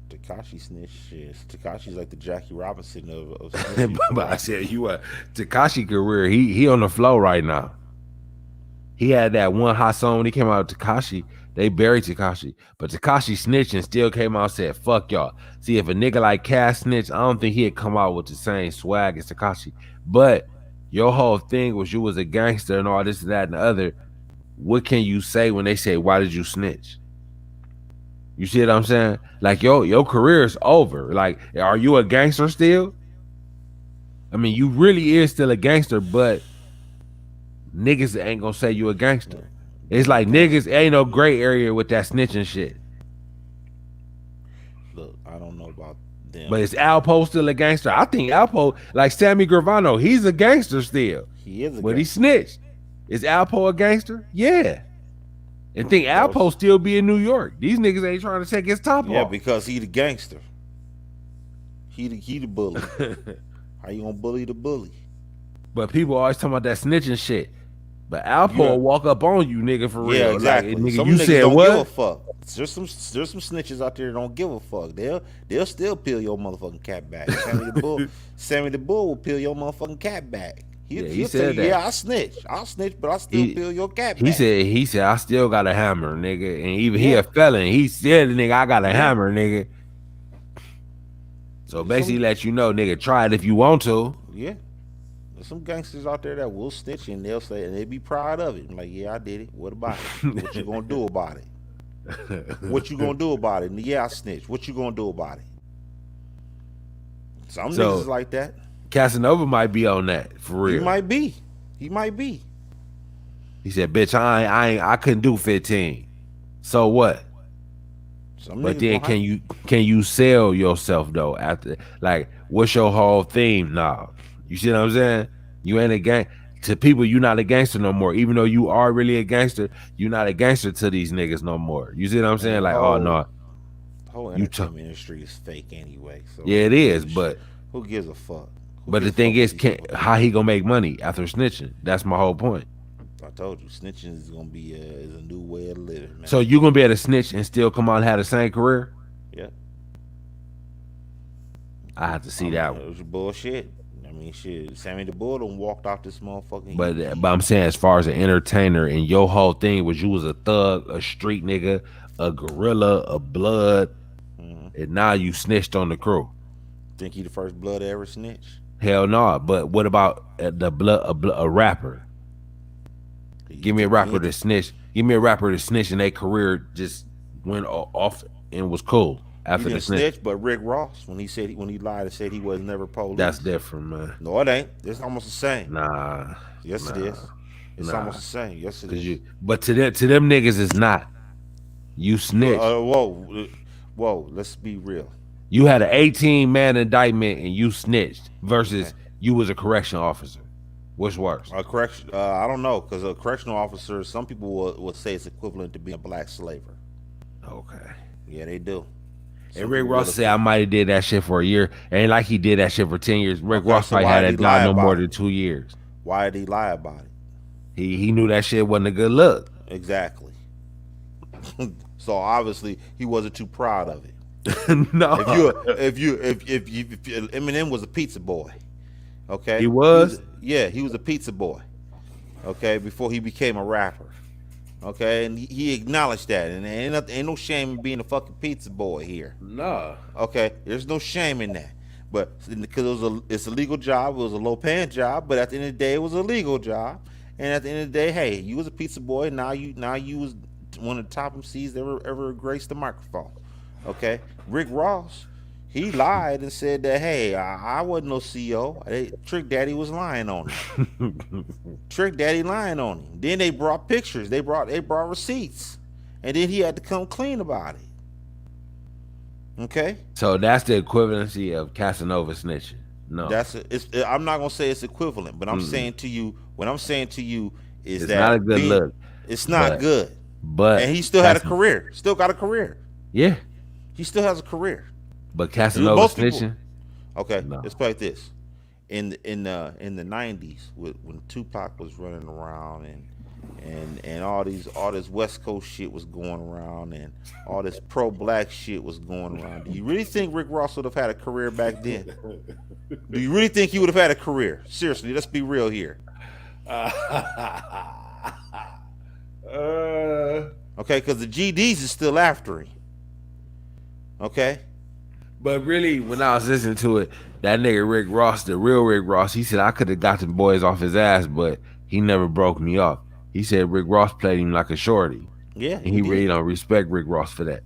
Tekashi snitch shit. Tekashi's like the Jackie Robinson of But I said Tekashi career, he on the flow right now. He had that one hot song when he came out with Tekashi. They buried Tekashi. But Tekashi snitched and still came out and said, fuck y'all. See, if a nigga like Cass snitched, I don't think he'd come out with the same swag as Tekashi. But your whole thing was you was a gangster and all this and that and the other. What can you say when they say, why did you snitch? You see what I'm saying? Like your career is over. Like, are you a gangster still? I mean, you really is still a gangster, but niggas ain't gonna say you a gangster. It's like niggas ain't no gray area with that snitching shit. Look, I don't know about them. But is Alpo still a gangster? I think Alpo, like Sammy Gravano, he's a gangster still. He is a but gangster. He snitched. Is Alpo a gangster? Yeah. And think Alpo still be in New York. These niggas ain't trying to take his top off. Yeah, because he the gangster. He the bully. How you gonna bully the bully? But people always talking about that snitching shit. But Alpo will walk up on you, nigga, for real. Yeah, exactly. Like, nigga, some you niggas said don't what? give a fuck. There's some snitches out there that don't give a fuck. They'll still peel your motherfucking cat back. Sammy the Bull will peel your motherfucking cat back. He'll said tell you, that. yeah, I snitch, but I still peel your cat back. He said, I still got a hammer, nigga. And even he a felon. He said, nigga, I got a hammer, nigga. So basically let you know, nigga, try it if you want to. Yeah. There's some gangsters out there that will snitch and they'll say, and they'll be proud of it. I'm like, yeah, I did it. What about it? What you gonna do about it? What you gonna do about it? And yeah, I snitched. What you gonna do about it? Some niggas is like that. Casanova might be on that for real. He might be. He said, "Bitch, I couldn't do 15. So what?" But then can you sell yourself though? After, like, what's your whole theme now? You see what I'm saying? You ain't a gang to people. You not a gangster no more. Even though you are really a gangster, you not a gangster to these niggas no more. You see what I'm saying? Like, oh no, the whole entertainment industry is fake anyway. So yeah, it is. But who gives a fuck? But the thing is, how he gonna make money after snitching? That's my whole point. I told you, snitching is gonna be is a new way of living, man. So you gonna be able to snitch and still come out and have the same career? Yeah. I have to see that one. It was bullshit. I mean, shit. Sammy the Bull done walked off this motherfucking. But I'm saying, as far as an entertainer, and your whole thing was you was a thug, a street nigga, a gorilla, a blood, and now you snitched on the crew. Think he the first blood to ever snitch? Hell no. But what about a rapper? Give me a rapper to snitch. Give me a rapper to snitch, and their career just went off and was cool after the snitch. But Rick Ross, when he lied and said he was never police. That's different, man. No, it ain't. It's almost the same. Nah. Yes, it is. It's almost the same. Yes, it is. But to them niggas, it's not. You snitch. Whoa. Let's be real. You had an 18-man indictment and you snitched versus you was a correction officer. Which worse? I don't know, because a correctional officer, some people will say it's equivalent to being a black slaver. Okay. Yeah, they do. And Rick Ross said I might have did that shit for a year. Ain't like he did that shit for 10 years. Rick Ross probably had that guy no more than 2 years. Why did he lie about it? He knew that shit wasn't a good look. Exactly. So obviously he wasn't too proud of it. No. If Eminem was a pizza boy, okay? He was? He was a pizza boy, okay, before he became a rapper. Okay, and he acknowledged that, and ain't no shame in being a fucking pizza boy here. No. Okay, there's no shame in that. But because it's a legal job, it was a low paying job, but at the end of the day, it was a legal job. And at the end of the day, hey, you was a pizza boy. Now you was one of the top MCs that ever graced the microphone. Okay, Rick Ross, he lied and said that, hey, I wasn't no CEO. Trick Daddy was lying on him. Trick Daddy lying on him. Then they brought pictures. They brought receipts, and then he had to come clean about it. Okay. So that's the equivalency of Casanova snitching. No, I'm not gonna say it's equivalent, but I'm saying to you, what I'm saying to you is it's that not a good look. It's not good. But and he still had a career. Still got a career. Yeah. He still has a career. But Casanova snitching. Okay, let's play like this. In the 90s, when Tupac was running around and all this West Coast shit was going around and all this pro-black shit was going around, do you really think Rick Ross would have had a career back then? Do you really think he would have had a career? Seriously, let's be real here. Okay, because the GDs is still after him. Okay. But really, when I was listening to it, that nigga Rick Ross, the real Rick Ross, he said I could have got them boys off his ass, but he never broke me off. He said Rick Ross played him like a shorty. Yeah, and he really don't respect Rick Ross for that.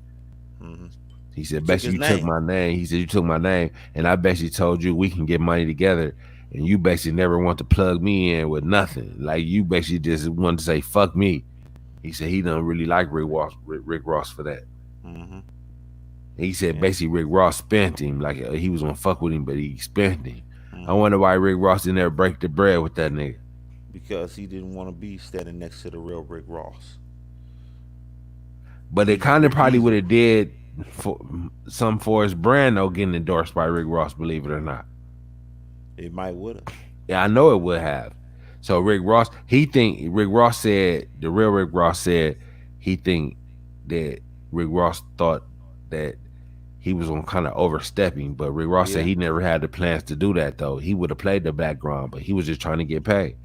Mm-hmm. He said, basically, you took my name. He said, you took my name, and I basically told you we can get money together, and you basically never want to plug me in with nothing. Like, you basically just want to say, fuck me. He said he don't really like Rick Ross for that. Mm-hmm. He said basically Rick Ross spent him. Like, he was gonna fuck with him, but he spent him. I wonder why Rick Ross didn't ever break the bread with that nigga. Because he didn't want to be standing next to the real Rick Ross. But it kind of probably would have did for his brand, though, getting endorsed by Rick Ross, believe it or not. It might would have. Yeah, I know it would have. So Rick Ross said, the real Rick Ross said he think that Rick Ross thought that he was on kind of overstepping, but Rick Ross said he never had the plans to do that, though. He would have played the background, but he was just trying to get paid.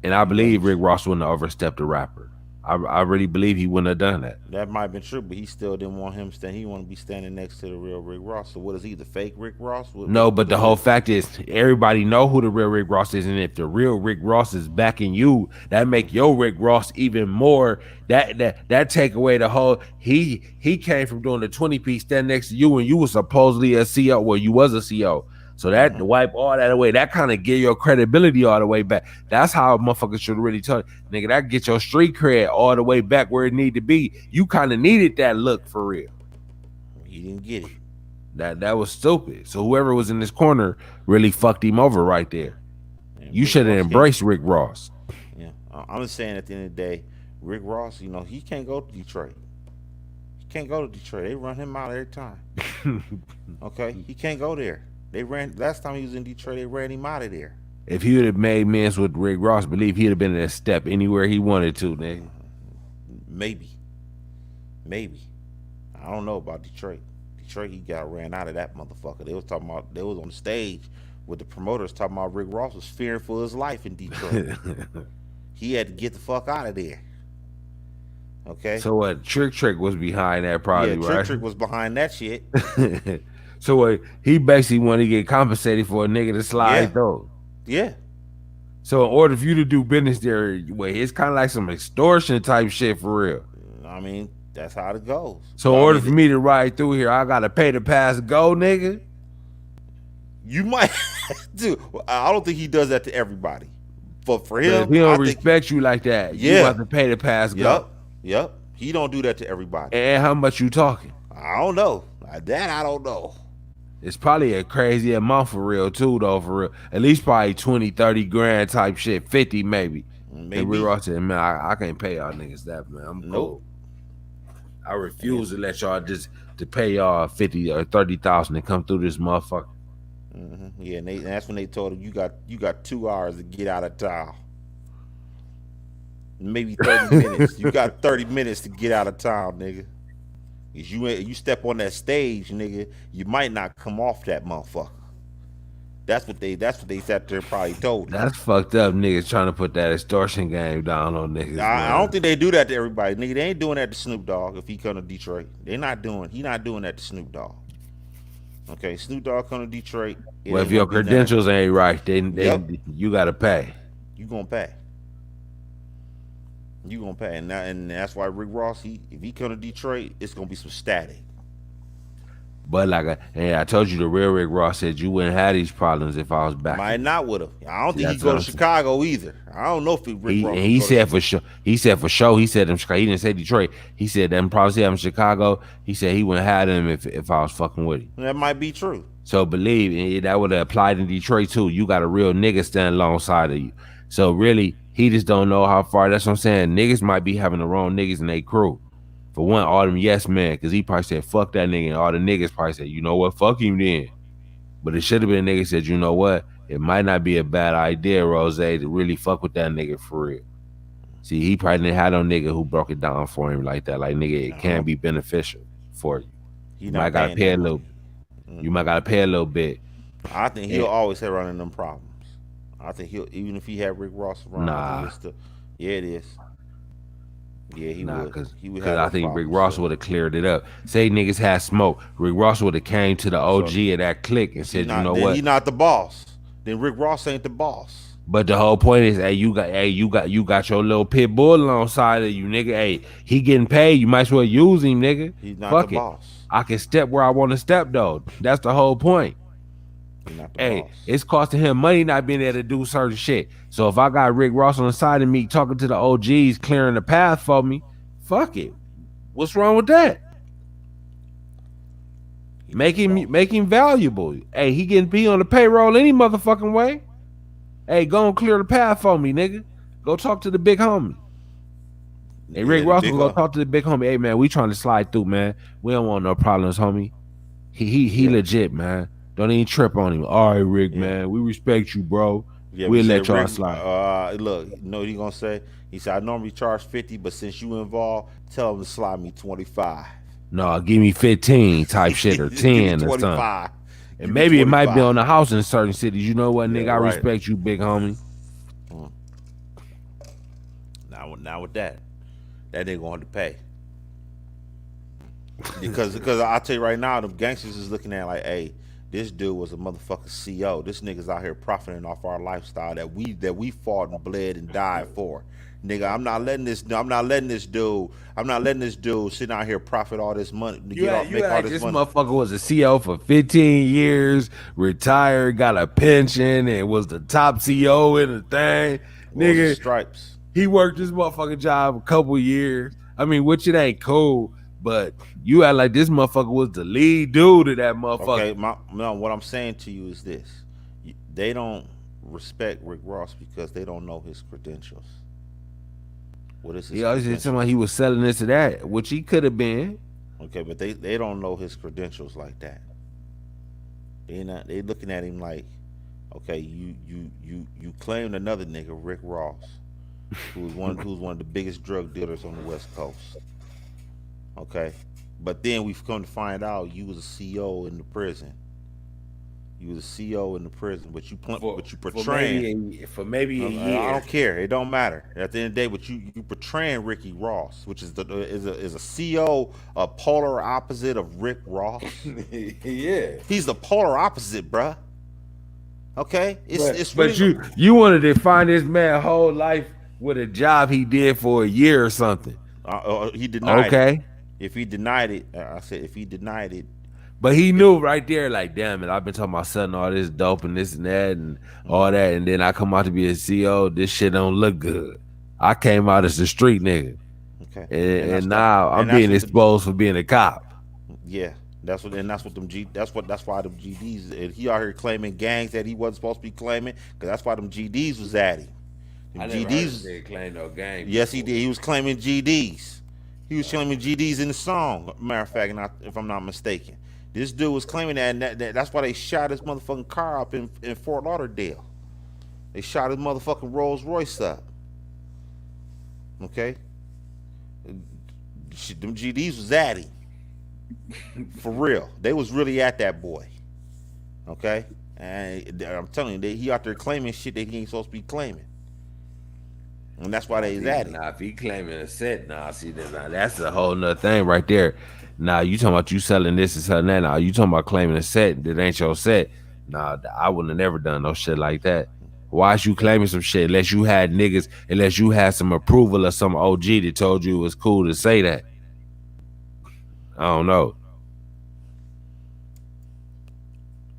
And I believe Rick Ross wouldn't have overstepped a rapper. I really believe he wouldn't have done that. That might have been true, but he still didn't want him stand. He wanted to be standing next to the real Rick Ross. So what is he, the fake Rick Ross? No, but the whole fact is everybody know who the real Rick Ross is, and if the real Rick Ross is backing you, that make your Rick Ross even more. That take away the whole. He came from doing the 20-piece stand next to you, and you was supposedly a CO. Well, you was a CO. So that wipe all that away, that kind of give your credibility all the way back. That's how a motherfucker should really tell it. Nigga, that get your street cred all the way back where it need to be. You kind of needed that look for real. He didn't get it. That was stupid. So whoever was in this corner really fucked him over right there. You should have embraced Rick Ross. Yeah, I'm just saying at the end of the day, Rick Ross, he can't go to Detroit. He can't go to Detroit. They run him out every time. Okay, he can't go there. They ran last time he was in Detroit. They ran him out of there. If he would have made men's with Rick Ross, believe he'd have been in a step anywhere he wanted to, nigga. Maybe. I don't know about Detroit. Detroit, he got ran out of that motherfucker. They was on the stage with the promoters talking about Rick Ross was fearing for his life in Detroit. He had to get the fuck out of there. Okay. So what? Trick was behind that, probably, right? Trick was behind that shit. So he basically wanted to get compensated for a nigga to slide though. Yeah. So in order for you to do business there, it's kind of like some extortion type shit for real. I mean, that's how it goes. So in order for me to ride through here, I gotta pay to pass go, nigga. You might, dude. I don't think he does that to everybody. But for him, if he don't respect you like that, you have to pay to pass go. Yep. He don't do that to everybody. And how much you talking? I don't know. That I don't know. It's probably a crazy amount for real too, though, for real. At least probably 20, 30 grand type shit, 50 maybe. And we were all saying, man, I can't pay y'all niggas that, man. I'm cool. I refuse to let y'all just to pay y'all 50 or 30,000 to come through this motherfucker. Mm-hmm. Yeah, and that's when they told him you got 2 hours to get out of town. Maybe 30 minutes. You got 30 minutes to get out of town, nigga. You step on that stage, nigga, you might not come off that motherfucker. That's what they sat there and probably told him. That's fucked up, niggas trying to put that extortion game down on niggas. I don't think they do that to everybody, nigga. They ain't doing that to Snoop Dogg if he come to Detroit. He not doing that to Snoop Dogg. Okay, Snoop Dogg come to Detroit. Well, if your credentials ain't right, then you gotta pay. You gonna pay. You gonna pay, and that's why Rick Ross, if he come to Detroit, it's gonna be some static. But I told you, the real Rick Ross said you wouldn't have these problems if I was back. Might not with him. I don't think he'd go to Chicago either. I don't know if Rick Ross. He said for sure. He said for sure. He said them. He didn't say Detroit. He said them problems he have in Chicago. He said he wouldn't have them if I was fucking with him. That might be true. So believe that would have applied in Detroit too. You got a real nigga standing alongside of you. So really, he just don't know how far. That's what I'm saying. Niggas might be having the wrong niggas in their crew. For one, all them yes men, because he probably said, fuck that nigga. And all the niggas probably said, you know what, fuck him then. But it should have been a nigga said, you know what, it might not be a bad idea, Rose, to really fuck with that nigga for real. See, he probably didn't have no nigga who broke it down for him like that. Like, nigga, it can be beneficial for you. You might gotta pay a little. You might gotta pay a little bit. I think he'll always have running them problems. I think even if he had Rick Ross around, yeah, it is. Yeah, he would. Because I think Rick Ross would have cleared it up. Say niggas had smoke, Rick Ross would have came to the OG of that clique and said, you know what? He not the boss. Then Rick Ross ain't the boss. But the whole point is, you got your little pit bull alongside of you, nigga. Hey, he getting paid. You might as well use him, nigga. He's not Fuck the it. boss. I can step where I want to step, though. That's the whole point. Hey, it's costing him money not being able to do certain shit. So if I got Rick Ross on the side of me talking to the OGs, clearing the path for me, fuck it. What's wrong with that? Make him valuable. Hey, he getting be on the payroll any motherfucking way. Hey, go and clear the path for me, nigga. Go talk to the big homie. Hey, Rick Ross will go talk to the big homie. Hey, man, we trying to slide through, man. We don't want no problems, homie. He legit, man. Don't even trip on him. All right, Rick, man. We respect you, bro. Yeah, we'll let y'all slide. Look, you know what he gonna say? He said, I normally charge 50, but since you involved, tell him to slide me 25. No, give me 15 type shit or 10 or something. And maybe it might be on the house in certain cities. You know what, nigga? I respect you, big homie. Now with that nigga going to pay. Because I'll tell you right now, the gangsters is looking at like, hey, this dude was a motherfucking CO. This nigga's out here profiting off our lifestyle that we fought and bled and died for. Nigga, I'm not letting this dude sitting out here profit all this money. This motherfucker was a CO for 15 years, retired, got a pension, and was the top CO in the thing. Nigga, stripes. He worked this motherfucking job a couple years. I mean, which it ain't cool. But you act like this motherfucker was the lead dude of that motherfucker. Okay, what I'm saying to you is this. They don't respect Rick Ross because they don't know his credentials. What is his credentials? Somebody he was selling this or that, which he could have been. Okay, but they don't know his credentials like that. They looking at him like, okay, you claimed another nigga, Rick Ross, who's one of the biggest drug dealers on the West Coast. Okay, but then we've come to find out you was a CO in the prison. You was a CO in the prison, but you portraying for maybe a year. I don't care. It don't matter. At the end of the day, but you portraying Ricky Ross, which is a CO, a polar opposite of Rick Ross. Yeah, he's the polar opposite, bruh. Okay, but you wanted to find this man whole life with a job he did for a year or something. He denied. Okay. It. If he denied it, I said if he denied it. But he knew right there, like, damn it, I've been talking about selling all this dope and this and that and all that, and then I come out to be a CEO, this shit don't look good. I came out as a street nigga. Okay. And now I'm being exposed for being a cop. Yeah. That's why them GDs, and he out here claiming gangs that he wasn't supposed to be claiming, because that's why them GDs was at him. I never heard him claim no gang. Yes, he did. He was claiming GDs. He was claiming GDs in the song. Matter of fact, if I'm not mistaken, this dude was claiming that, and that's why they shot his motherfucking car up in Fort Lauderdale. They shot his motherfucking Rolls Royce up. Okay, them GDs was at him. For real, they was really at that boy. Okay, And I'm telling you, that he out there claiming shit that he ain't supposed to be claiming. And that's why they's at it. Nah, if he claiming a set, see that, that's a whole nother thing right there. Now you talking about you selling this and selling that. Now you talking about claiming a set that ain't your set. Nah, I wouldn't have never done no shit like that. Why is you claiming some shit unless you had niggas, unless you had some approval or some OG that told you it was cool to say that? I don't know.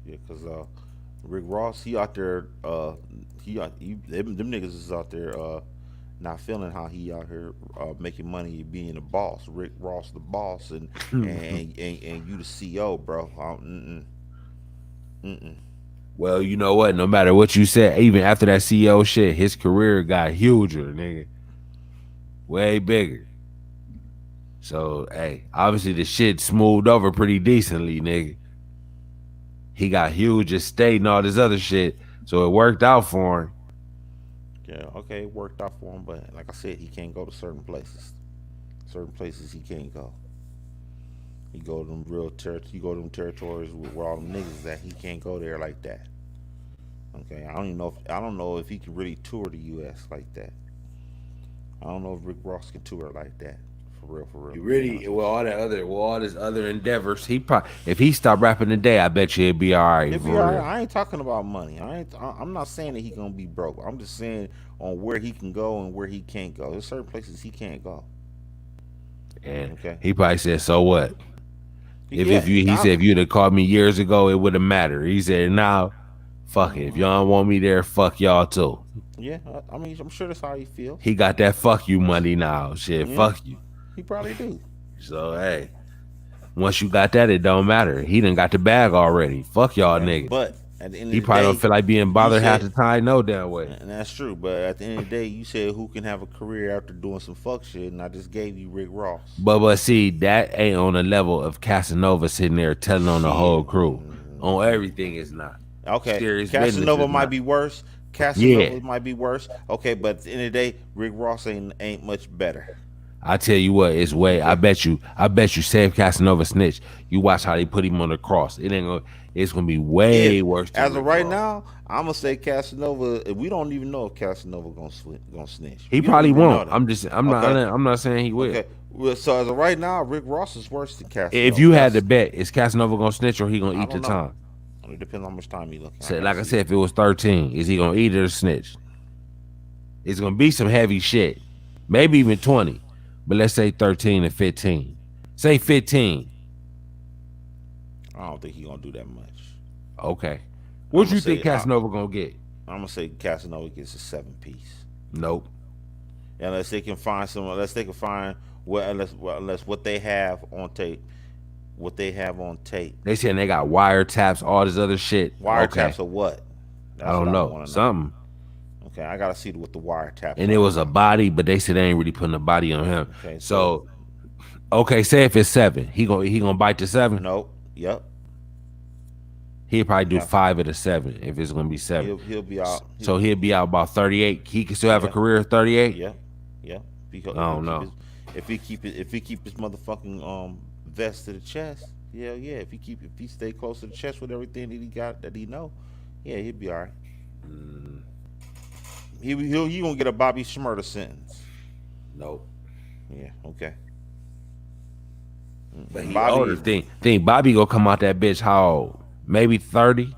Yeah, cause Rick Ross, he out there, them niggas is out there not feeling how he out here making money being the boss. Rick Ross the boss, and you the CEO, bro. Well, you know what? No matter what you said, even after that CEO shit, his career got huger, nigga. Way bigger. So, hey, obviously the shit smoothed over pretty decently, nigga. He got huge estate and all this other shit, so it worked out for him. Yeah, okay, it worked out for him, but like I said, he can't go to certain places. Certain places he can't go. He go to them he go to them territories where all them niggas at. He can't go there like that. Okay, I don't know if he can really tour the U.S. like that. I don't know if Rick Ross can tour like that. For real. He really, all his other endeavors, he probably, if he stopped rapping today, I bet you it'd be all right. It'd be all right. I ain't talking about money. I'm not saying that he gonna be broke. I'm just saying on where he can go and where he can't go. There's certain places he can't go. And he probably said, "So what?" He said, if you'd have called me years ago, it would have mattered. He said, "Now, fuck it. If y'all don't want me there, fuck y'all too." Yeah, I mean, I'm sure that's how he feels. He got that fuck you money now. Shit, fuck you. He probably do. So, hey, once you got that, it don't matter. He done got the bag already. Fuck y'all niggas. But at the end of he the probably day, don't feel like being bothered half the time. No damn way. And that's true. But at the end of the day, you said who can have a career after doing some fuck shit, and I just gave you Rick Ross. But see, that ain't on the level of Casanova sitting there telling on the whole crew. On everything is not. Okay, Casanova might be worse. Casanova might be worse. Okay, but at the end of the day, Rick Ross ain't much better. I tell you what, it's way. I bet you, Save Casanova snitch. You watch how they put him on the cross. It's gonna be way worse. As of right now, I'm gonna say Casanova. We don't even know if Casanova gonna snitch. He probably won't. I'm not saying he will. Okay. Well, so as of right now, Rick Ross is worse than Casanova. If you had to bet, is Casanova gonna snitch or he gonna eat the time? It depends on how much time he looking. So, like I said, if it was 13, is he gonna eat it or snitch? It's gonna be some heavy shit, maybe even 20. But let's say 13 and 15. Say 15. I don't think he's gonna do that much. Okay. What you think Casanova gonna get? I'm gonna say Casanova gets a 7-piece. Nope. Unless they can find unless what they have on tape. What they have on tape. They saying they got wiretaps, all this other shit. Wiretaps of what? I don't know. Something. Okay, I gotta see what the wiretap. And it was a body, but they said they ain't really putting a body on him. Okay, so say if it's 7, he gonna bite the 7? Nope. Yep. He'll probably do 5 of the 7 if it's gonna be 7. He'll be out. So he'll be out about 38. He can still have a career of 38. Yeah. I don't know. If he keep his motherfucking vest to the chest, yeah. If he stay close to the chest with everything that he got that he know, yeah, he'll be all right. He gonna get a Bobby Shmurda sentence. Nope. Yeah. Okay. But he older. Think Bobby gonna come out that bitch how old? Maybe 30.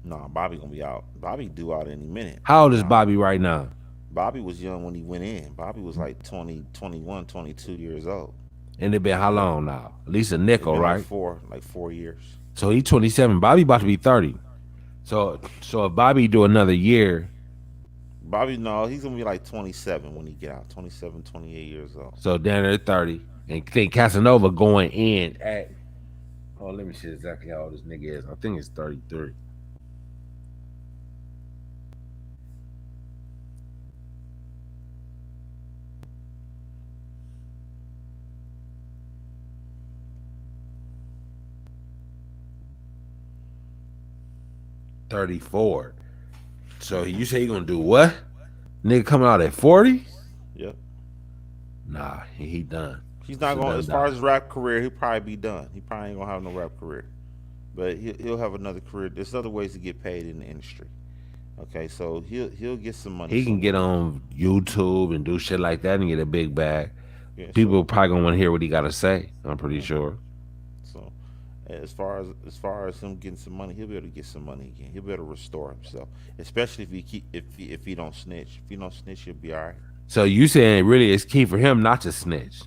Nah, Bobby gonna be out. Bobby due out any minute. How old is Bobby right now? Bobby was young when he went in. Bobby was like 20, 21, 22 years old. And it been how long now? At least a nickel, right? Like 4 years. So he 27. Bobby about to be 30. So if Bobby do another year. Bobby, no, he's gonna be like 27 when he get out. 27, 28 years old. So down there 30. And think Casanova going in at, let me see exactly how old this nigga is. I think it's 33. $34. So you say you gonna do what? Nigga coming out at 40? Yep. Nah, he done. He's not going. As far as his rap career, he'll probably be done. He probably ain't gonna have no rap career. but he'll have another career. There's other ways to get paid in the industry. Okay, so he'll get some money He can get somewhere. on YouTube and do shit like that and get a big bag. Yeah, People so probably gonna want to hear what he got to say. I'm pretty yeah, sure. so as far as him getting some money, he'll be able to get some money again. He'll be able to restore himself, especially if he don't snitch. If he don't snitch, he'll be all right. So you saying really it's key for him not to snitch,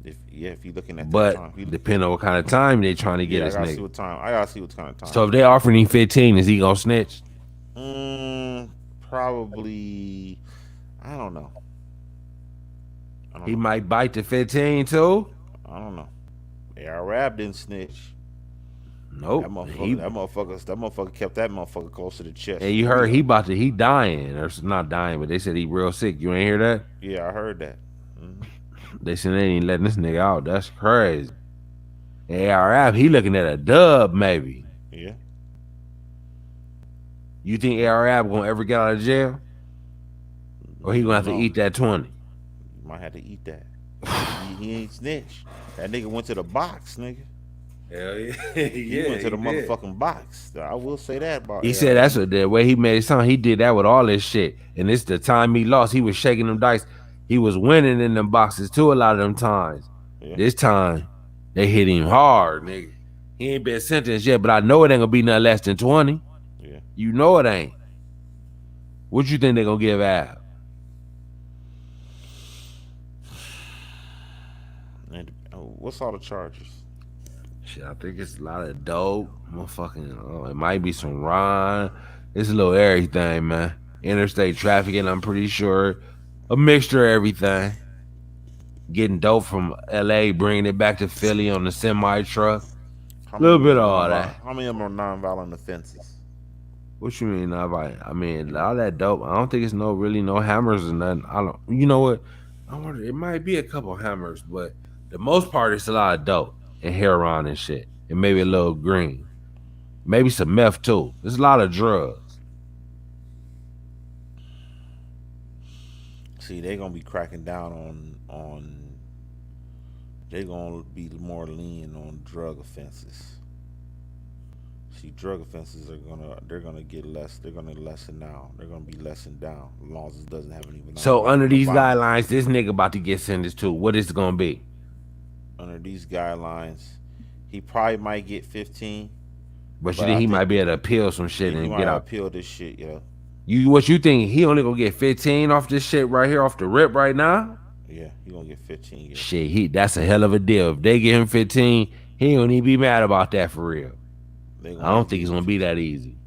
If he looking at that but time, depending on what kind of time they trying to get yeah, I this gotta see nigga. what time. I gotta see what kind of time. So if they offering him 15, is he gonna snitch? Probably. I don't know. He might bite the 15 too. I don't know. Rap didn't snitch. Nope. That motherfucker kept that motherfucker close to the chest. And you heard he dying or not dying, but they said he real sick. You ain't hear that? Yeah, I heard that. They said they ain't letting this nigga out. That's crazy. ARF, he looking at a dub maybe. Yeah. You think ARF gonna ever get out of jail? Or he gonna have to eat that 20? You might have to eat that. he ain't snitch. That nigga went to the box, nigga. Hell yeah. He went to the motherfucking box. I will say that about He said that's the way he made it sound. He did that with all this shit. And it's the time he lost. He was shaking them dice. He was winning in them boxes too a lot of them times. Yeah. This time, they hit him hard, nigga. He ain't been sentenced yet, but I know it ain't gonna be nothing less than 20. Yeah. You know it ain't. What you think they gonna give Ab? And what's all the charges? Shit, I think it's a lot of dope. Motherfucking, it might be some rhyme. It's a little everything, man. Interstate trafficking, I'm pretty sure. A mixture of everything. Getting dope from LA, bringing it back to Philly on the semi truck. A little bit of all that. How many of them are nonviolent offenses? What you mean nonviolent? I mean, all that dope. I don't think it's really no hammers or nothing. I don't. You know what? I wonder. It might be a couple hammers, but the most part it's a lot of dope and heroin and shit, and maybe a little green, maybe some meth too. There's a lot of drugs. See, they gonna be cracking down on. They gonna be more lenient on drug offenses. See, drug offenses they're gonna get less. They're gonna lessen down. They're gonna be lessened down as long as it doesn't have any. So under these guidelines, this nigga about to get sentenced to what is it gonna be? Under these guidelines, he probably might get 15. But you think he might be able to appeal some shit and get out? Appeal this shit, yeah. What you think? He only gonna get 15 off this shit right here, off the rip right now? Yeah, he gonna get 15. Yeah. Shit, that's a hell of a deal. If they give him 15, he ain't gonna even be mad about that for real. I don't think it's gonna be that easy.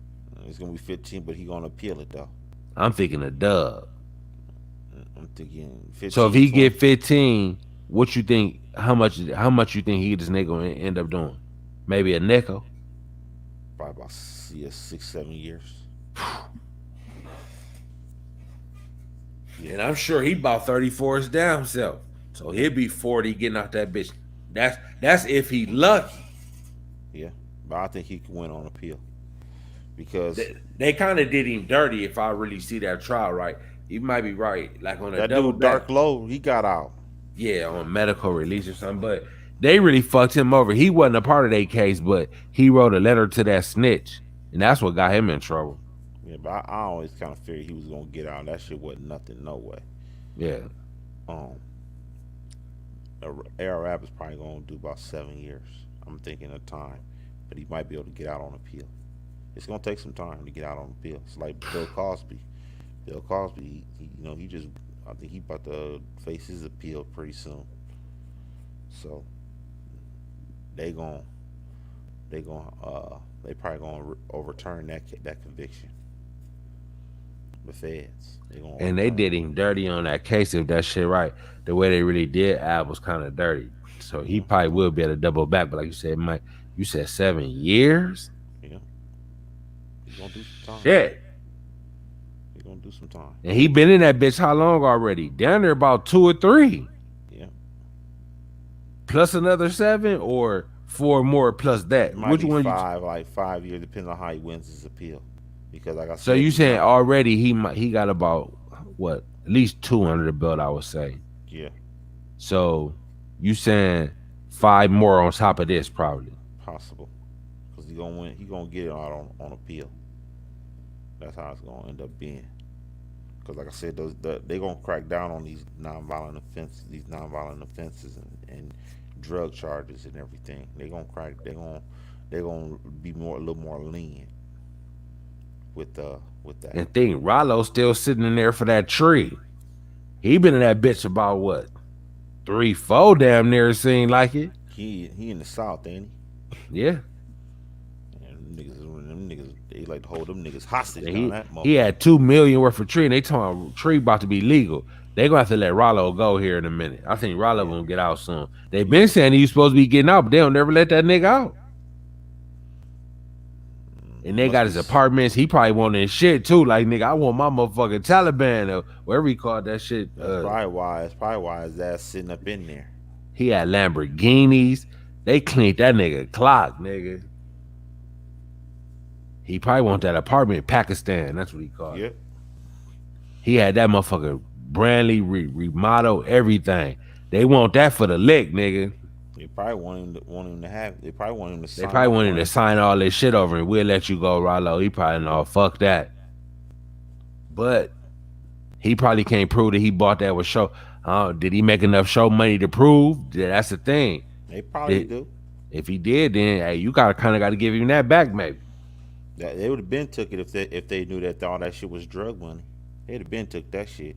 It's gonna be 15, but he gonna appeal it though. I'm thinking a dub. I'm thinking 15. So if he get 15, what you think? How much you think this nigga gonna end up doing? Maybe a nickel. Probably about 6-7 years. Yeah, and I'm sure he about 34 his damn self. So he'll be 40 getting out that bitch. That's if he lucky. Yeah, but I think he can win on appeal. Because they kind of did him dirty if I really see that trial right. He might be right. Like on a that double dude Dark Low, he got out. Yeah, on medical release or something. But they really fucked him over. He wasn't a part of their case, but he wrote a letter to that snitch. And that's what got him in trouble. Yeah, but I always kind of figured he was gonna get out. That shit wasn't nothing, no way. Yeah. ARAB is probably gonna do about 7 years. I'm thinking of time, but he might be able to get out on appeal. It's gonna take some time to get out on appeal. It's like Bill Cosby. Bill Cosby, I think he about to face his appeal pretty soon. So they probably gonna overturn that conviction. The feds. They did him dirty on that case. If that shit right, the way they really did, Ab was kind of dirty. So he probably will be able to double back. But like you said, Mike, you said 7 years. Yeah. He's gonna do some time. Shit. He's gonna do some time. And he been in that bitch how long already? Down there about 2 or 3. Yeah. Plus another 7 or 4 more plus that. Which one? 5, like 5 years, depends on how he wins his appeal. Because like I said, so you saying already he got about what, at least 2 under the belt, I would say. Yeah. So you saying 5 more on top of this probably? Possible. Because charges, he gonna win. He gonna get it out on appeal. That's how it's gonna end up being. Because like I said, they gonna crack down on these nonviolent offenses, and drug charges and everything. They gonna crack. They gonna be a little more lenient with that. And think Rollo's still sitting in there for that tree. He been in that bitch about what, 3, 4 damn near, seemed like it. He in the South, ain't he? Yeah. And them niggas, they like to hold them niggas hostage. He had $2 million worth of tree, and they talking tree about to be legal. They gonna have to let Rollo go here in a minute. I think Rollo gonna get out soon. They been saying he was supposed to be getting out, but they don't never let that nigga out. And they got his apartments. He probably wanted his shit too. Like, nigga, I want my motherfucking Taliban or whatever he called that shit. That's probably why his ass sitting up in there. He had Lamborghinis. They cleaned that nigga clock, nigga. He probably want that apartment in Pakistan. That's what he called it. He had that motherfucker brandly remodeled, everything. They want that for the lick, nigga. They probably want him to have. They probably want him to sign. They probably want him to sign all this shit over, and we'll let you go, Rollo. He probably know, fuck that. But he probably can't prove that he bought that with show. Did he make enough show money to prove? That's the thing. They probably do. If he did, then hey, you kind of got to give him that back, maybe. They would have been took it if they knew that all that shit was drug money. They'd have been took that shit.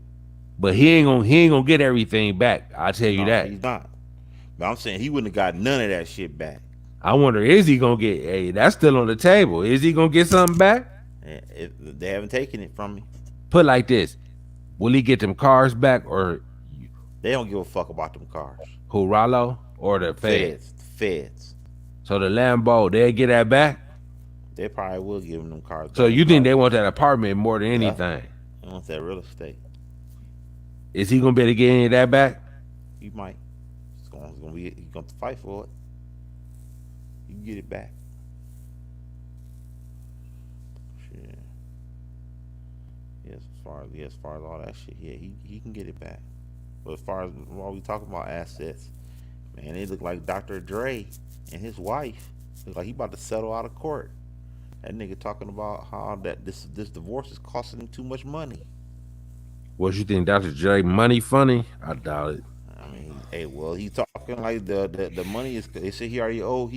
But he ain't gonna get everything back. I tell you that. He's not. But I'm saying he wouldn't have got none of that shit back. I wonder, is he gonna get? Hey, that's still on the table. Is he gonna get something back? They haven't taken it from me. Put like this: will he get them cars back, or they don't give a fuck about them cars? Who, Rollo or the feds? Feds. So the Lambo, they'll get that back. They probably will give them cars. So you think they want that apartment more than anything? They want that real estate. Is he gonna be able to get any of that back? He might. He's gonna have to fight for it. You can get it back. Shit. Yes, as far as all that shit, yeah, he can get it back. But as far as while we talking about assets, man, it look like Dr. Dre and his wife look like he about to settle out of court. That nigga talking about how that this divorce is costing him too much money. What you think, Dr. Dre money funny? I doubt it. I mean, hey, well, he talking like the money is. They say he owes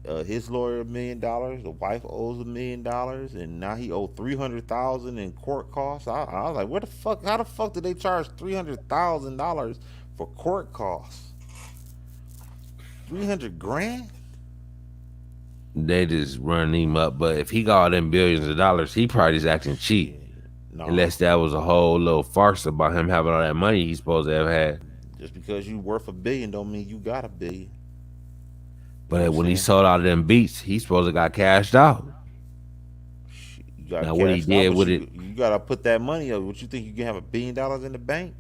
his lawyer $1 million. The wife owes $1 million, and now he owed $300,000 in court costs. I was like, where the fuck? How the fuck did they charge $300,000 for court costs? 300 grand? They just run him up. But if he got all them billions of dollars, he probably just acting cheap. No. Unless that was a whole little farce about him having all that money he's supposed to have had. Just because you worth $1 billion don't mean you got $1 billion. But when he sold out of them beats, he supposed to got cashed out. Now what he did with it, you gotta put that money up. What you think you can have $1 billion in the bank?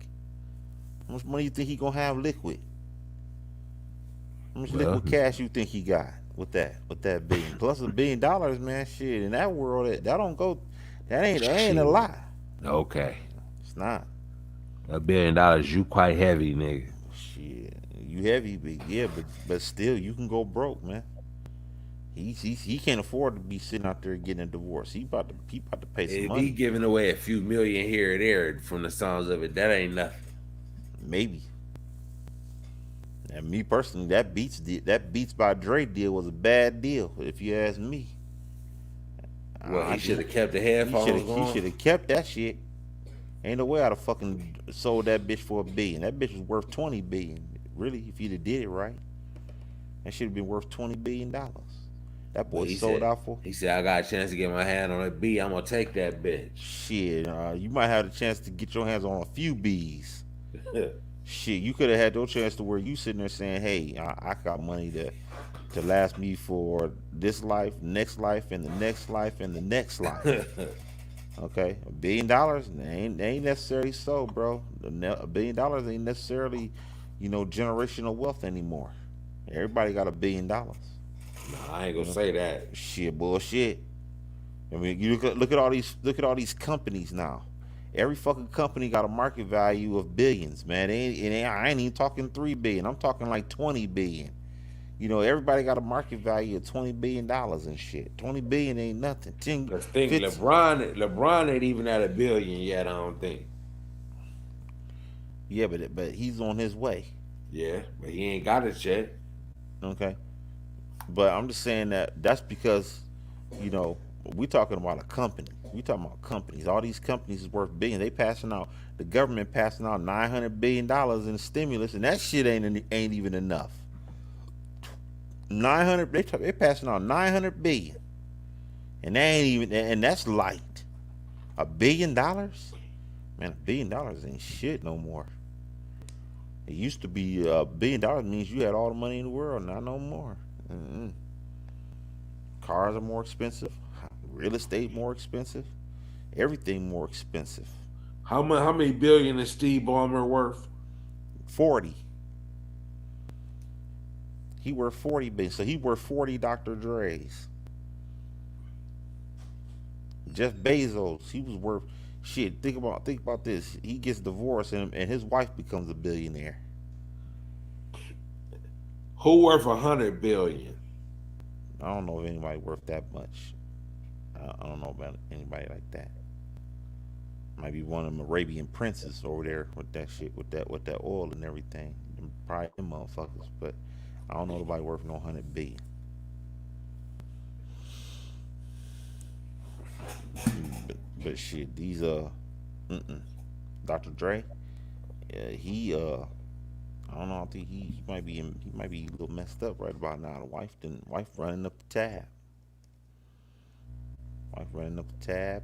How much money you think he gonna have liquid? How much liquid cash you think he got with that billion? Plus $1 billion, man. Shit, in that world, that don't go. That ain't a lot. Okay. It's not. $1 billion, you quite heavy, nigga. Shit, you heavy, but still, you can go broke, man. He can't afford to be sitting out there getting a divorce. He about to pay some money. If he giving away a few million here and there, from the sounds of it, that ain't nothing. Maybe. And me personally, that Beats by Dre deal was a bad deal, if you ask me. Well, he should have kept the headphones on. He should have kept that shit. Ain't no way I'd have fucking sold that bitch for $1 billion. That bitch was worth $20 billion. Really, if he'd have did it right, that should have been worth $20 billion. That boy sold out for. He said, "I got a chance to get my hand on a B. I'm gonna take that bitch." Shit, you might have the chance to get your hands on a few B's. Shit, you could have had your chance to where you sitting there saying, "Hey, I got money to last me for this life, next life, and the next life, and the next life." Okay, $1 billion ain't necessarily so, bro. $1 billion ain't necessarily, generational wealth anymore. Everybody got $1 billion. No, I ain't gonna say that. Shit, bullshit. I mean, you look at all these companies now. Every fucking company got a market value of billions, man. I ain't even talking $3 billion. I'm talking like $20 billion. You know, everybody got a market value of $20 billion and shit. 20 billion ain't nothing. 10, Cause think 50. LeBron ain't even at $1 billion yet. I don't think. Yeah, but he's on his way. Yeah, but he ain't got it yet. Okay, but I'm just saying that's because, you know, we talking about a company. We talking about companies. All these companies is worth billions. They passing out. The government passing out $900 billion in stimulus, and that shit ain't even enough. 900. They passing out 900 billion, and that ain't even. And that's light. $1 billion, man. $1 billion ain't shit no more. It used to be $1 billion means you had all the money in the world. Not no more. Mm-mm. Cars are more expensive. Real estate more expensive. Everything more expensive. How many billion is Steve Ballmer worth? 40. He worth 40 billion. So he worth 40 Dr. Dre's. Jeff Bezos, he was worth shit. Think about this. He gets divorced and his wife becomes a billionaire. Who worth 100 billion? I don't know if anybody worth that much. I don't know about anybody like that. Might be one of them Arabian princes over there with that shit, with that oil and everything. Probably them motherfuckers, but I don't know nobody worth no 100 billion. But shit, these Dr. Dre, he I don't know. I think he might be a little messed up right about now. The wife running up the tab.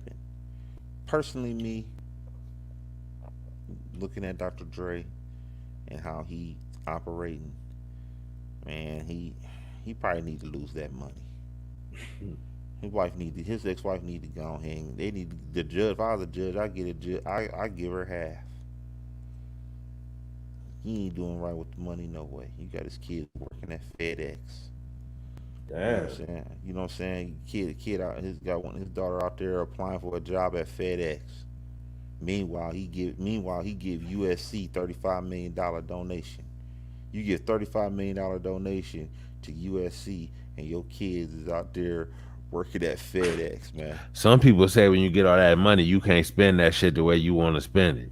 And personally, me looking at Dr. Dre and how he operating, man, he probably need to lose that money. His ex-wife need to go ahead. They need the judge. If I was a judge, I give her half. He ain't doing right with the money, no way. You got his kids working at FedEx. Damn. You know what I'm saying? Kid out. His daughter out there applying for a job at FedEx. Meanwhile, he give USC $35 million donation. You give $35 million donation to USC, and your kids is out there working at FedEx, man. Some people say when you get all that money, you can't spend that shit the way you want to spend it.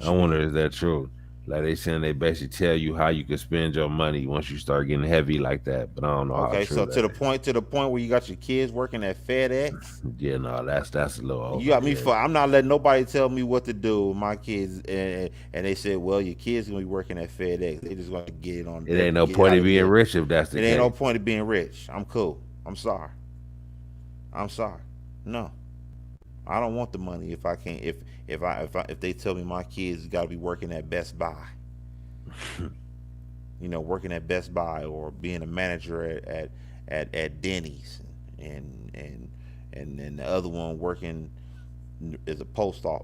I wonder, is that true? Like they saying they basically tell you how you can spend your money once you start getting heavy like that, but I don't know how true. Okay, so to the point where you got your kids working at FedEx. Yeah, no, that's a little over. You got me for. I'm not letting nobody tell me what to do with my kids, and they said, well, your kids gonna be working at FedEx. They just gonna get it on. It ain't no point of being rich if that's the case. It ain't no point of being rich. I'm cool. I'm sorry. No, I don't want the money if I can't. If they tell me my kids got to be working at Best Buy, you know, working at Best Buy or being a manager at Denny's, and the other one working as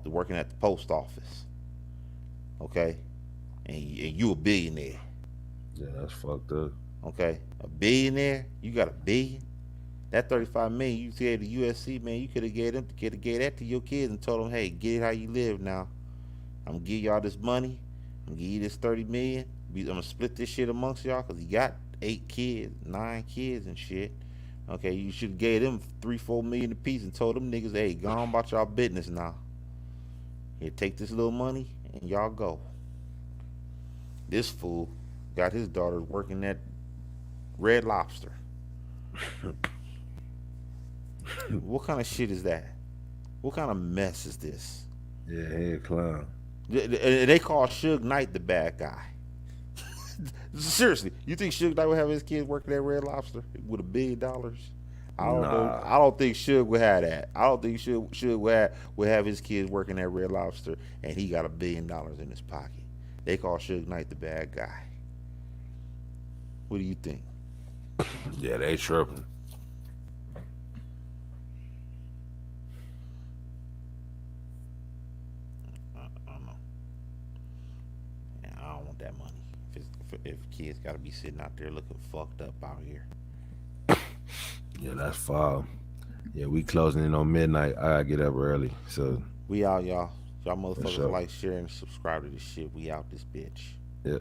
working at the post office. Okay, and you a billionaire. Yeah, that's fucked up. Okay, a billionaire. You got $1 billion. That 35 million you gave to USC, man, you could have gave that to your kids and told them, hey, get it how you live now. I'm gonna give y'all this money. I'm gonna give you this 30 million. I'm gonna split this shit amongst y'all because you got 9 kids and shit. Okay, you should have gave them 3-4 million apiece and told them niggas, hey, go on about y'all business now. Here, take this little money and y'all go. This fool got his daughter working at Red Lobster. What kind of shit is that? What kind of mess is this? Yeah, head clown. They call Suge Knight the bad guy. Seriously, you think Suge Knight would have his kids working at Red Lobster with $1 billion? I don't think Suge would have that. I don't think Suge would have his kids working at Red Lobster and he got $1 billion in his pocket. They call Suge Knight the bad guy. What do you think? Yeah, they tripping. I don't know. Yeah, I don't want that money. If kids got to be sitting out there looking fucked up out here. Yeah, that's foul. Yeah, we closing in on midnight. I gotta get up early. So we out, y'all. Y'all motherfuckers like, share, and subscribe to this shit. We out this bitch. Yeah.